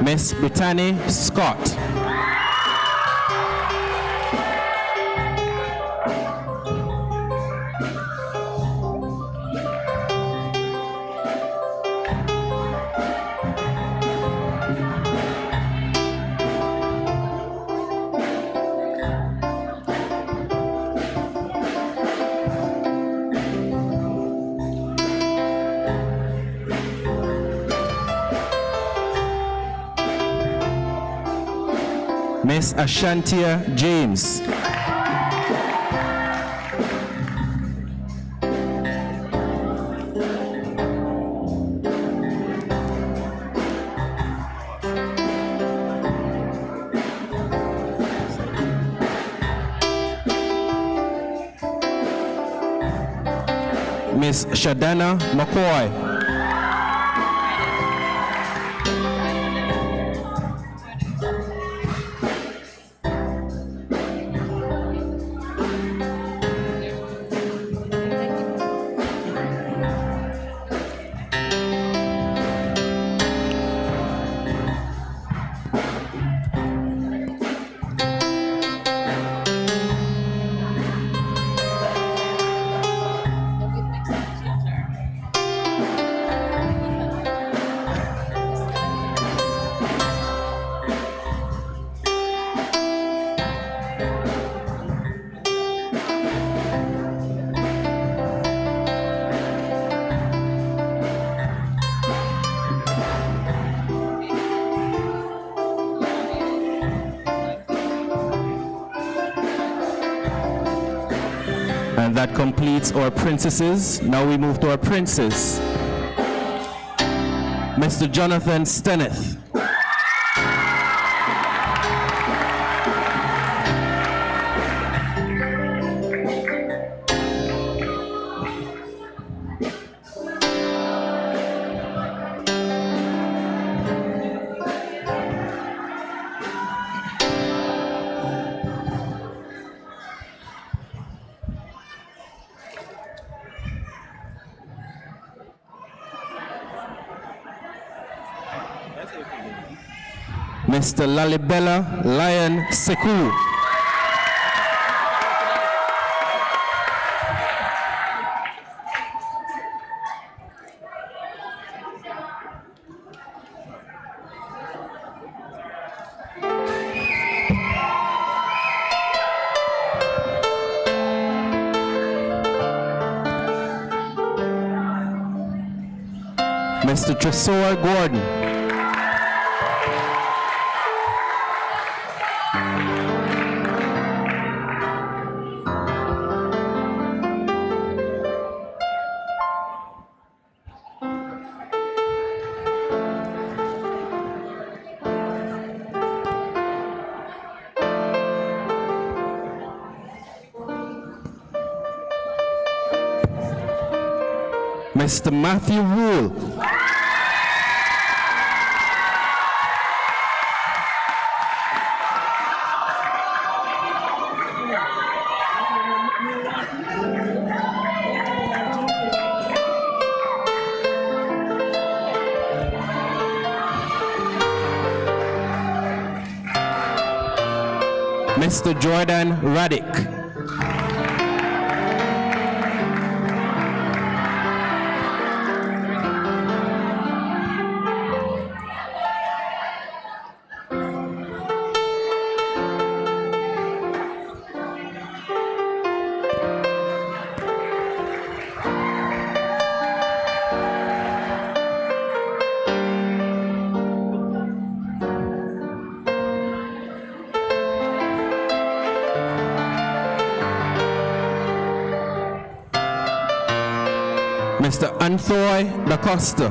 Miss Brittany Scott. Miss Ashantia James. Miss Shadana McCoy. And that completes our princesses. Now we move to our princes. Mr. Jonathan Stenneth. Mr. Lalibela Lion Sekou. Mr. Tresor Gordon. Mr. Matthew Rule. Mr. Jordan Raddick. Mr. Anthony Da Costa.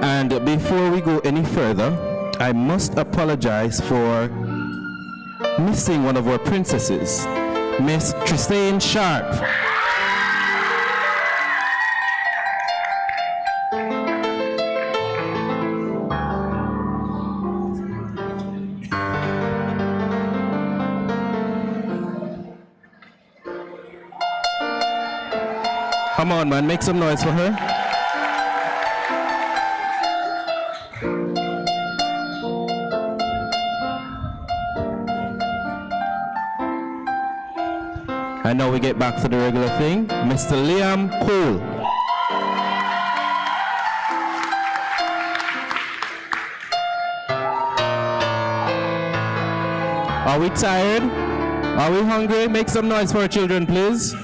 And before we go any further, I must apologize for missing one of our princesses, Miss Trisane Sharp. Come on, man, make some noise for her. And now we get back to the regular thing. Mr. Liam Cole. Are we tired? Are we hungry? Make some noise for our children, please.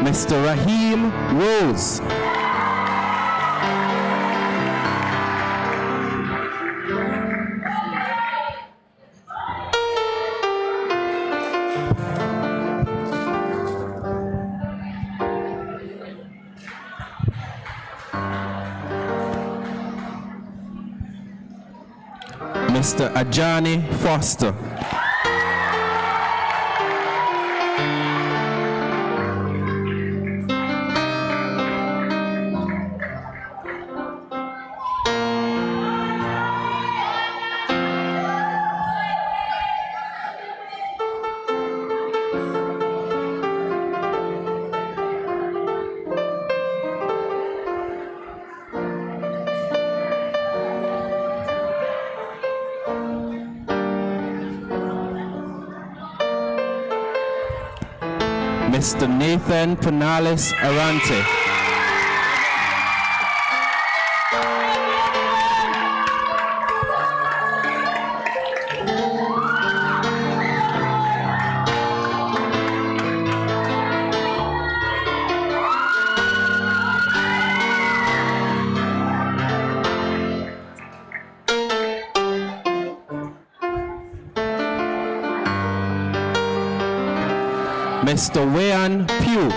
Mr. Raheem Rose. Mr. Ajani Foster. Mr. Nathan Penales Arante. Mr. Wayan Pugh.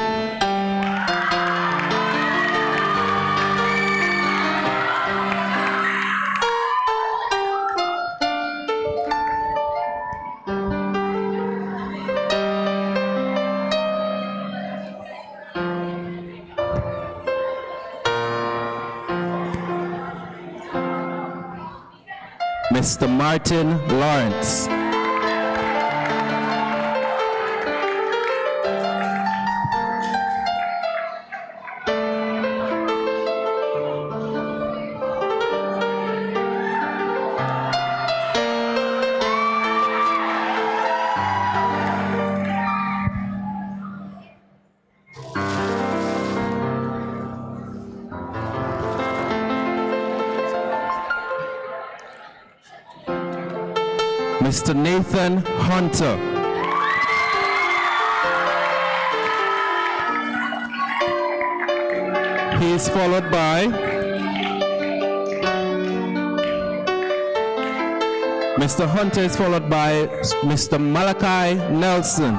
Mr. Martin Lawrence. Mr. Nathan Hunter. He is followed by Mr. Hunter is followed by Mr. Malachi Nelson.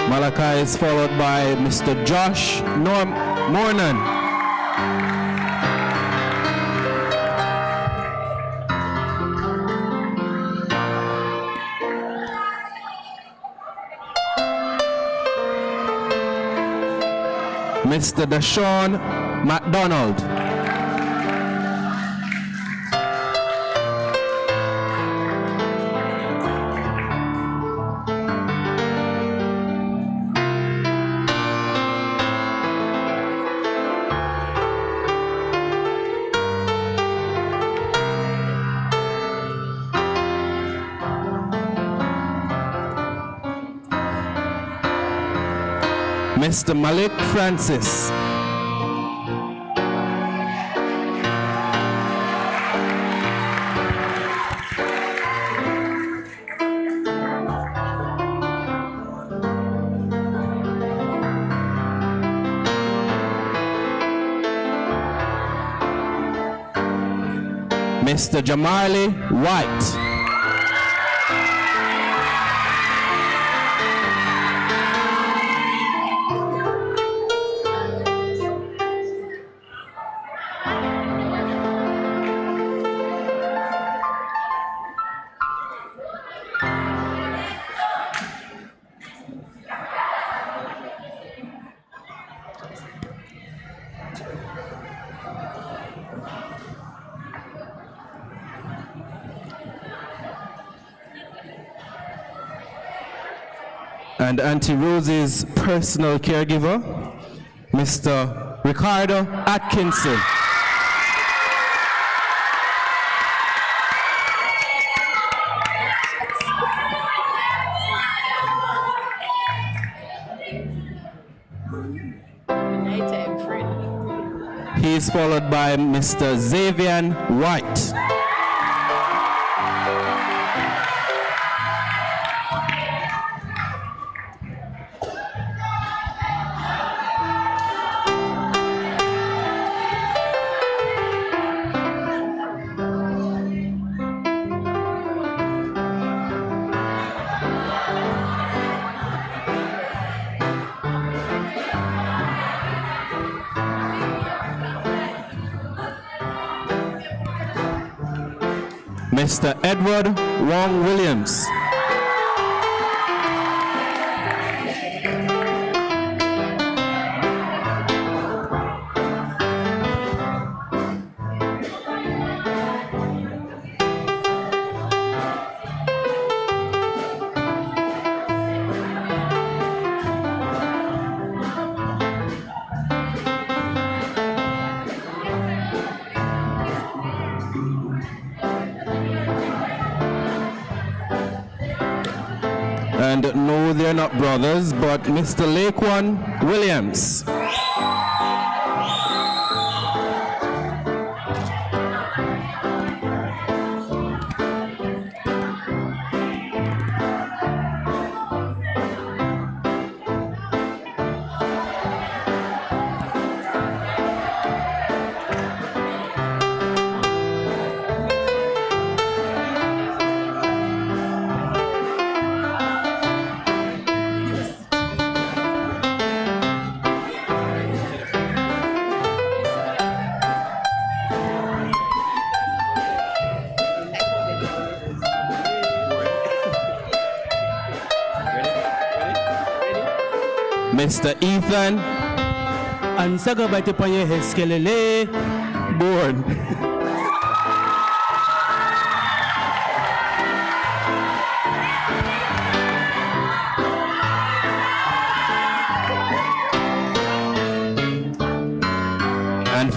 Malachi is followed by Mr. Josh Mornan. Mr. Deshaun McDonald. Mr. Malik Francis. Mr. Jamali White. And Auntie Rosie's personal caregiver, Mr. Ricardo Atkinson. He is followed by Mr. Xavier White. Mr. Edward Wong Williams. And no, they're not brothers, but Mr. Laquan Williams. Mr. Ethan Ansaga Batipanye Heskelele Born.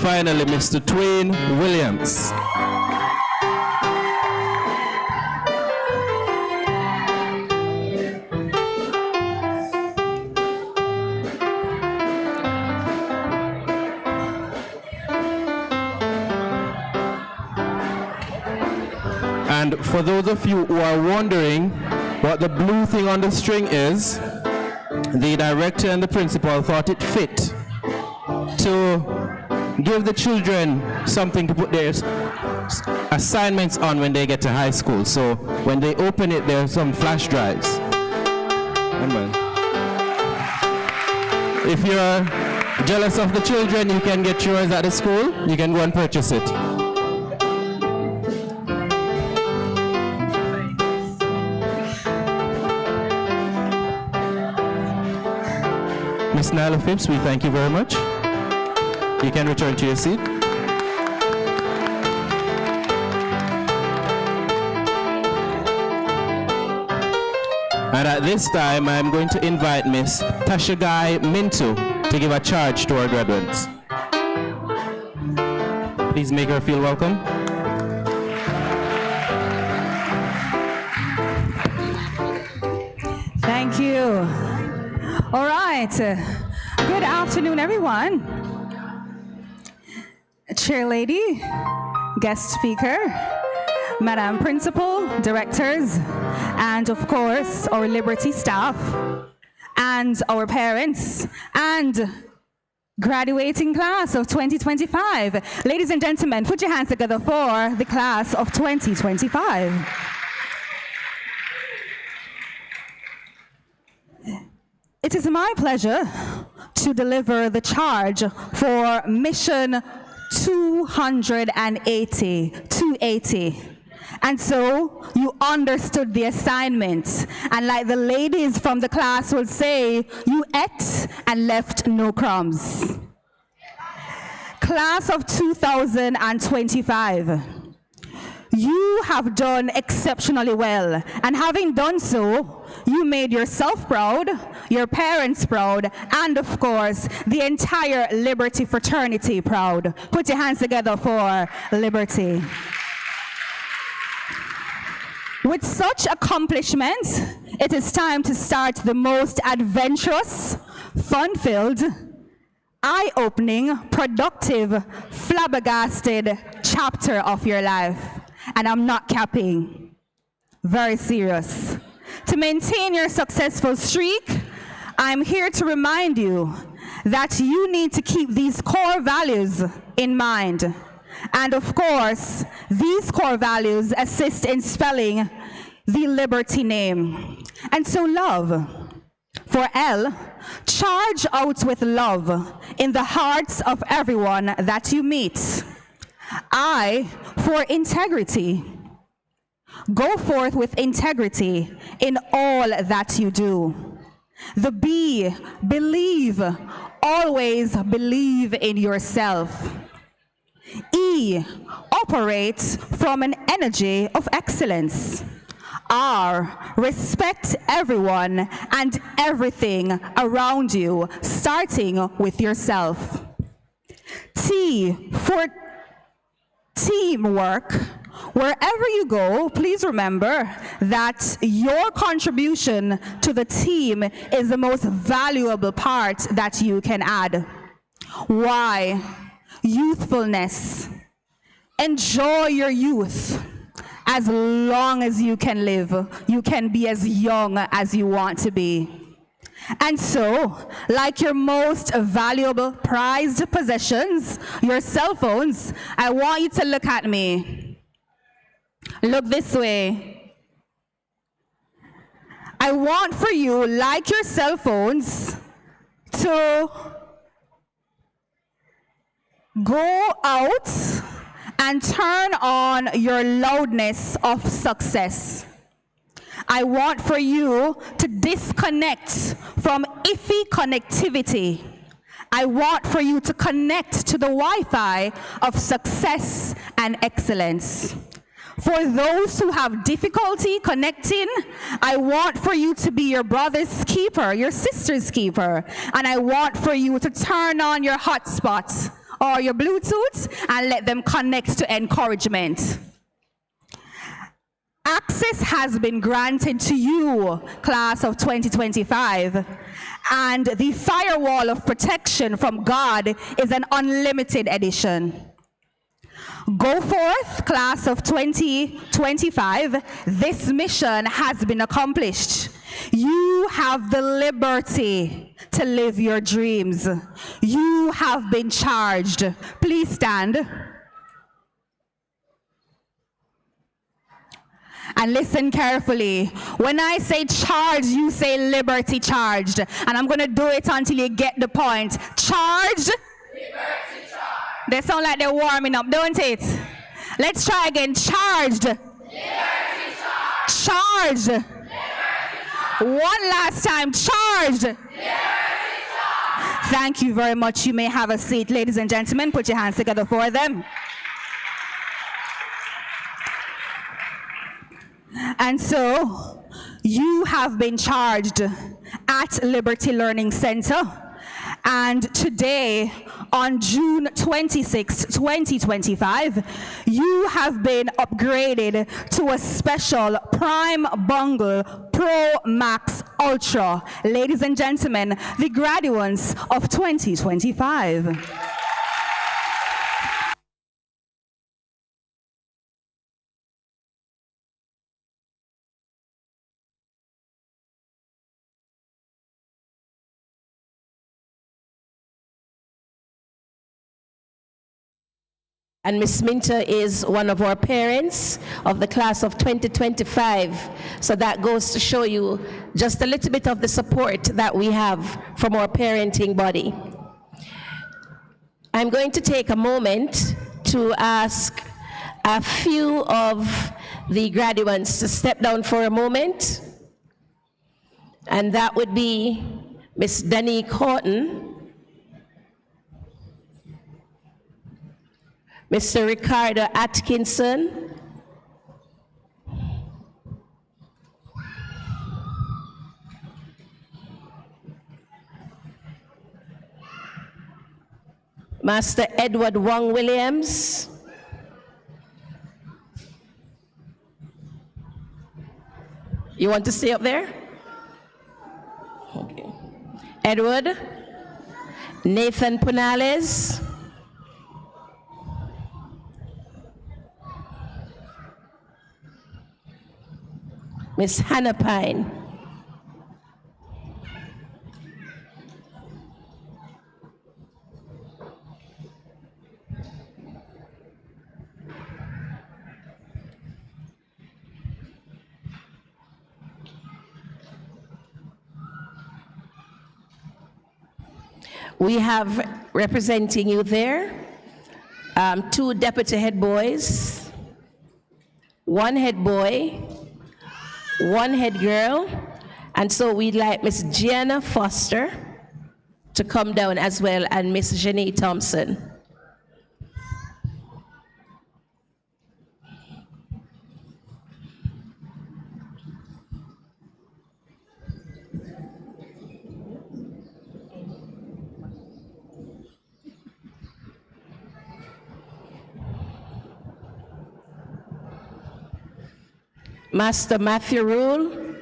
finally, Mr. Twain Williams. And for those of you who are wondering what the blue thing on the string is, the director and the principal thought it fit to give the children something to put their assignments on when they get to high school. So when they open it, there are some flash drives. If you're jealous of the children, you can get yours at the school. You can go and purchase it. Miss Nyla Phipps, we thank you very much. You can return to your seat. And at this time, I'm going to invite Miss Tashagai Mintu to give a charge to our graduates. Please make her feel welcome. Thank you. All right. Good afternoon, everyone. Chair Lady, guest speaker, Madam Principal, directors, and of course, our Liberty staff, and our parents, and graduating class of 2025. Ladies and gentlemen, put your hands together for the class of 2025. It is my pleasure to deliver the charge for mission 280. And so you understood the assignment. And like the ladies from the class will say, you ate and left no crumbs. Class of 2025. You have done exceptionally well, and having done so, you made yourself proud, your parents proud, and of course, the entire Liberty fraternity proud. Put your hands together for Liberty. With such accomplishments, it is time to start the most adventurous, fun-filled, eye-opening, productive, flabbergasted chapter of your life. And I'm not capping. Very serious. To maintain your successful streak, I'm here to remind you that you need to keep these core values in mind. And of course, these core values assist in spelling the Liberty name. And so love. For L, charge out with love in the hearts of everyone that you meet. I, for integrity. Go forth with integrity in all that you do. The B, believe. Always believe in yourself. E, operate from an energy of excellence. R, respect everyone and everything around you, starting with yourself. T, for teamwork. Wherever you go, please remember that your contribution to the team is the most valuable part that you can add. Y, youthfulness. Enjoy your youth. As long as you can live, you can be as young as you want to be. And so, like your most valuable prized possessions, your cell phones, I want you to look at me. Look this way. I want for you, like your cell phones, to go out and turn on your loudness of success. I want for you to disconnect from iffy connectivity. I want for you to connect to the Wi-Fi of success and excellence. For those who have difficulty connecting, I want for you to be your brother's keeper, your sister's keeper, and I want for you to turn on your hotspot or your Bluetooth and let them connect to encouragement. Access has been granted to you, class of 2025, and the firewall of protection from God is an unlimited edition. Go forth, class of 2025. This mission has been accomplished. You have the liberty to live your dreams. You have been charged. Please stand. And listen carefully. When I say charged, you say liberty charged. And I'm going to do it until you get the point. Charged. Liberty charged. They sound like they're warming up, don't it? Let's try again. Charged. Liberty charged. Charged. Liberty charged. One last time. Charged. Liberty charged. Thank you very much. You may have a seat. Ladies and gentlemen, put your hands together for them. And so, you have been charged at Liberty Learning Center. And today, on June 26, 2025, you have been upgraded to a special Prime Bundle Pro Max Ultra. Ladies and gentlemen, the graduates of 2025. And Miss Minter is one of our parents of the class of 2025. So that goes to show you just a little bit of the support that we have from our parenting body. I'm going to take a moment to ask a few of the graduates to step down for a moment. And that would be Miss Danique Horton, Mr. Ricardo Atkinson, Master Edward Wong Williams, you want to stay up there? Okay. Edward, Nathan Punales, Miss Hannah Pine, we have representing you there, 2 deputy head boys, 1 head boy, 1 head girl, and so we'd like Miss Gianna Foster to come down as well, and Miss Jenny Thompson. Master Matthew Rule,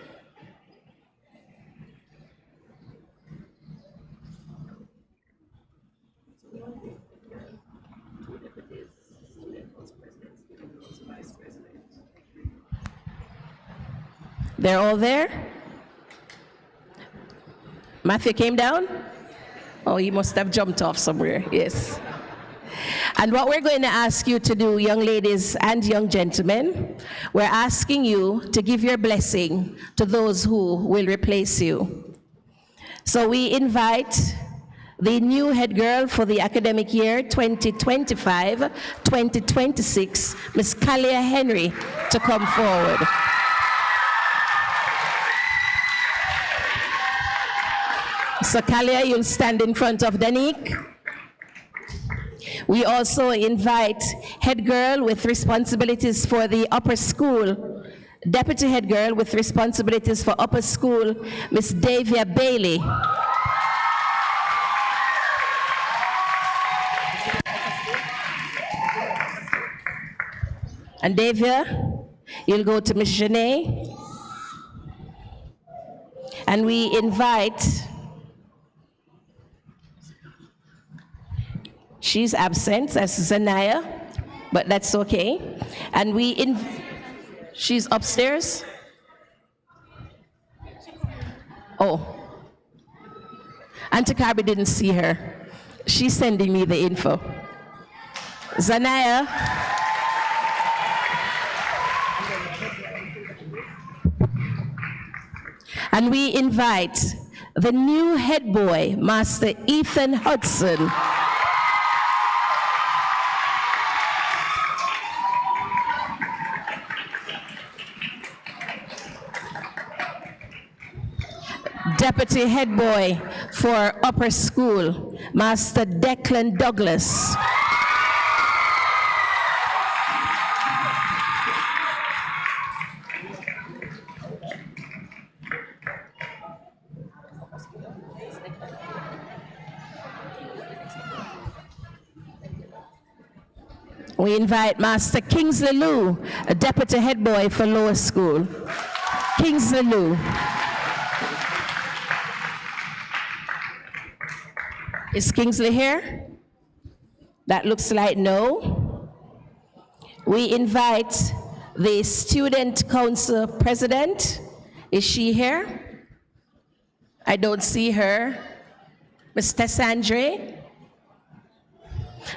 they're all there? Matthew came down? Oh, he must have jumped off somewhere, yes. And what we're going to ask you to do, young ladies and young gentlemen, we're asking you to give your blessing to those who will replace you. So we invite the new head girl for the academic year 2025-2026, Miss Kalia Henry, to come forward. So Kalia, you'll stand in front of Danique. We also invite head girl with responsibilities for the upper school, deputy head girl with responsibilities for upper school, Miss Davia Bailey. And Davia, you'll go to Miss Janae. And we invite, she's absent, that's Zanaya, but that's okay. And she's upstairs? Oh, Auntie Carby didn't see her. She's sending me the info. Zanaya. And we invite the new head boy, Master Ethan Hudson. Deputy head boy for upper school, Master Declan Douglas. We invite Master Kingsley Lou, a deputy head boy for lower school. Kingsley Lou. Is Kingsley here? That looks like no. We invite the student council president. Is she here? I don't see her. Ms. Tessandre.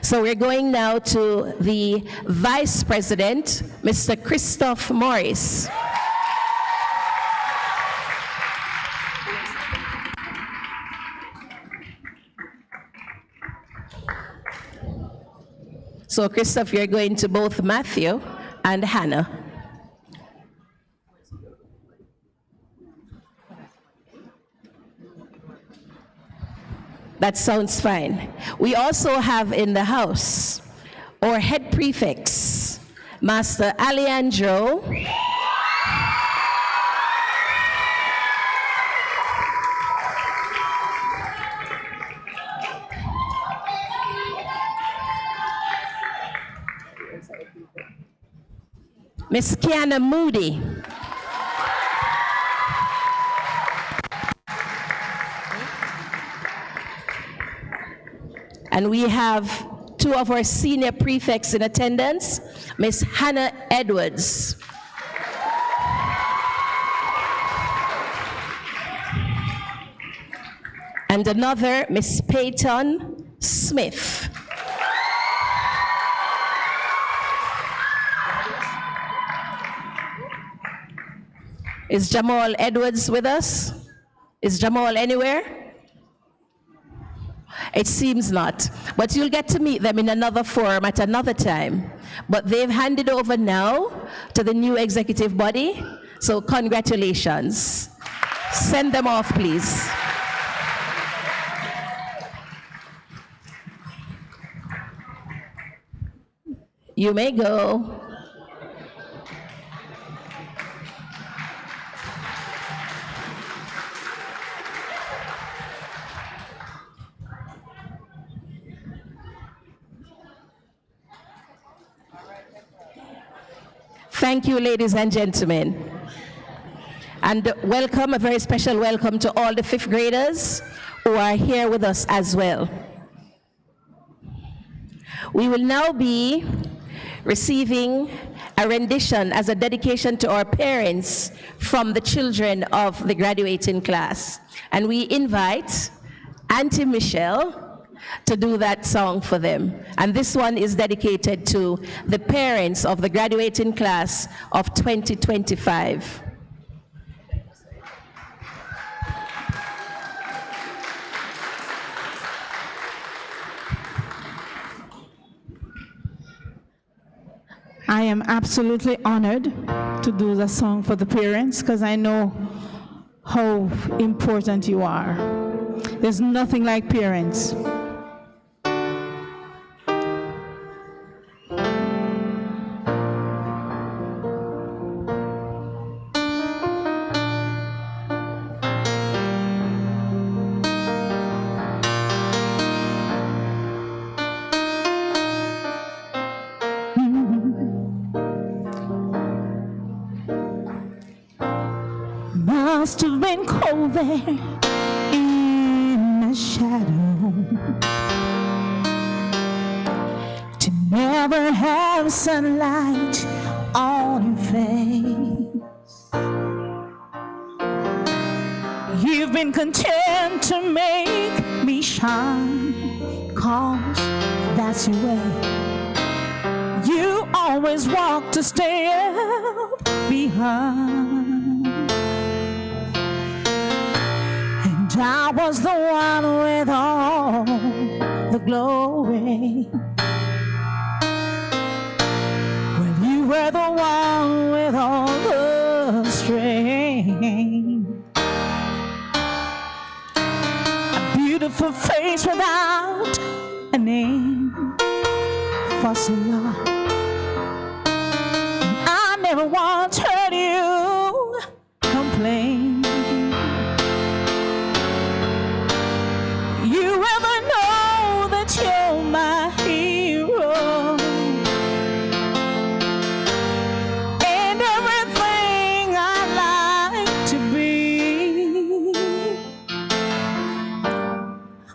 So we're going now to the vice president, Mr. Christoph Morris. So Christoph, you're going to both Matthew and Hannah. That sounds fine. We also have in the house our head prefects, Master Alejandro, Miss Kiana Moody, and we have two of our senior prefects in attendance, Miss Hannah Edwards. And another, Miss Peyton Smith. Is Jamal Edwards with us? Is Jamal anywhere? It seems not, but you'll get to meet them in another forum at another time. But they've handed over now to the new executive body, so congratulations. Send them off, please. You may go. Thank you, ladies and gentlemen. And welcome, a very special welcome to all the fifth graders who are here with us as well. We will now be receiving a rendition as a dedication to our parents from the children of the graduating class. And we invite Auntie Michelle to do that song for them. And this one is dedicated to the parents of the graduating class of 2025. I am absolutely honored to do the song for the parents because I know how important you are. There's nothing like parents. been cold there in the shadow, to never have sunlight on your face. You've been content to make me shine, 'cause that's your way. You always walk to step behind, and I was the one with all the glory, when you were the one with all the strength. A beautiful face without a name for so long. I never once heard you complain. You ever know that you're my hero, and everything I like to be.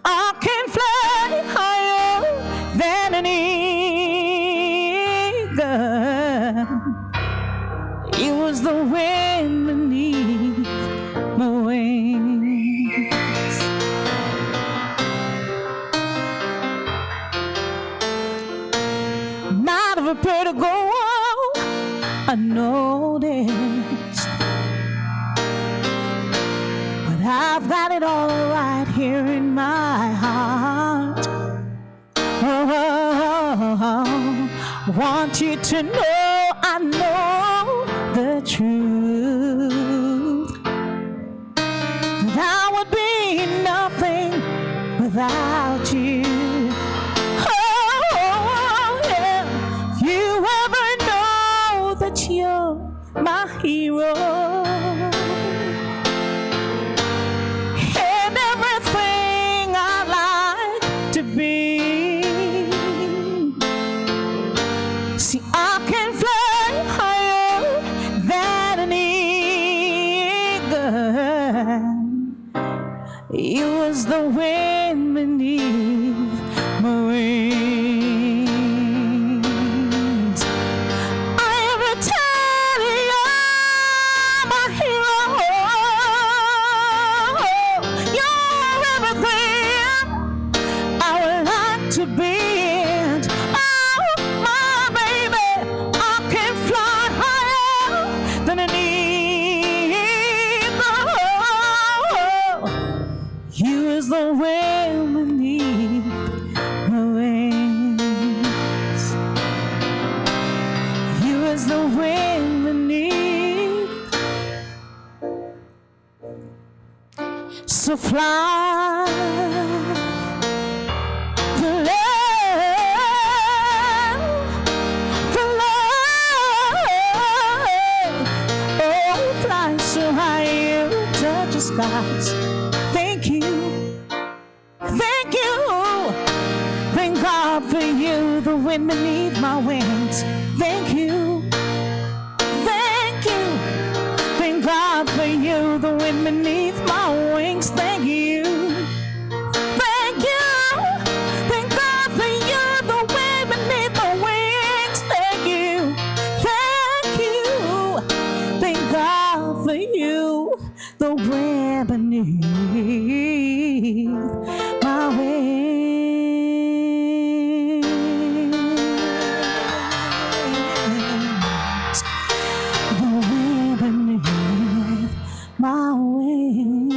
I can fly higher than an eagle. It was the wind beneath my wings. Might have appeared to go unnoticed, but I've got it all right here in my heart. Want you to know I know the truth, that I would be nothing without you. Oh, yeah. You ever know that you're my hero, and everything I like to be. See, I can fly higher than an eagle. It was the wind beneath my wings. I am a tiny, my hero. You're everything I would like to be. The wind beneath my wings. You is the wind beneath. So fly, oh, fly so high you touch the skies. Thank you. Thank you, thank God for you, the wind beneath my wings. Thank you, thank God for you, the wind beneath my wings. Thank you, thank God for you, the wind beneath my wings. Thank you, thank God for you, the wind beneath my wings. The wind beneath my wings.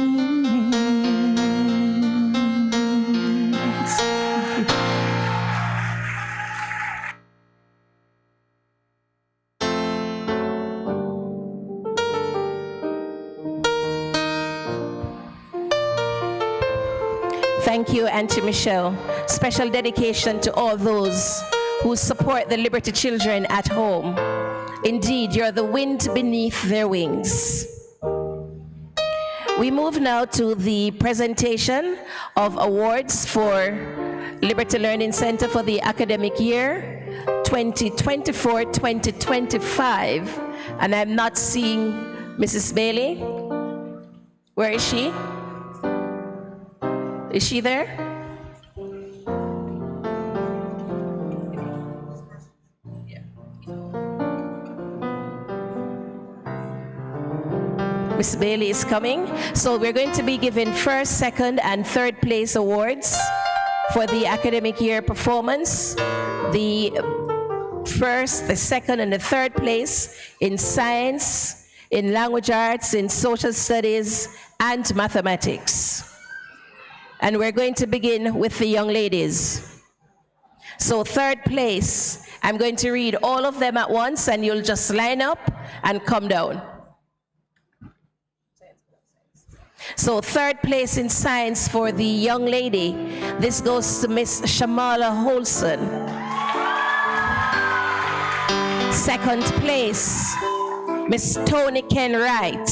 Thank you, Auntie Michelle. Special dedication to all those who support the Liberty Children at home. Indeed, you're the wind beneath their wings. We move now to the presentation of awards for Liberty Learning Center for the academic year 2024-2025. And I'm not seeing Mrs. Bailey. Where is she? Is she there? Miss Bailey is coming. So we're going to be giving first, second, and third place awards for the academic year performance. The first, the second, and the third place in science, in language arts, in social studies, and mathematics. And we're going to begin with the young ladies. So third place, I'm going to read all of them at once, and you'll just line up and come down. So third place in science for the young lady. This goes to Miss Shamala Holson. Second place, Miss Tony Ken Wright.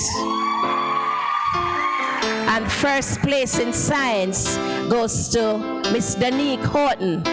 And first place in science goes to Miss Danique Horton.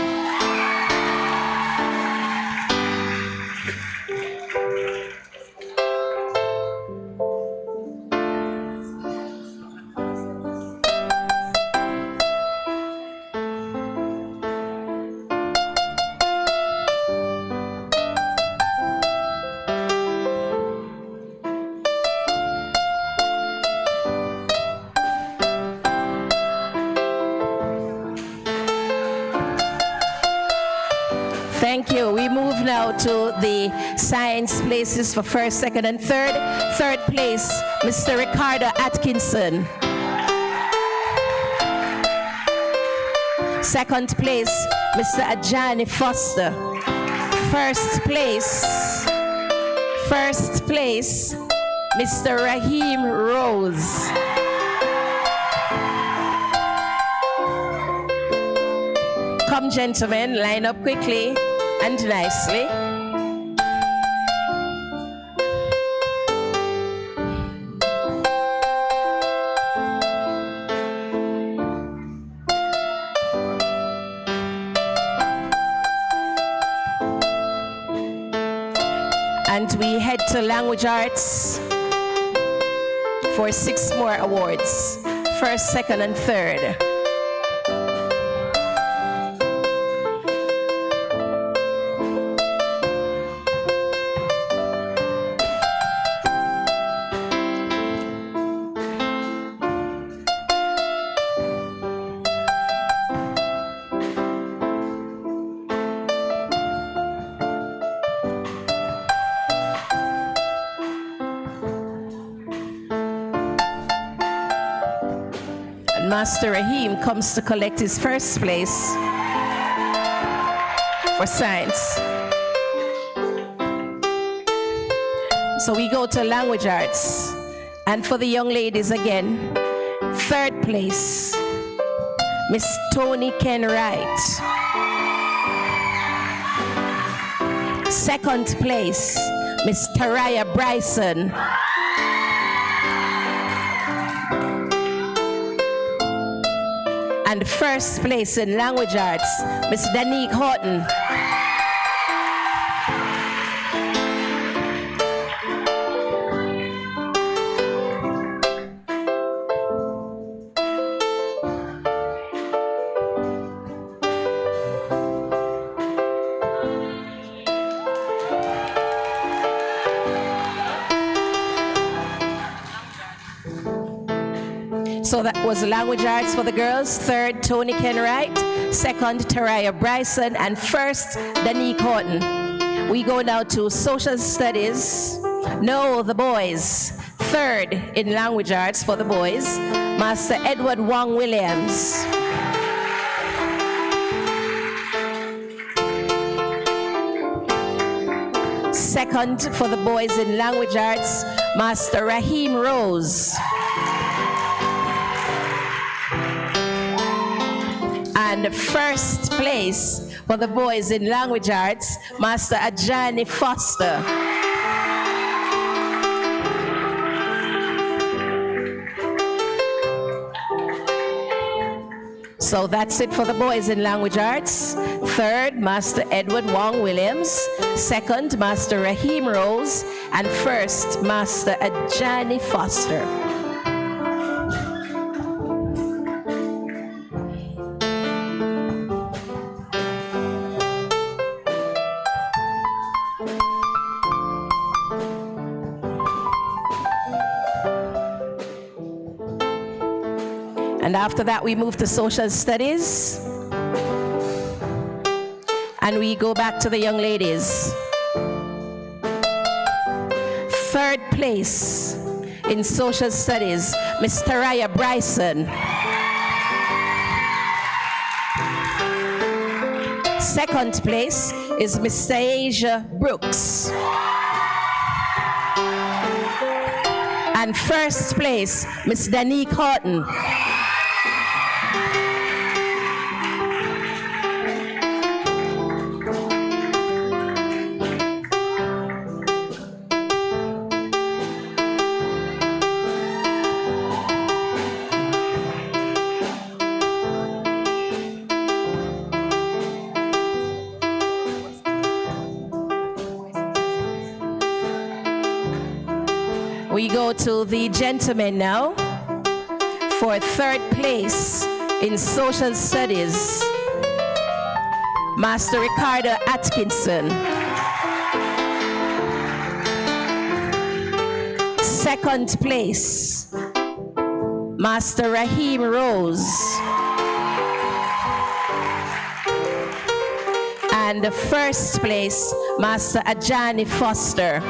Thank you. We move now to the science places for first, second, and third. Third place, Mr. Ricardo Atkinson. Second place, Mr. Ajani Foster. First place, Mr. Raheem Rose. Come, gentlemen, line up quickly and nicely. And we head to language arts for 6 more awards. First, second, and third. Master Rahim comes to collect his first place for science. So we go to language arts. And for the young ladies again, third place, Miss Tony Ken Wright. Second place, Miss Taraya Bryson. And first place in language arts, Miss Danique Horton. So that was language arts for the girls. Third, Tony Ken Wright. Second, Taraya Bryson. And first, Danique Horton. We go now to social studies. No, the boys. Third in language arts for the boys, Master Edward Wong Williams. Second for the boys in language arts, Master Raheem Rose. And first place for the boys in language arts, Master Ajani Foster. So that's it for the boys in language arts. Third, Master Edward Wong Williams. Second, Master Raheem Rose. And first, Master Ajani Foster. after that, we move to social studies. And we go back to the young ladies. Third place in social studies, Miss Taraya Bryson. Second place is Miss Asia Brooks. And first place, Miss Danique Horton. We go to the gentlemen now for third place in social studies, Master Ricardo Atkinson. Second place, Master Raheem Rose. And the first place, Master Ajani Foster.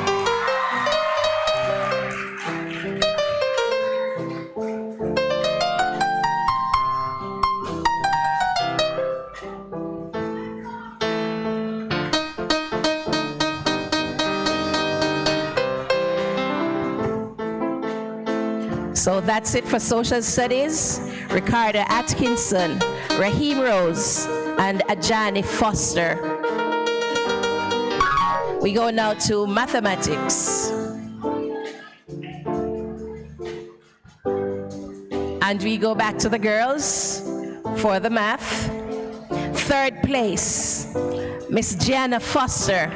So that's it for social studies. Ricardo Atkinson, Raheem Rose, and Ajani Foster. We go now to mathematics. And we go back to the girls for the math. Third place, Miss Gianna Foster.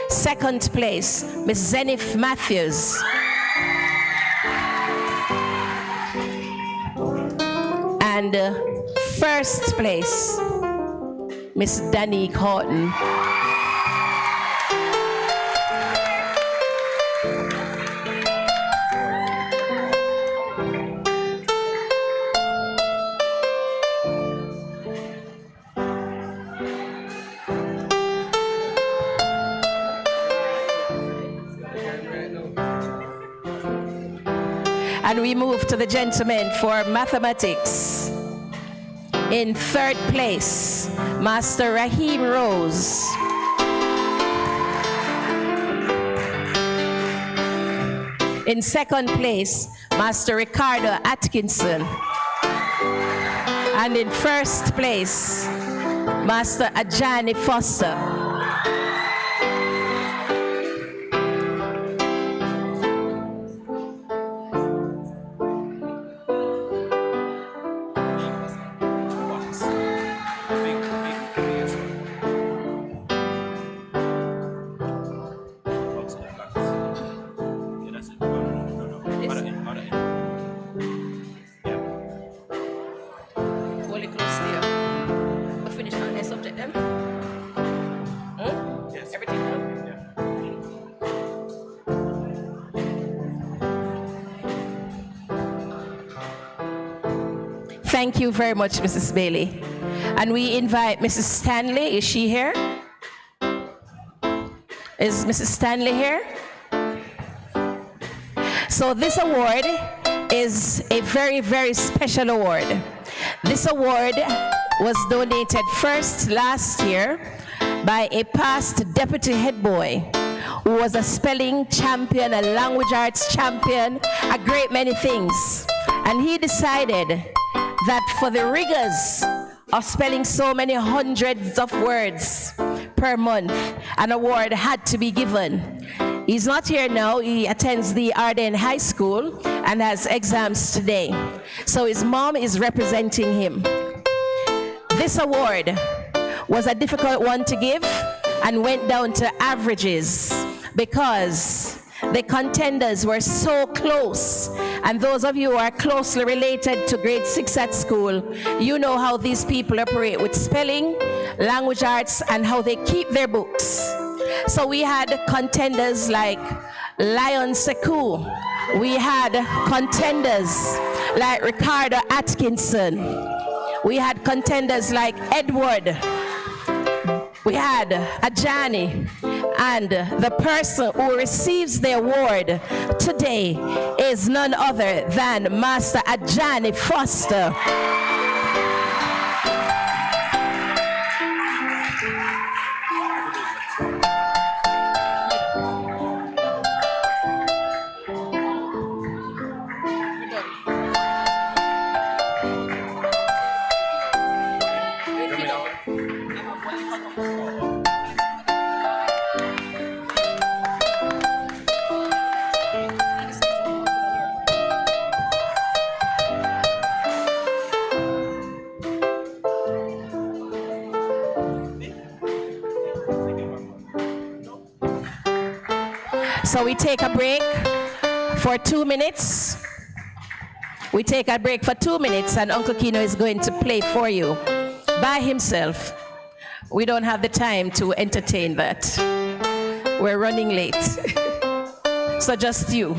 Second place, Miss Zenith Matthews. And first place, Miss Danique Horton. And we move to the gentlemen for mathematics. In third place, Master Raheem Rose. In second place, Master Ricardo Atkinson. And in first place, Master Ajani Foster. Thank you very much, Mrs. Bailey. And we invite Mrs. Stanley. Is she here? Is Mrs. Stanley here? So this award is a very, very special award. This award was donated first last year by a past deputy head boy who was a spelling champion, a language arts champion, a great many things. And he decided that for the rigors of spelling so many hundreds of words per month, an award had to be given. He's not here now. He attends the Arden High School and has exams today. So his mom is representing him. This award was a difficult one to give and went down to averages because the contenders were so close And those of you who are closely related to grade 6 at school, you know how these people operate with spelling, language arts, and how they keep their books. So we had contenders like Lion Sekou. We had contenders like Ricardo Atkinson. We had contenders like Edward. We had Ajani. And the person who receives the award today is none other than Master Ajani Foster. So we take a break for 2 minutes. We take a break for 2 minutes, and Uncle Kino is going to play for you by himself. We don't have the time to entertain that. We're running late. So just you.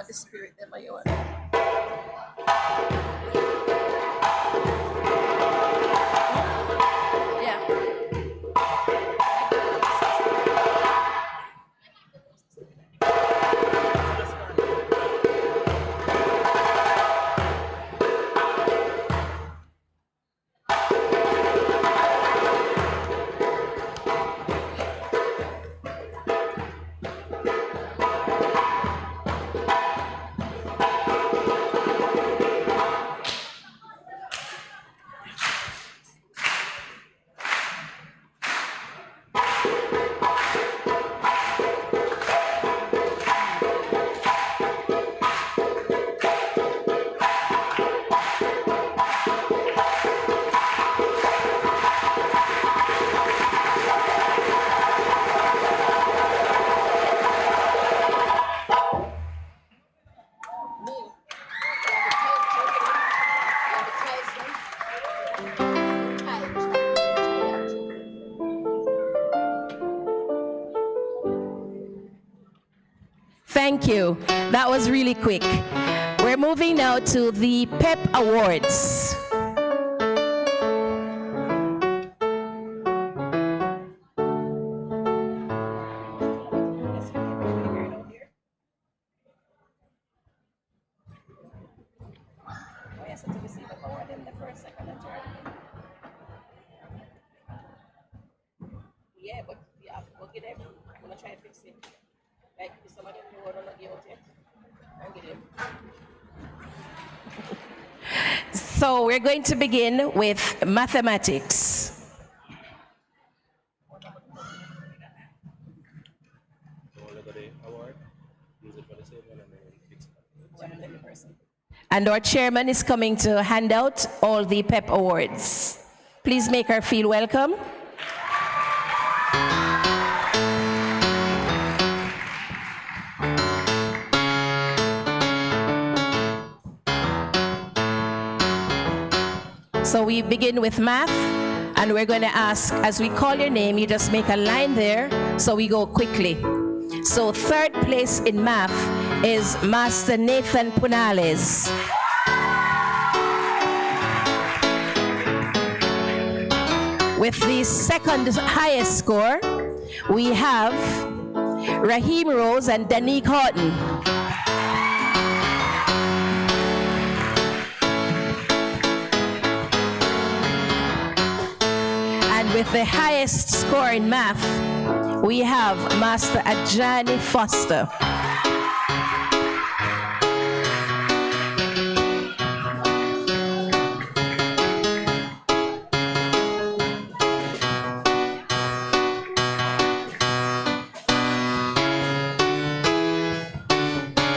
The spirit that you want. Thank you. That was really quick. We're moving now to the PEP Awards. Yeah, but yeah, we'll get them. I'm gonna try to fix it. Like some of them the word will not give out yet. I'll get them. So we're going to begin with mathematics. And our chairman is coming to hand out all the PEP awards. Please make her feel welcome. So we begin with math, and we're going to ask, as we call your name, you just make a line there, so we go quickly. So third place in math is Master Nathan Punales. With the second highest score, we have Raheem Rose and Danique Horton. And with the highest score in math, we have Master Ajani Foster.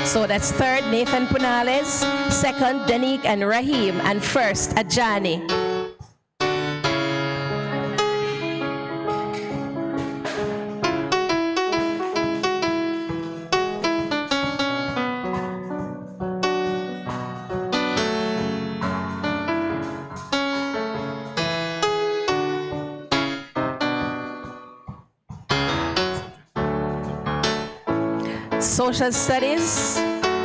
So that's third, Nathan Punales, second, Danique and Rahim, and first, Ajani. Social studies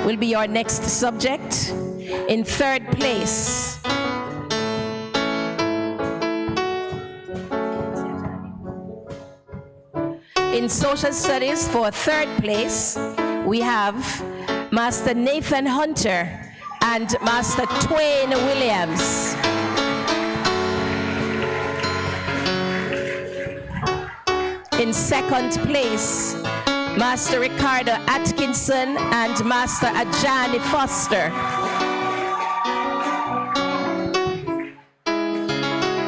will be our next subject. In third place, in social studies for third place, we have Master Nathan Hunter and Master Twain Williams. In second place, Master Ricardo Atkinson and Master Ajani Foster.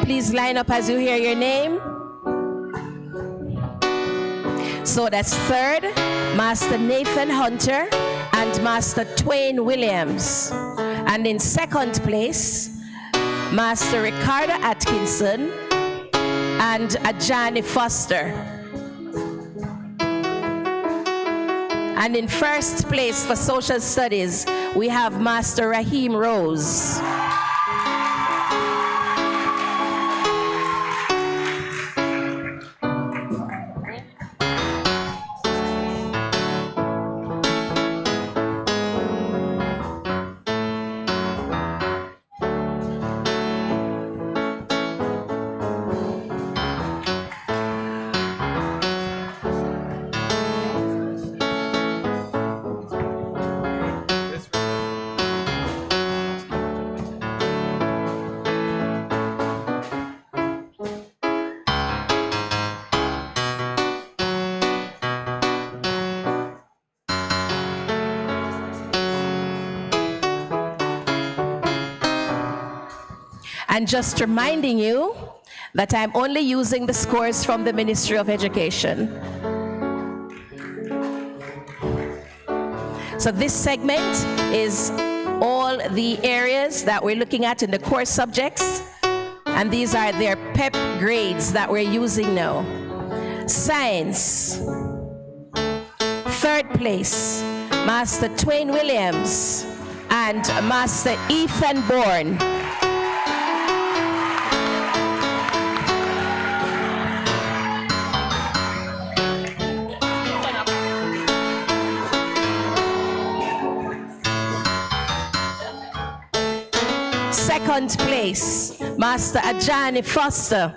Please line up as you hear your name. So that's third, Master Nathan Hunter and Master Twain Williams. And in second place, Master Ricardo Atkinson and Ajani Foster. And in first place for social studies, we have Master Rahim Rose. And just reminding you that I'm only using the scores from the Ministry of Education. So this segment is all the areas that we're looking at in the core subjects, and these are their PEP grades that we're using now. Science, third place, Master Twain Williams and Master Ethan Bourne. Second place, Master Ajani Foster.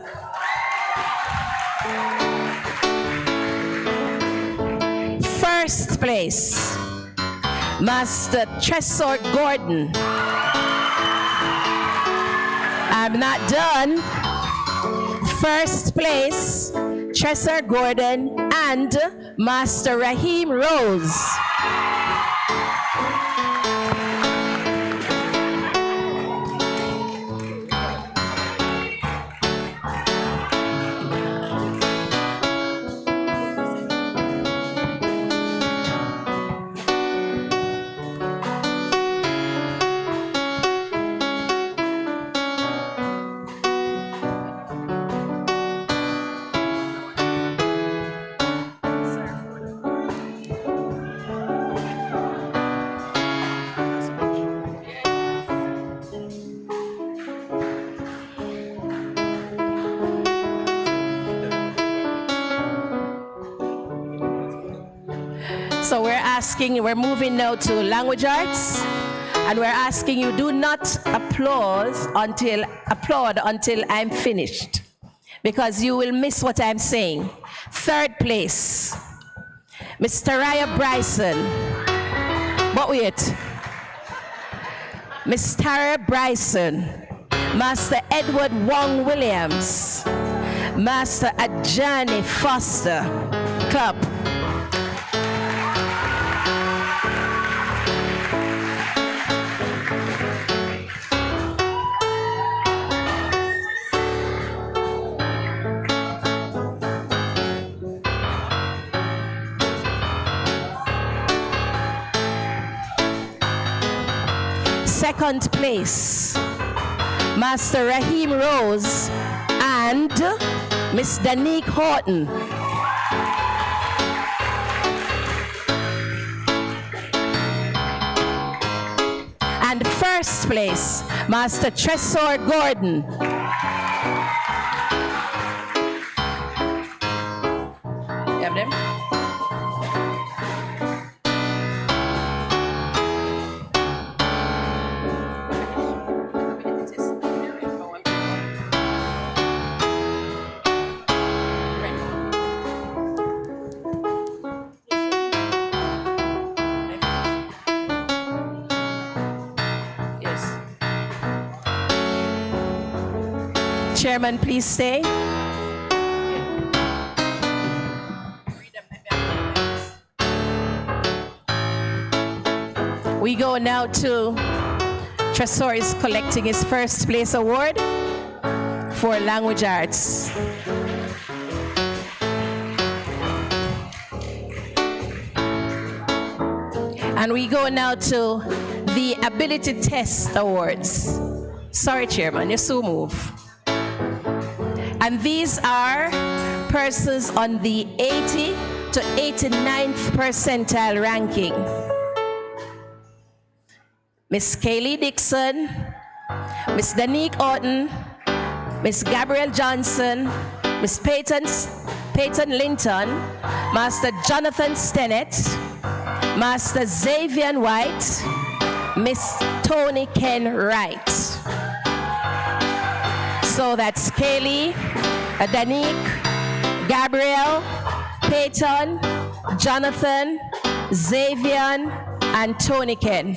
First place, Master Tresor Gordon. I'm not done. First place, Tresor Gordon and Master Rahim Rose. So we're moving now to language arts, and we're asking you, do not applaud until I'm finished, because you will miss what I'm saying. Third place, Miss Taraya Bryson. But wait. Miss Tara Bryson, Master Edward Wong Williams, Master Ajani Foster, clap. Second place, Master Raheem Rose and Miss Danique Horton. And first place, Master Tresor Gordon. You have them? Chairman, please stay. We go now to Tresor is collecting his first place award for language arts. And we go now to the ability test awards. Sorry, Chairman, you so move. And these are persons on the 80 to 89th percentile ranking. Miss Kaylee Dixon, Miss Danique Horton, Miss Gabrielle Johnson, Miss Peyton Linton, Master Jonathan Stennett, Master Xavier White, Miss Tony Ken Wright. So that's Kaylee, Danique, Gabrielle, Peyton, Jonathan, Xavier, and Tony Ken.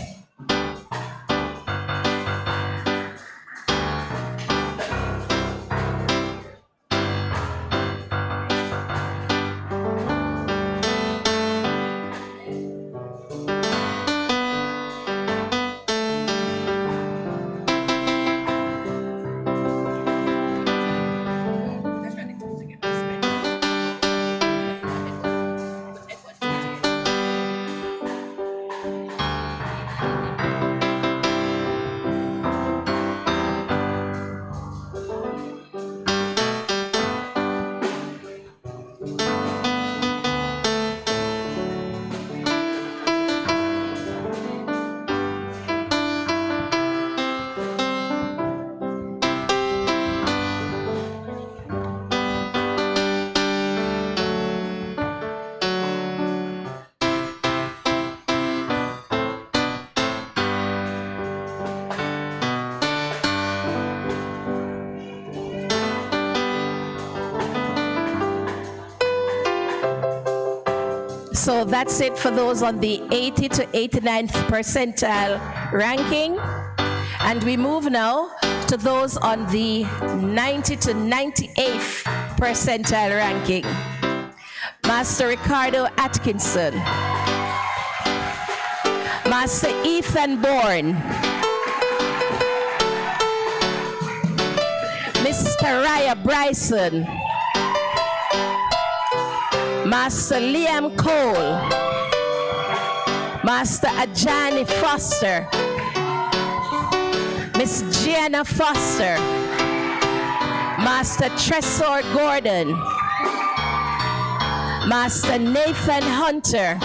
So that's it for those on the 80 to 89th percentile ranking. And we move now to those on the 90 to 98th percentile ranking. Master Ricardo Atkinson, Master Ethan Bourne, Miss Karaya Bryson, Master Liam Cole, Master Ajani Foster, Miss Gianna Foster, Master Tresor Gordon, Master Nathan Hunter,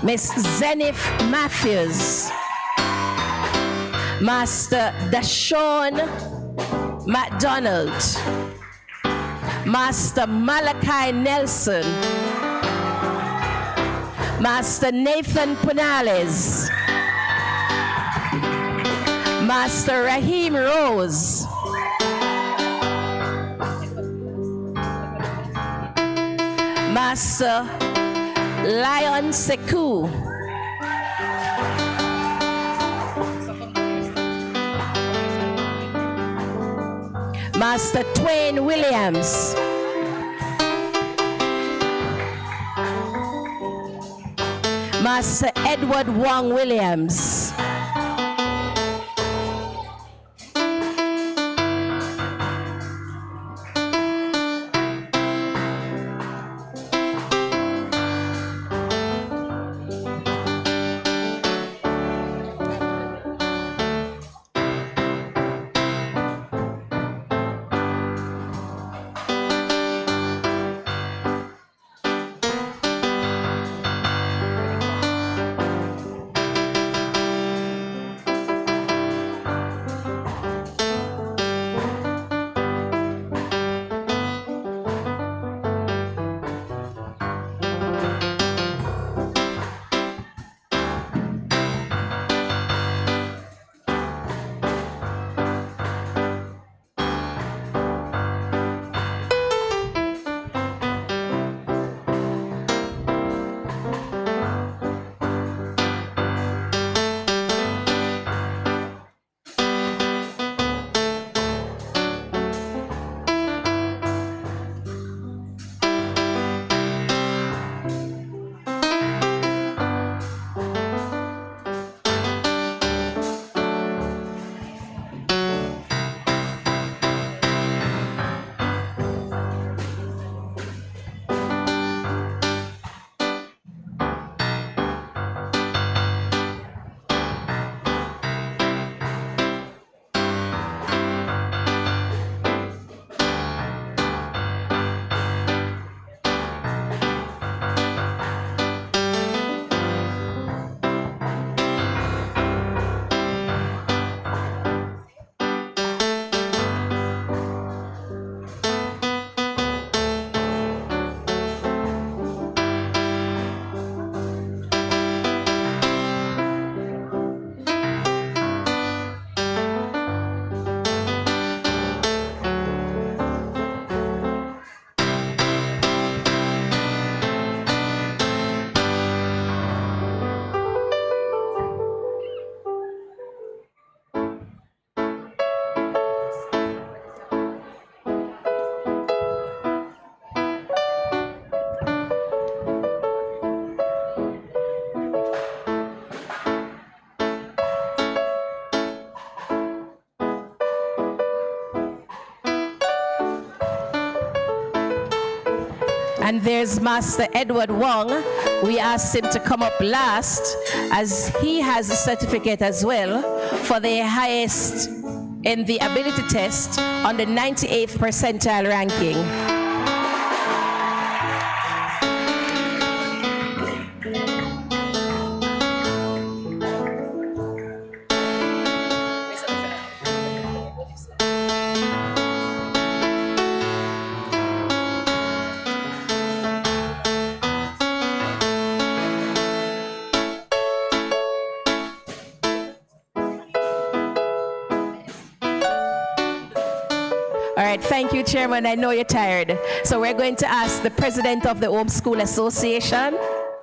Miss Zenith Matthews, Master Dashawn McDonald, Master Malachi Nelson, Master Nathan Punales, Master Raheem Rose, Master Lion Sekou, Master Twain Williams, Master Edward Wong Williams. And there's Master Edward Wong. We asked him to come up last as he has a certificate as well for the highest in the ability test on the 98th percentile ranking. All right, thank you, Chairman. I know you're tired. So we're going to ask the President of the Home School Association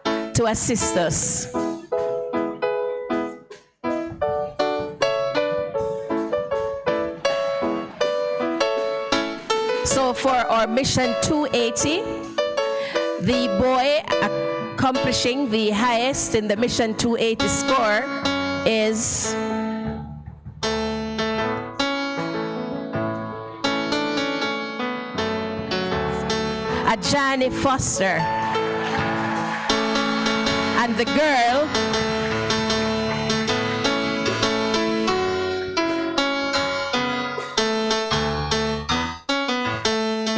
to assist us. So for our mission 280, the boy accomplishing the highest in the mission 280 score is Johnny Foster. And the girl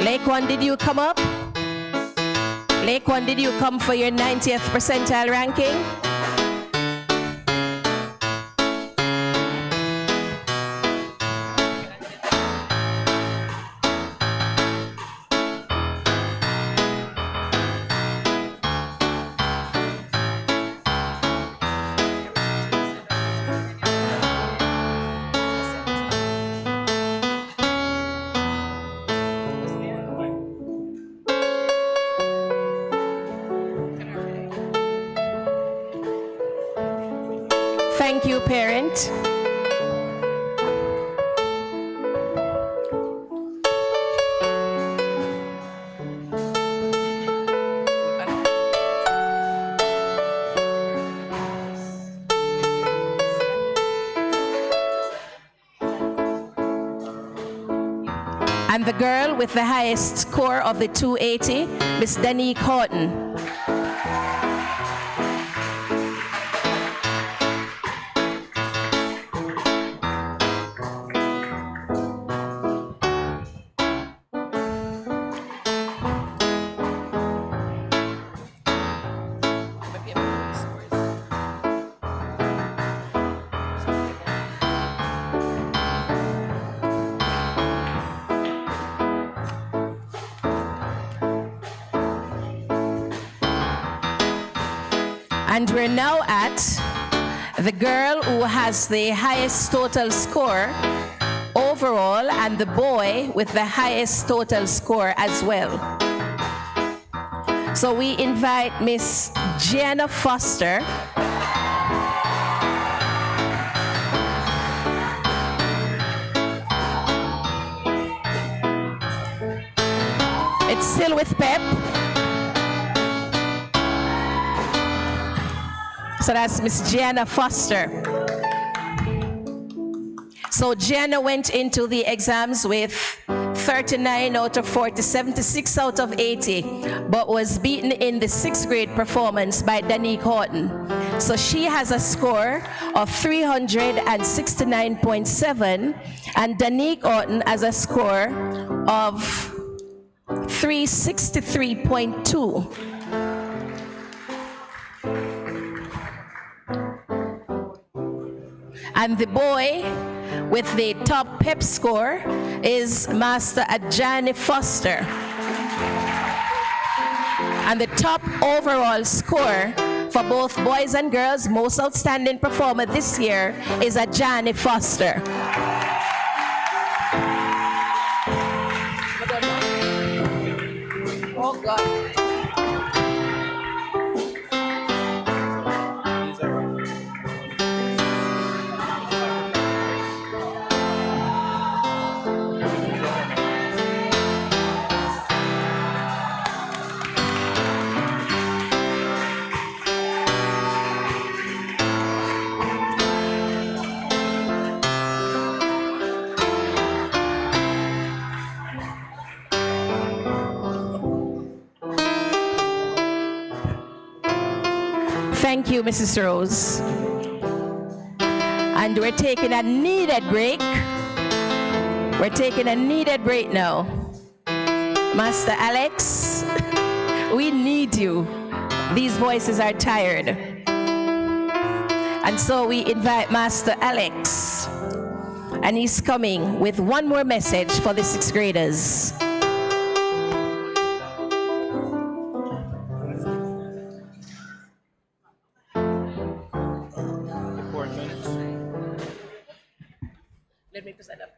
Laquan, did you come up? Laquan, did you come for your 90th percentile ranking? Thank you, parent. And the girl with the highest score of the 280, Miss Danique Horton. And we're now at the girl who has the highest total score overall and the boy with the highest total score as well. So we invite Miss Gianna Foster. It's still with Pep. So that's Miss Gianna Foster. So Gianna went into the exams with 39 out of 40, 76 out of 80, but was beaten in the 6th grade performance by Danique Horton. So she has a score of 369.7, and Danique Horton has a score of 363.2. And the boy with the top PEP score is Master Adjani Foster. And the top overall score for both boys and girls, most outstanding performer this year, is Adjani Foster. Oh God. Thank you, Mrs. Rose. And we're taking a needed break. We're taking a needed break now. Master Alex, we need you. These voices are tired. And so we invite Master Alex, and he's coming with one more message for the 6th graders. Let me present up.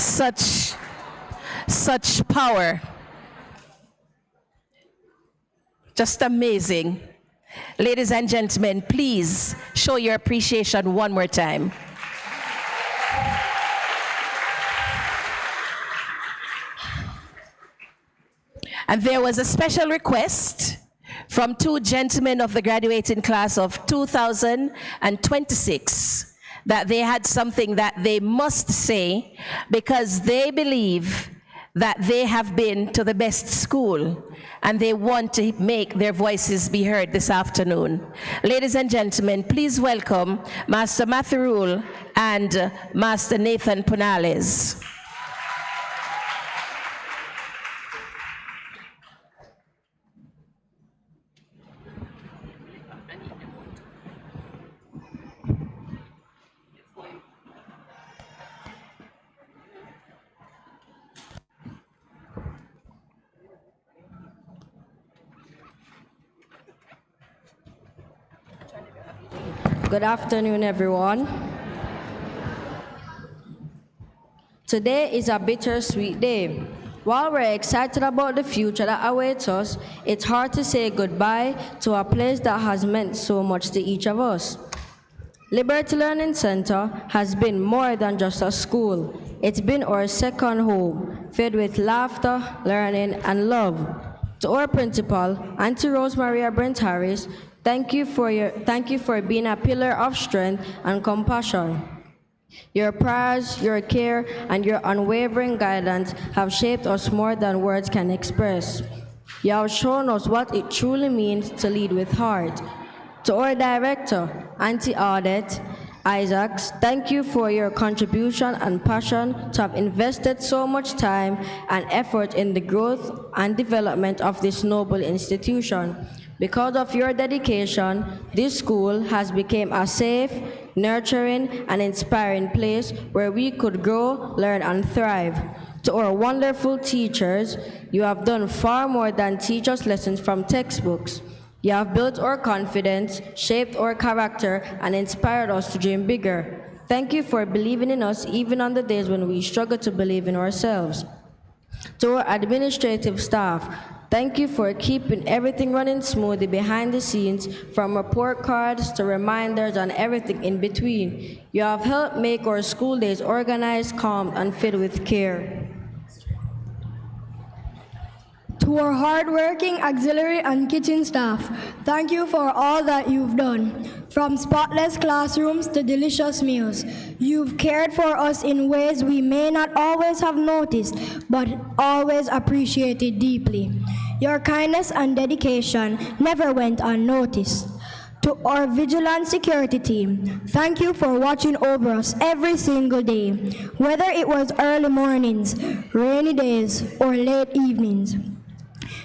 such power. Just amazing. Ladies and gentlemen, please show your appreciation one more time. And there was a special request from two gentlemen of the graduating class of 2026 that they had something that they must say because they believe that they have been to the best school and they want to make their voices be heard this afternoon. Ladies and gentlemen, please welcome Master Matthew Rule and Master Nathan Punales. Good afternoon, everyone. Today is a bittersweet day. While we're excited about the future that awaits us, it's hard to say goodbye to a place that has meant so much to each of us. Liberty Learning Center has been more than just a school. It's been our second home, filled with laughter, learning, and love. To our principal, Auntie Rose Maria Brent Harris, thank you for being a pillar of strength and compassion. Your prayers, your care, and your unwavering guidance have shaped us more than words can express. You have shown us what it truly means to lead with heart. To our director, Auntie Audette Isaacs, thank you for your contribution and passion to have invested so much time and effort in the growth and development of this noble institution. Because of your dedication, this school has become a safe, nurturing, and inspiring place where we could grow, learn, and thrive. To our wonderful teachers, you have done far more than teach us lessons from textbooks. You have built our confidence, shaped our character, and inspired us to dream bigger. Thank you for believing in us even on the days when we struggle to believe in ourselves. To our administrative staff, thank you for keeping everything running smoothly behind the scenes, from report cards to reminders and everything in between. You have helped make our school days organized, calm, and filled with care. To our hardworking auxiliary and kitchen staff, thank you for all that you've done. From spotless classrooms to delicious meals, you've cared for us in ways we may not always have noticed, but always appreciated deeply. Your kindness and dedication never went unnoticed. To our vigilant security team, thank you for watching over us every single day, whether it was early mornings, rainy days, or late evenings.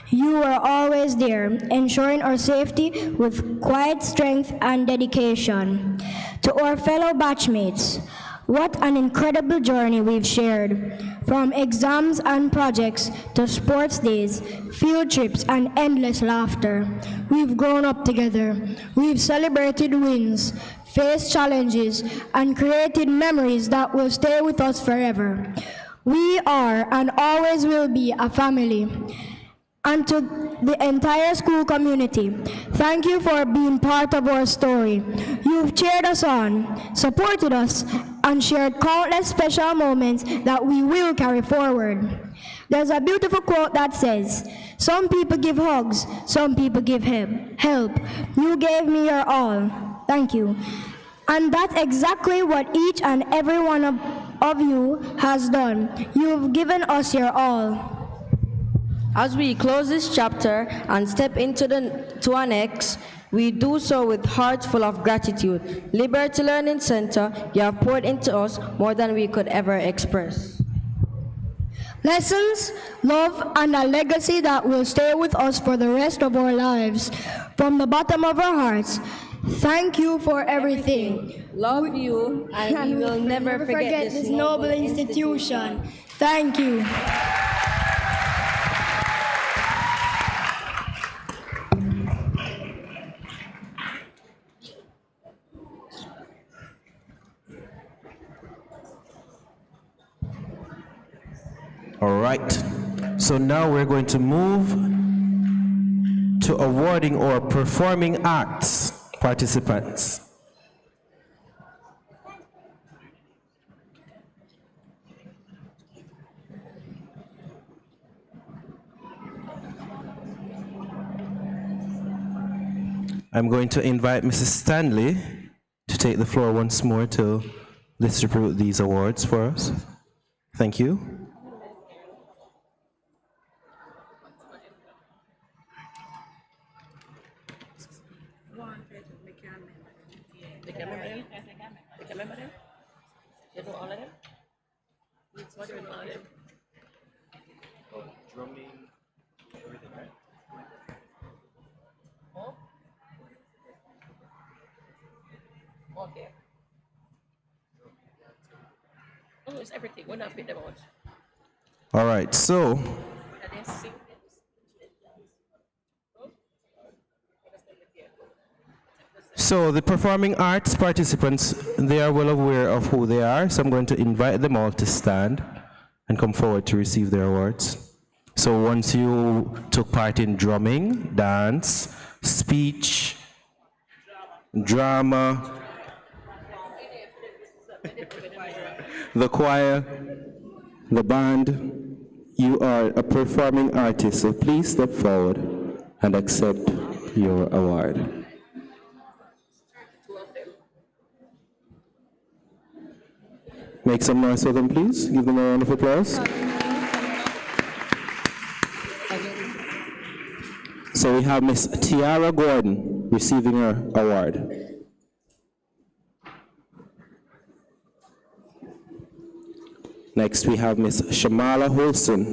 You were always there, ensuring our safety with quiet strength and dedication. To our fellow batchmates, what an incredible journey we've shared. From exams and projects to sports days, field trips, and endless laughter. We've grown up together. We've celebrated wins, faced challenges, and created memories that will stay with us forever. We are and always will be a family. And to the entire school community, thank you for being part of our story. You've cheered us on, supported us, and shared countless special moments that we will carry forward. There's a beautiful quote that says, "Some people give hugs, some people give help. You gave me your all." Thank you. And that's exactly what each and every one of you has done. You've given us your all. As we close this chapter and step into our next, we do so with hearts full of gratitude. Liberty Learning Center, you have poured into us more than we could ever express. Lessons, love, and a legacy that will stay with us for the rest of our lives. From the bottom of our hearts, thank you for everything. Love you, and we will never forget this noble institution. Thank you. All right. So now we're going to move to awarding our performing arts participants. I'm going to invite Mrs. Stanley to take the floor once more to distribute these awards for us. Thank you. You know all of them? What do you know all of them? Drumming, everything, right? Oh? Okay. Oh, it's everything. We're not pick them out. All right, so the performing arts participants, they are well aware of who they are, so I'm going to invite them all to stand and come forward to receive their awards. So once you took part in drumming, dance, speech, drama, the choir, the band, you are a performing artist, so please step forward and accept your award. Make some noise for them, please. Give them a round of applause. So we have Miss Tiara Gordon receiving her award. Next we have Miss Shamala Holson.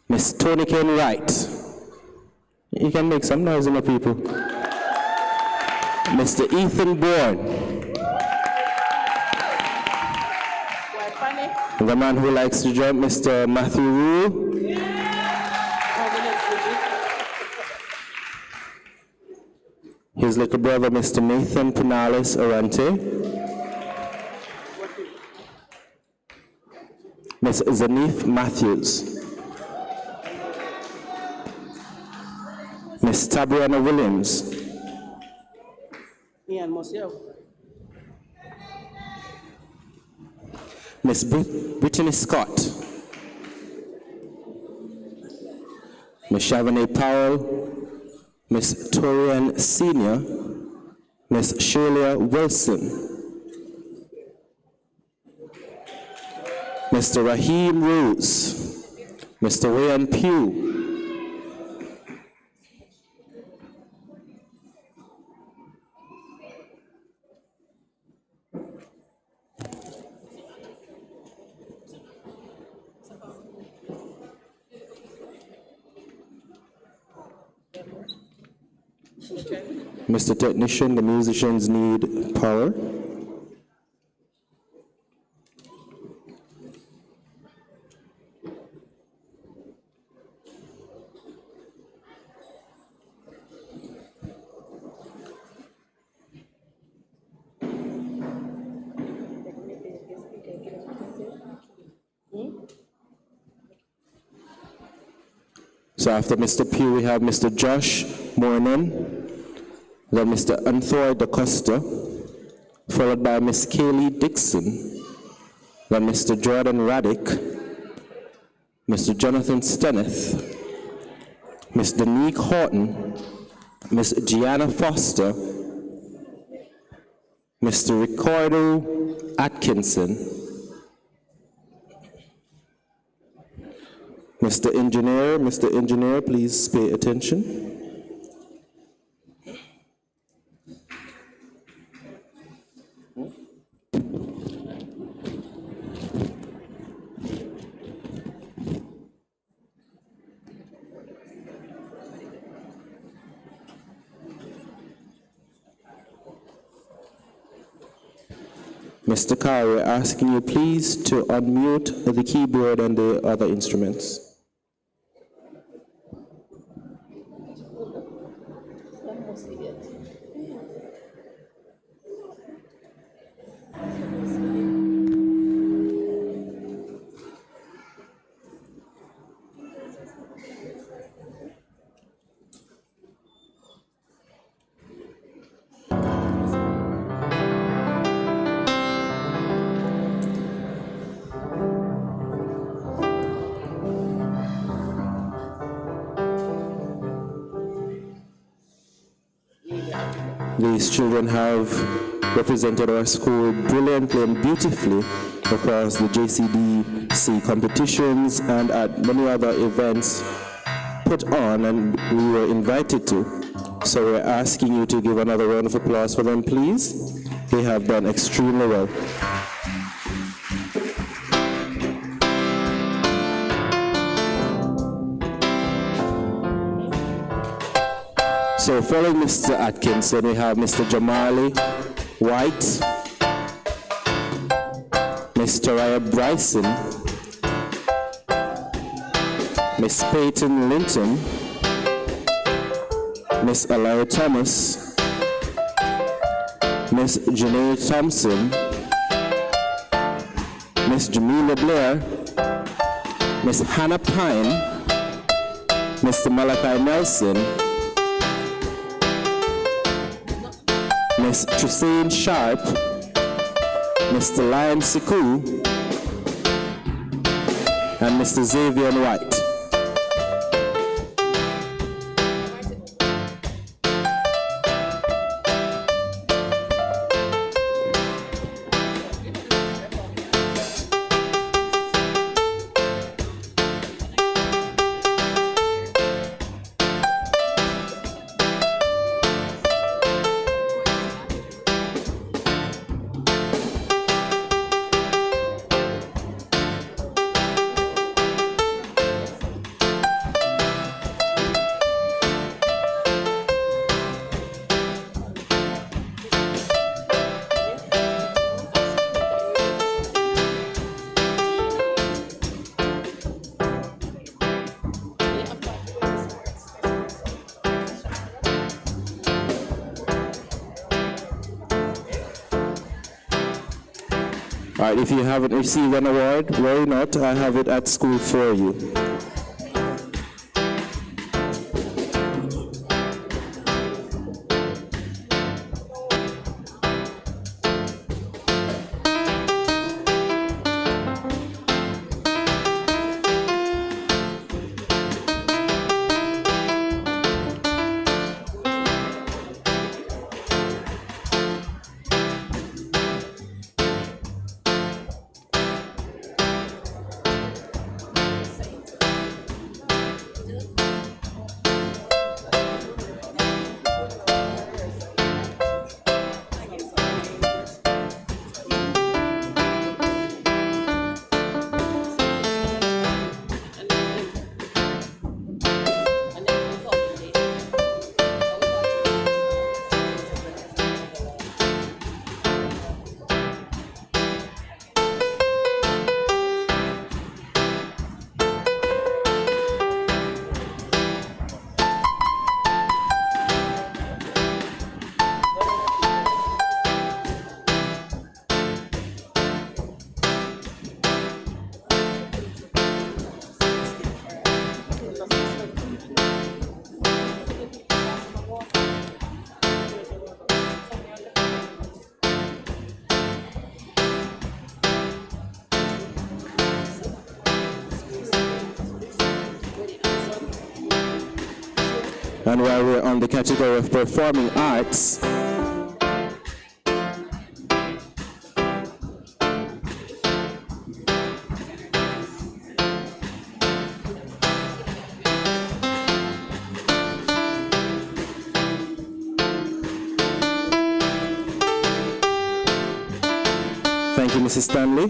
Miss Tony Ken Wright. You can make some noise, my people. Mr. Ethan Bourne. The man who likes to jump, Mr. Matthew Rule. His little brother, Mr. Nathan Pinales Arante. Miss Zanif Matthews. Miss Tabriana Williams. Miss Brittany Scott. Miss Chavonnet Powell. Miss Torian Senior. Miss Shelia Wilson. Mr. Raheem Rose. Mr. Wayan Pugh. Mr. Technician, the musicians need power. So after Mr. Pugh, we have Mr. Josh Moornan. Then Mr. Anthor DaCosta, followed by Miss Kaylee Dixon, then Mr. Jordan Raddick, Mr. Jonathan Stenneth, Miss Danique Horton, Miss Gianna Foster, Mr. Ricardo Atkinson, Mr. Engineer, please pay attention. Mr. Carr, we're asking you please to unmute the keyboard and the other instruments. These children have represented our school brilliantly and beautifully across the JCDC competitions and at many other events put on and we were invited to. So we're asking you to give another round of applause for them, please. They have done extremely well. So following Mr. Atkinson, we have Mr. Jamali White, Mr. Raya Bryson, Miss Peyton Linton, Miss Elia Thomas, Miss Janae Thompson, Miss Jamila Blair, Miss Hannah Pine, Mr. Malachi Nelson, Miss Trisane Sharp, Mr. Lion Siku, and Mr. Xavier White. All right, if you haven't received an award, worry not, I have it at school for you. And while we're on the category of performing arts, thank you, Mrs. Stanley.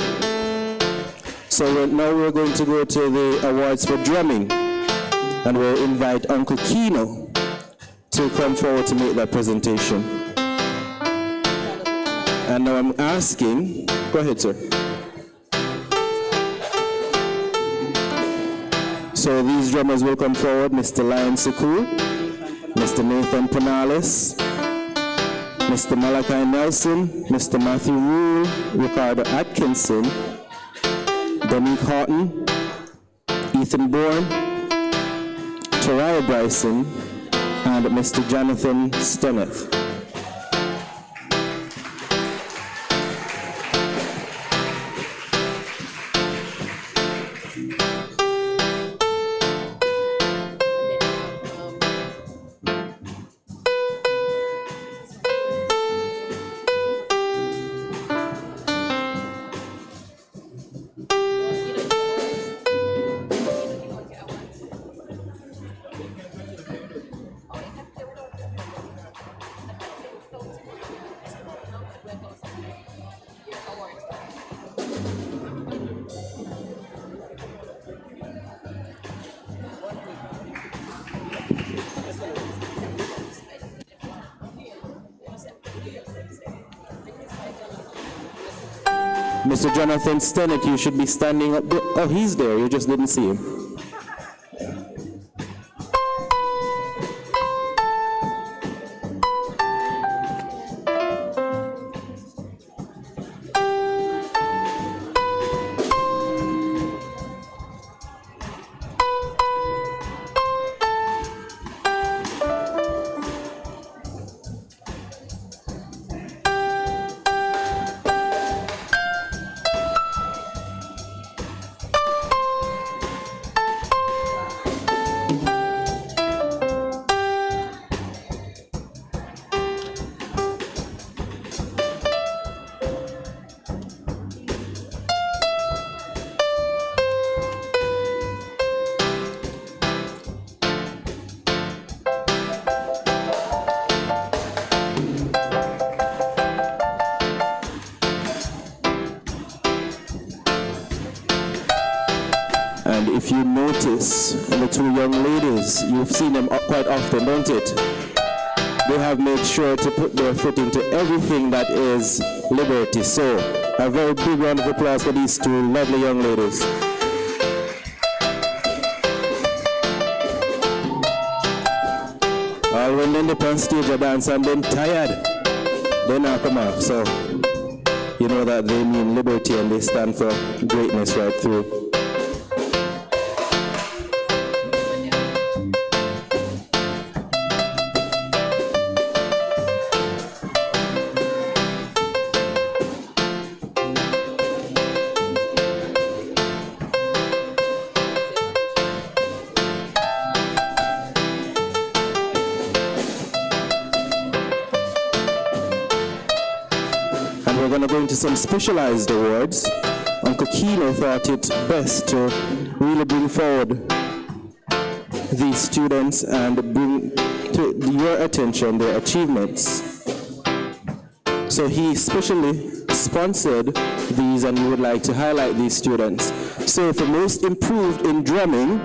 So now we're going to go to the awards for drumming, and we'll invite Uncle Kino to come forward to make that presentation. And now I'm asking, go ahead, sir. So these drummers will come forward, Mr. Lion Siku, Mr. Nathan Penales, Mr. Malachi Nelson, Mr. Matthew Rule, Ricardo Atkinson, Dominique Horton, Ethan Bourne, Taraya Bryson, and Mr. Jonathan Steneth. Mr. Jonathan Stennett, you should be standing up. Oh, he's there. You just didn't see him. And if you notice, the two young ladies, you've seen them quite often, don't it? They have made sure to put their foot into everything that is liberty. So, a very big round of applause for these two lovely young ladies. When they're up on stage a dance and then tired, they now come off. So, you know that they mean liberty and they stand for greatness right through. We're going to go into some specialized awards. Uncle Kino thought it best to really bring forward these students and bring to your attention their achievements. So he specially sponsored these and he would like to highlight these students. So for most improved in drumming,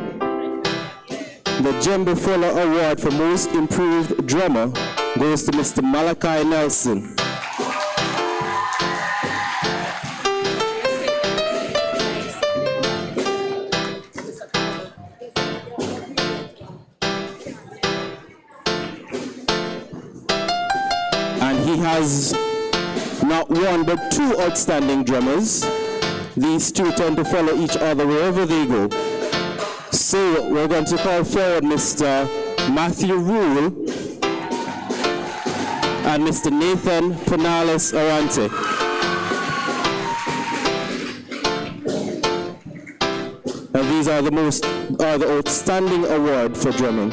the Jembe Fuller Award for most improved drummer goes to Mr. Malachi Nelson. He has not one but two outstanding drummers. These two tend to follow each other wherever they go. So we're going to call forward Mr. Matthew Rule and Mr. Nathan Penales Orante. And these are the outstanding award for drumming.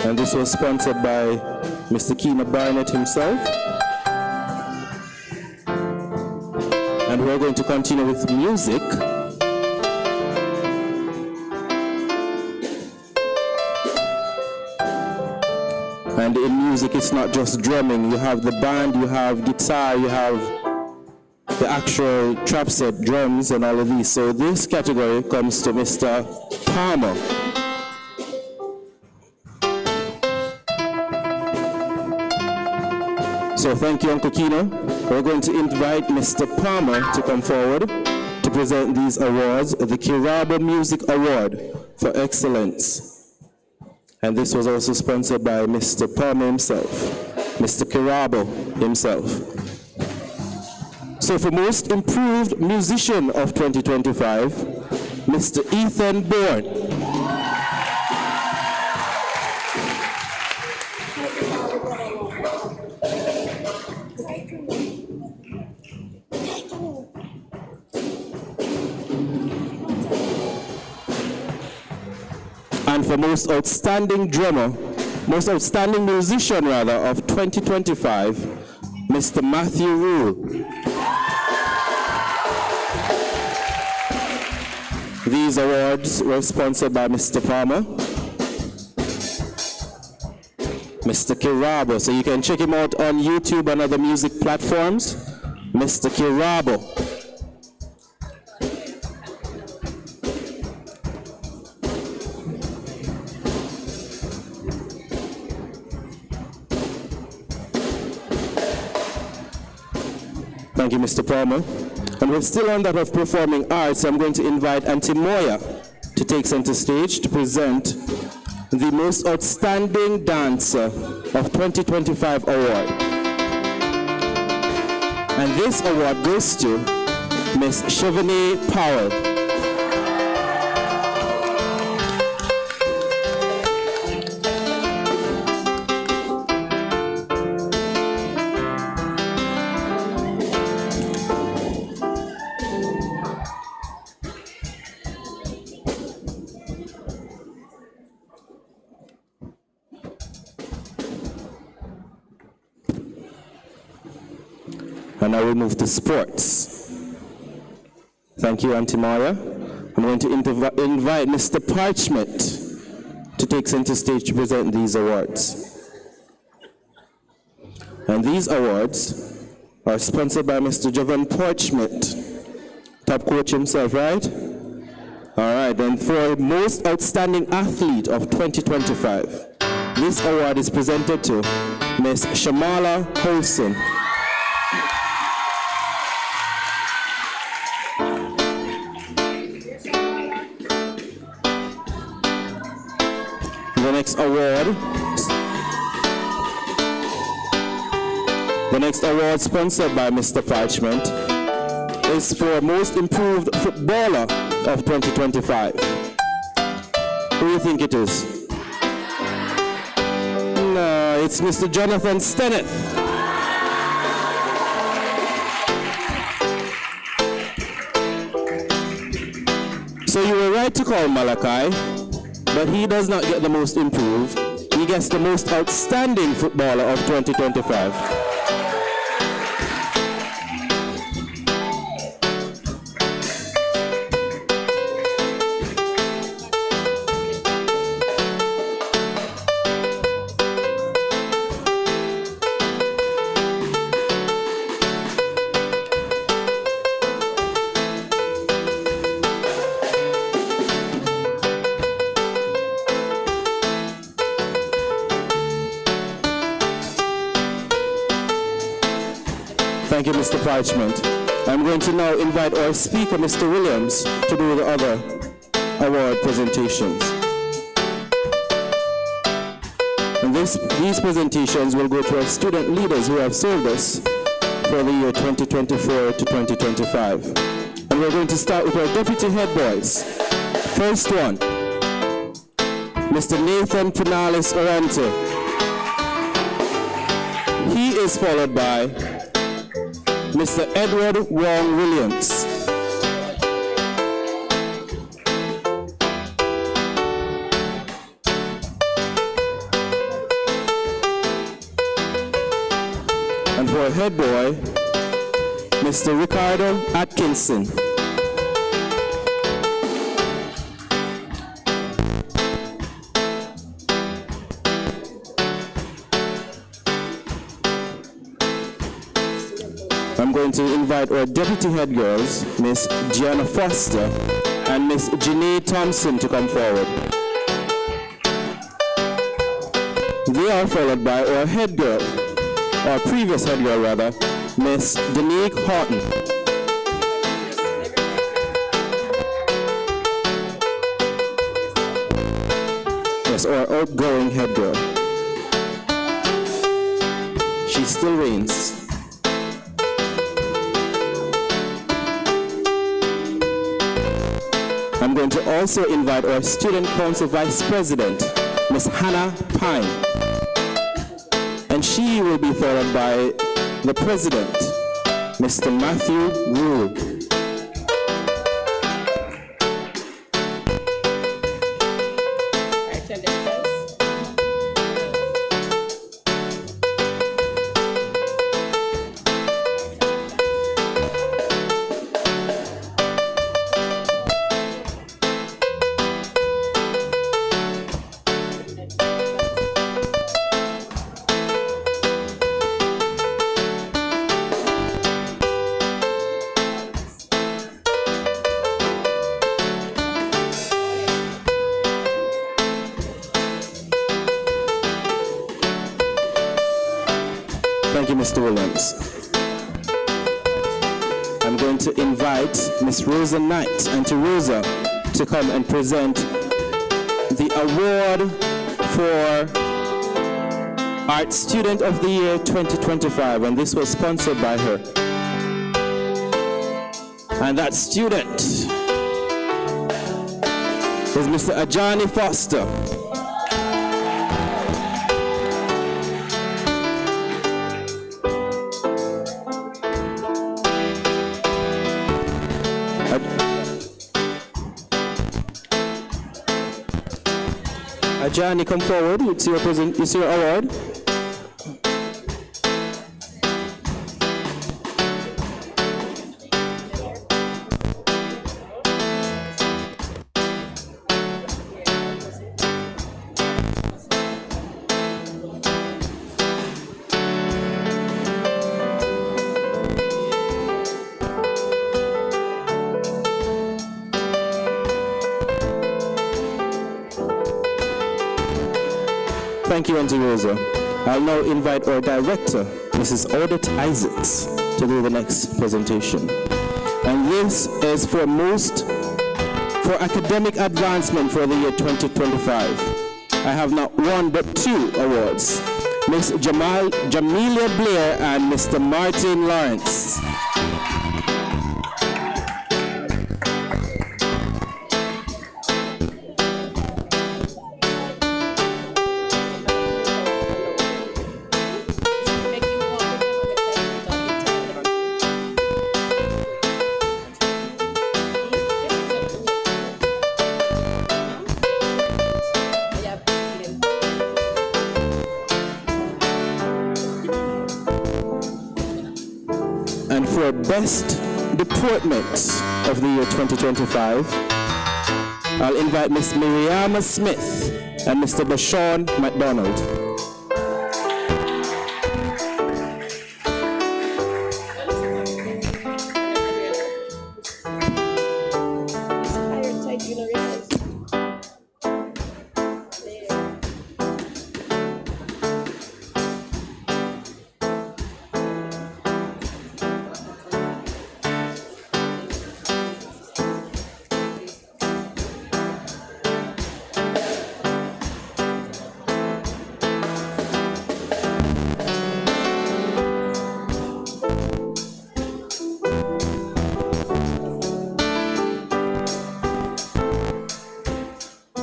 And this was sponsored by Mr. Keena Barnett himself. And we're going to continue with music. And in music, it's not just drumming. You have the band, you have guitar, you have the actual trap set, drums, and all of these. So this category comes to Mr. Palmer. So thank you, Uncle Kino. We're going to invite Mr. Palmer to come forward to present these awards, the Kirabo Music Award for Excellence. And this was also sponsored by Mr. Palmer himself, Mr. Kirabo himself. So for Most Improved Musician of 2025, Mr. Ethan Bourne. And for Most Outstanding Drummer, Most Outstanding Musician rather, of 2025, Mr. Matthew Rule. These awards were sponsored by Mr. Palmer, Mr. Kirabo, so you can check him out on YouTube and other music platforms, Mr. Kirabo. Thank you, Mr. Palmer. And we're still on that of performing arts. I'm going to invite Auntie Moya to take center stage to present the Most Outstanding Dancer of 2025 award. And this award goes to Miss Chevonnet Powell. And now we move to sports. Thank you, Auntie Maya. I'm going to invite Mr. Parchment to take center stage to present these awards. And these awards are sponsored by Mr. Jovan Parchment, top coach himself, right? All right, and for Most Outstanding Athlete of 2025, this award is presented to Miss Shamala Holson. The next award sponsored by Mr. Parchment is for Most Improved Footballer of 2025. Who do you think it is? No, it's Mr. Jonathan Stenneth. So you were right to call Malachi, but he does not get the most improved. He gets the Most Outstanding Footballer of 2025. Thank you, Mr. Parchment. I'm going to now invite our speaker, Mr. Williams, to do the other award presentations. And these presentations will go to our student leaders who have served us for the year 2024 to 2025. And we're going to start with our deputy head boys. First one, Mr. Nathan Penales Orante. He is followed by Mr. Edward Wong Williams. And for a head boy, Mr. Ricardo Atkinson. I'm going to invite our deputy head girls, Miss Gianna Foster and Miss Janae Thompson, to come forward. They are followed by our head girl, our previous head girl rather, Miss Danique Horton. Yes, our outgoing head girl. She still reigns. I'm going to also invite our Student Council Vice President, Miss Hannah Pine. And she will be followed by the President, Mr. Matthew Rule. Thank you, Mr. Williams. I'm going to invite Miss Rosa Knight, Auntie Rosa, to come and present the award for Art Student of the Year 2025, and this was sponsored by her. And that student is Mr. Ajani Foster. Ajani, come forward. It's your award. Thank you, Auntie Rosa. I'll now invite our director, Mrs. Odette Isaacs, to do the next presentation. And this is for academic advancement for the year 2025. I have not one but two awards. Miss Jamelia Blair and Mr. Martin Lawrence. And for Best Deportment of the year 2025, I'll invite Miss Miriam Smith and Mr. Bashawn McDonald.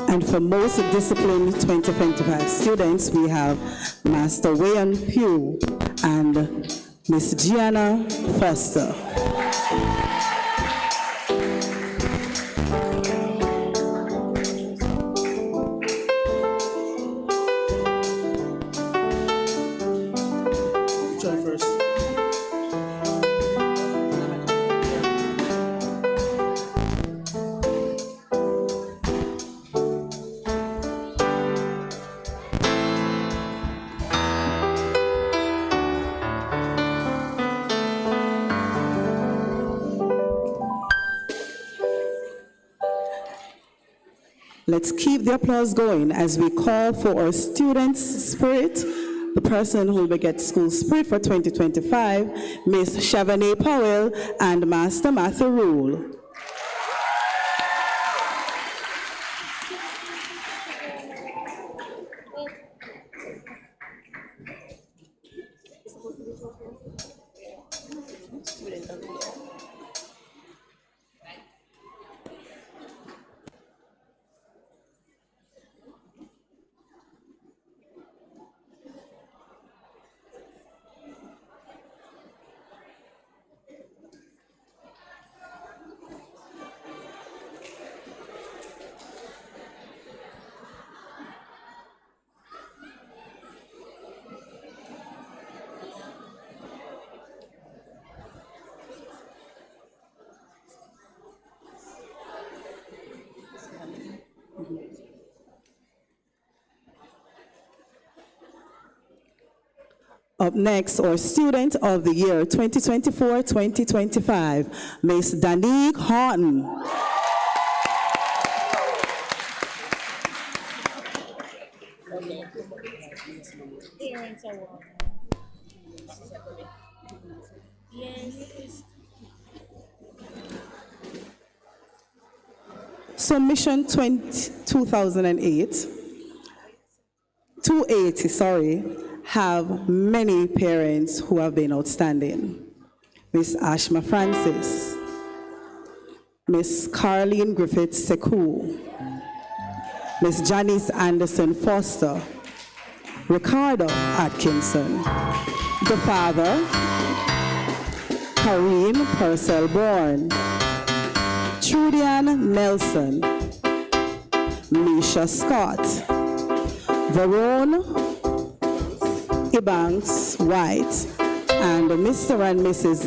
And for most disciplined 2025 students, we have Master Wayne Pugh and Miss Gianna Foster. Try first. Let's keep the applause going as we call for our students' spirit. The person who will get school spirit for 2025, Miss Chavannah Powell and Master Matthew Rule. Up next, our student of the year 2024-2025, Miss Danique Horton. So Mission 2008, 280, have many parents who have been outstanding. Miss Ashma Francis, Miss Caroline Griffith Sekou, Miss Janice Anderson Foster, Ricardo Atkinson, the father, Karine Purcell Bourne, Trudian Nelson, Misha Scott, Varone Ebanks White, and Mr. and Mrs.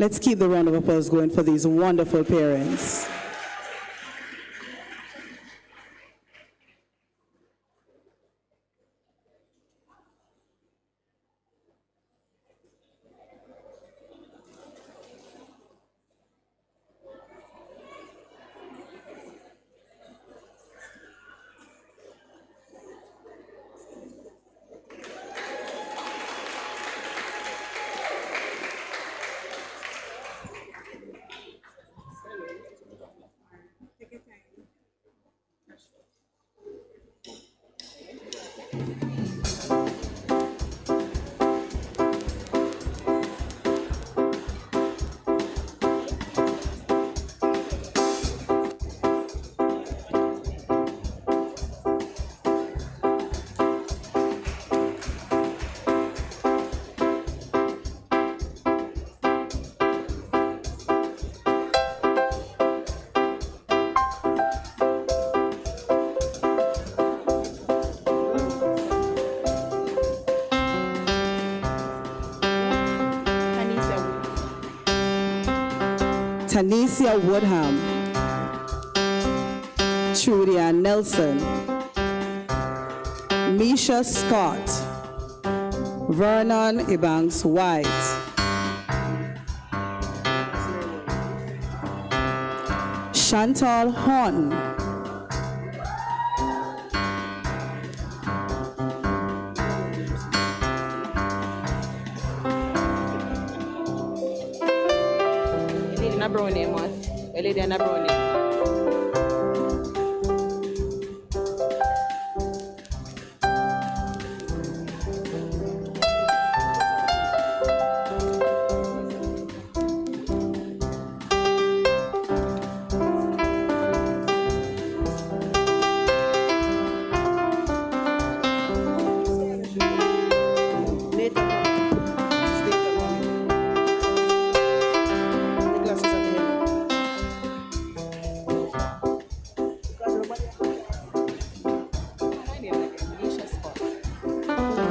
Let's keep the round of applause going for these wonderful parents. Tanisha Woodham, Trudian Nelson, Misha Scott, Vernon Ebanks White, Chantal Horton,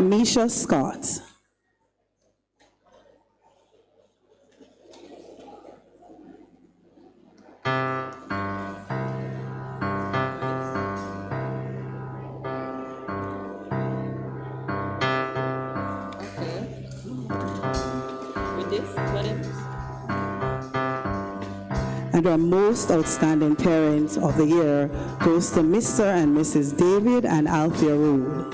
Misha Scott. And our most outstanding parent of the year goes to Mr. and Mrs. David and Althea Rule.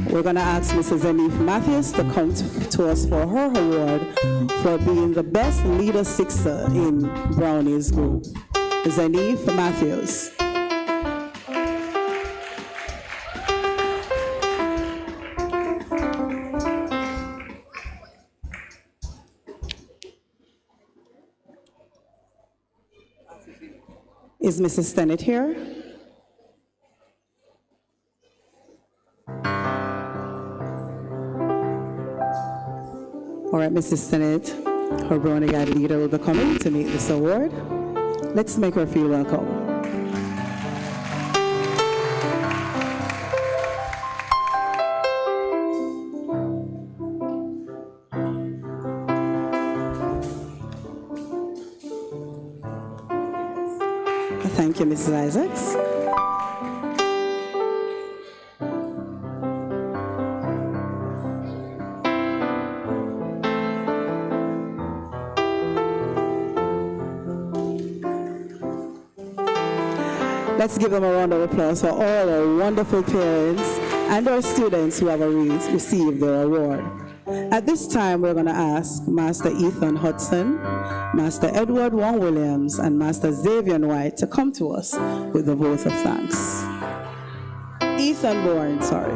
We're going to ask Mrs. Zenith Matthews to come to us for her award for being the best leader sixer in Brownies Group. Zenith Matthews. Is Mrs. Stennett here? All right, Mrs. Stennett, her Brownie Guide leader will be coming to meet this award. Let's make her feel welcome. Thank you, Mrs. Isaacs. Let's give them a round of applause for all our wonderful parents and our students who have received their award. At this time, we're going to ask Master Ethan Hudson, Master Edward Wong Williams, and Master Xavier White to come to us with the vote of thanks. Ethan Bourne, sorry.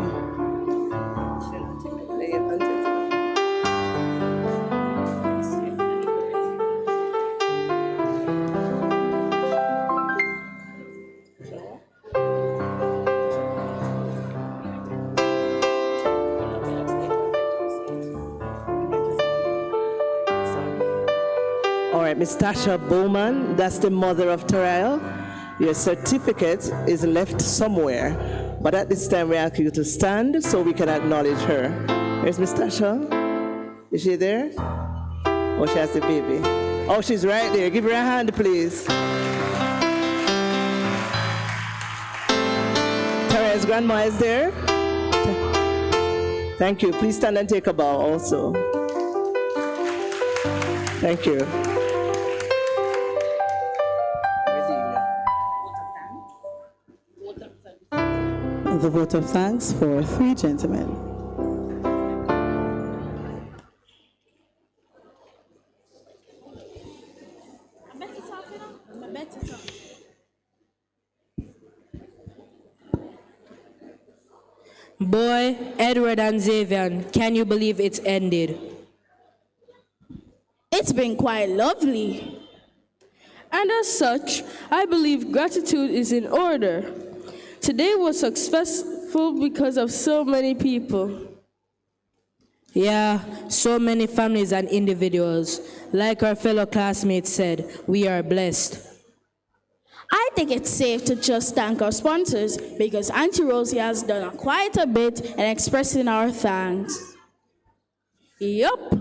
All right, Miss Tasha Bowman, that's the mother of Tariel. Your certificate is left somewhere, but at this time we ask you to stand so we can acknowledge her. There's Miss Tasha. Is she there? Oh, she has a baby. Oh, she's right there. Give her a hand, please. Tariel's grandma is there. Thank you. Please stand and take a bow also. Thank you. The vote of thanks for 3 gentlemen. Boy, Edward and Xavier, can you believe it's ended? It's been quite lovely. And as such, I believe gratitude is in order. Today was successful because of so many people. Yeah, so many families and individuals. Like our fellow classmates said, we are blessed. I think it's safe to just thank our sponsors because Auntie Rosie has done quite a bit in expressing our thanks. Yup.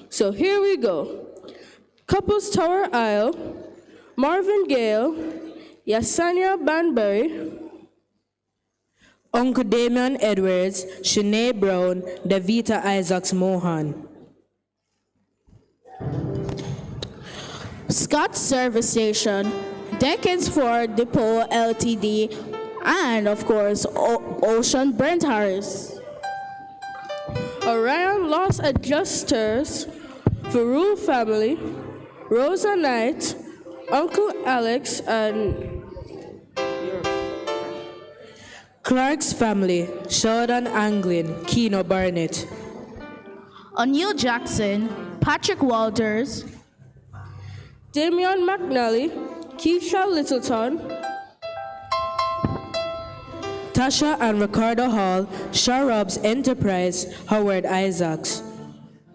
So here we go. Couples Tower Isle, Marvin Gale, Yesenia Banbury, Uncle Damian Edwards, Shanae Brown, Davita Isaacs Mohan. Scott Service Station, Decades Ford Depot Ltd, and of course, Ocean Brent Harris. Orion Loss Adjusters, Faru Family, Rosa Knight, Uncle Alex, and Clark's Family, Sheldon Anglin, Keno Barnett. O'Neill Jackson, Patrick Walters, Damian McNally, Keisha Littleton, Tasha and Ricardo Hall, Sharob's Enterprise, Howard Isaacs.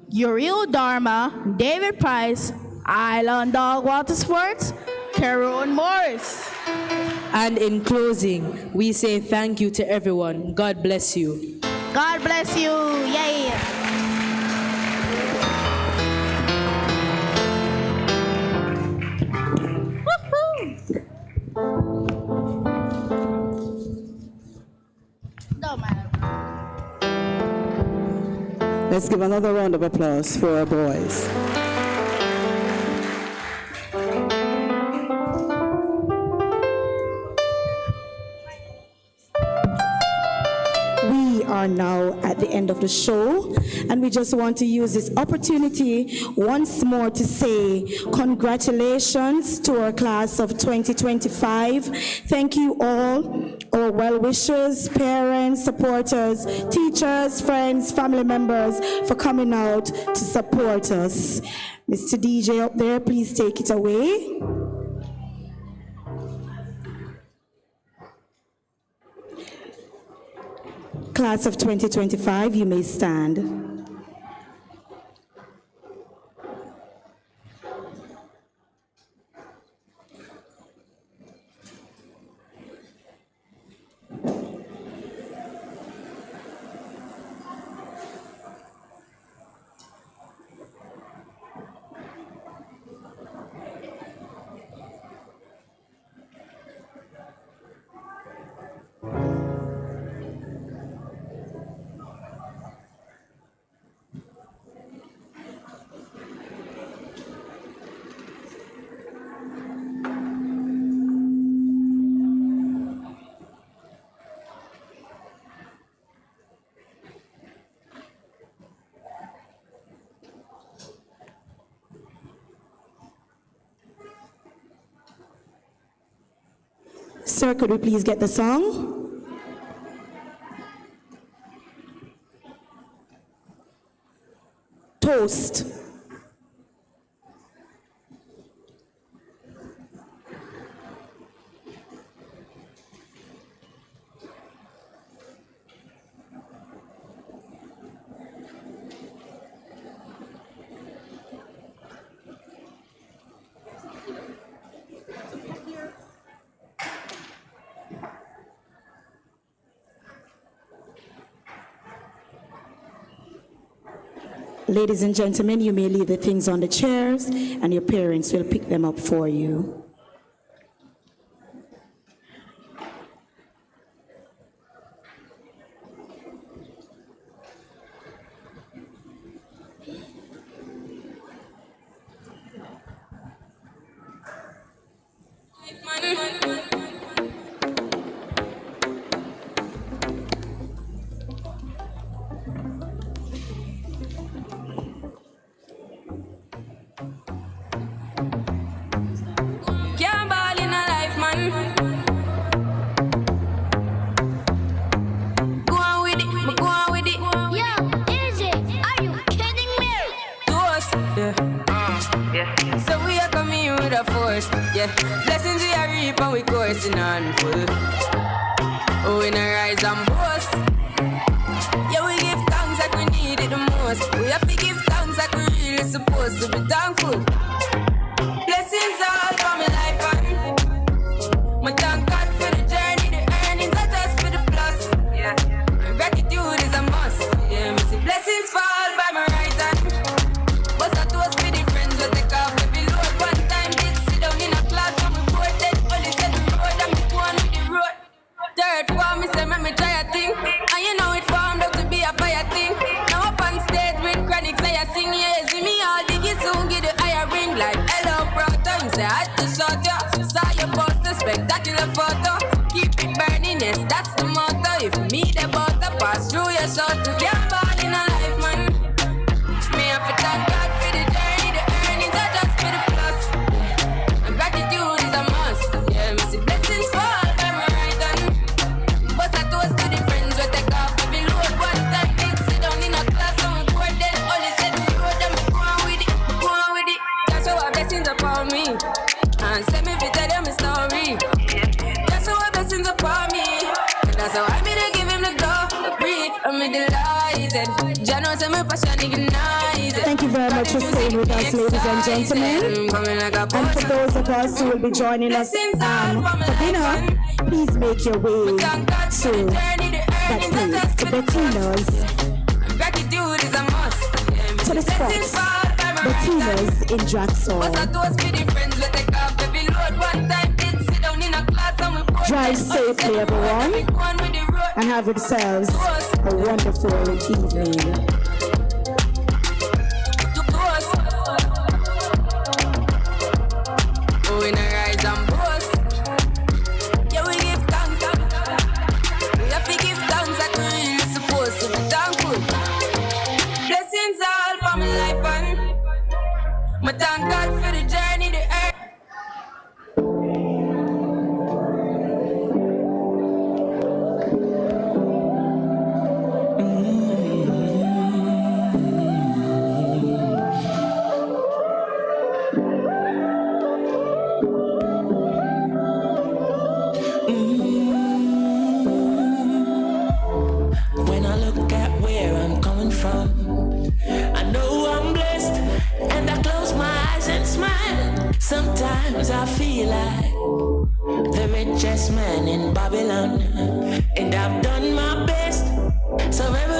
Uriel Dharma, David Price, Island Dog Water Sports, Caron Morris. And in closing, we say thank you to everyone. God bless you. God bless you. Yay. Let's give another round of applause for our boys. We are now at the end of the show, and we just want to use this opportunity once more to say congratulations to our class of 2025. Thank you all, our well-wishers, parents, supporters, teachers, friends, family members for coming out to support us. Mr. DJ up there, please take it away. Class of 2025, you may stand. Sir, could we please get the song? Toast. Ladies and gentlemen, you may leave the things on the chairs and your parents will pick them up for you. Blessings we are reap and we coursing on full. Oh, we not rise and boast. Yeah, we give thanks like we need it the most. We have to give thanks like we really supposed to be thankful. Blessings all for my life and my thank God for the journey, the earnings are just for the plus. Yeah, gratitude is a must. Yeah, me see blessings fall by my right hand. But I toast for the friends we take off every load one time. In a class and we both dead, only said the road and we go on with the road. Third form, me say, make me try a thing. And you know it formed out to be a fire thing. Now up on stage with chronics, I sing, yeah, see me all diggy soon, get the higher ring like hello, brother. You say, I just shot ya, saw your poster, spectacular photo. Keep it burning, yes, that's the motto. If me the butter pass through your shot, to get ball in a life, man. Me have to thank God for the journey, the earnings are just for the plus. Gratitude is a must. Yeah, me see blessings fall by my right hand. But I toast to the friends we take off every load one time. Big sit down in a class and we pour dead. Only said the road and we go on with it, go on with it. That's how our blessings upon me. And send me to tell them my story. That's how our blessings upon me. And that's how I made to give him the glory. I'm delighted. Jah knows I'm a passion ignited. Thank you very much for staying with us, ladies and gentlemen. And for those of us who will be joining us for dinner, please make your way to that place, to Bettina's, to the spot, Bettina's in Draxall. Drive safely, everyone, and have yourselves a wonderful evening. We not rise and boast. Yeah, we give thanks. We have to give thanks like we really supposed to be thankful. Blessings all for my life and my thank God for the journey, the earth. When feel like the richest man in Babylon, and I've done my best, so every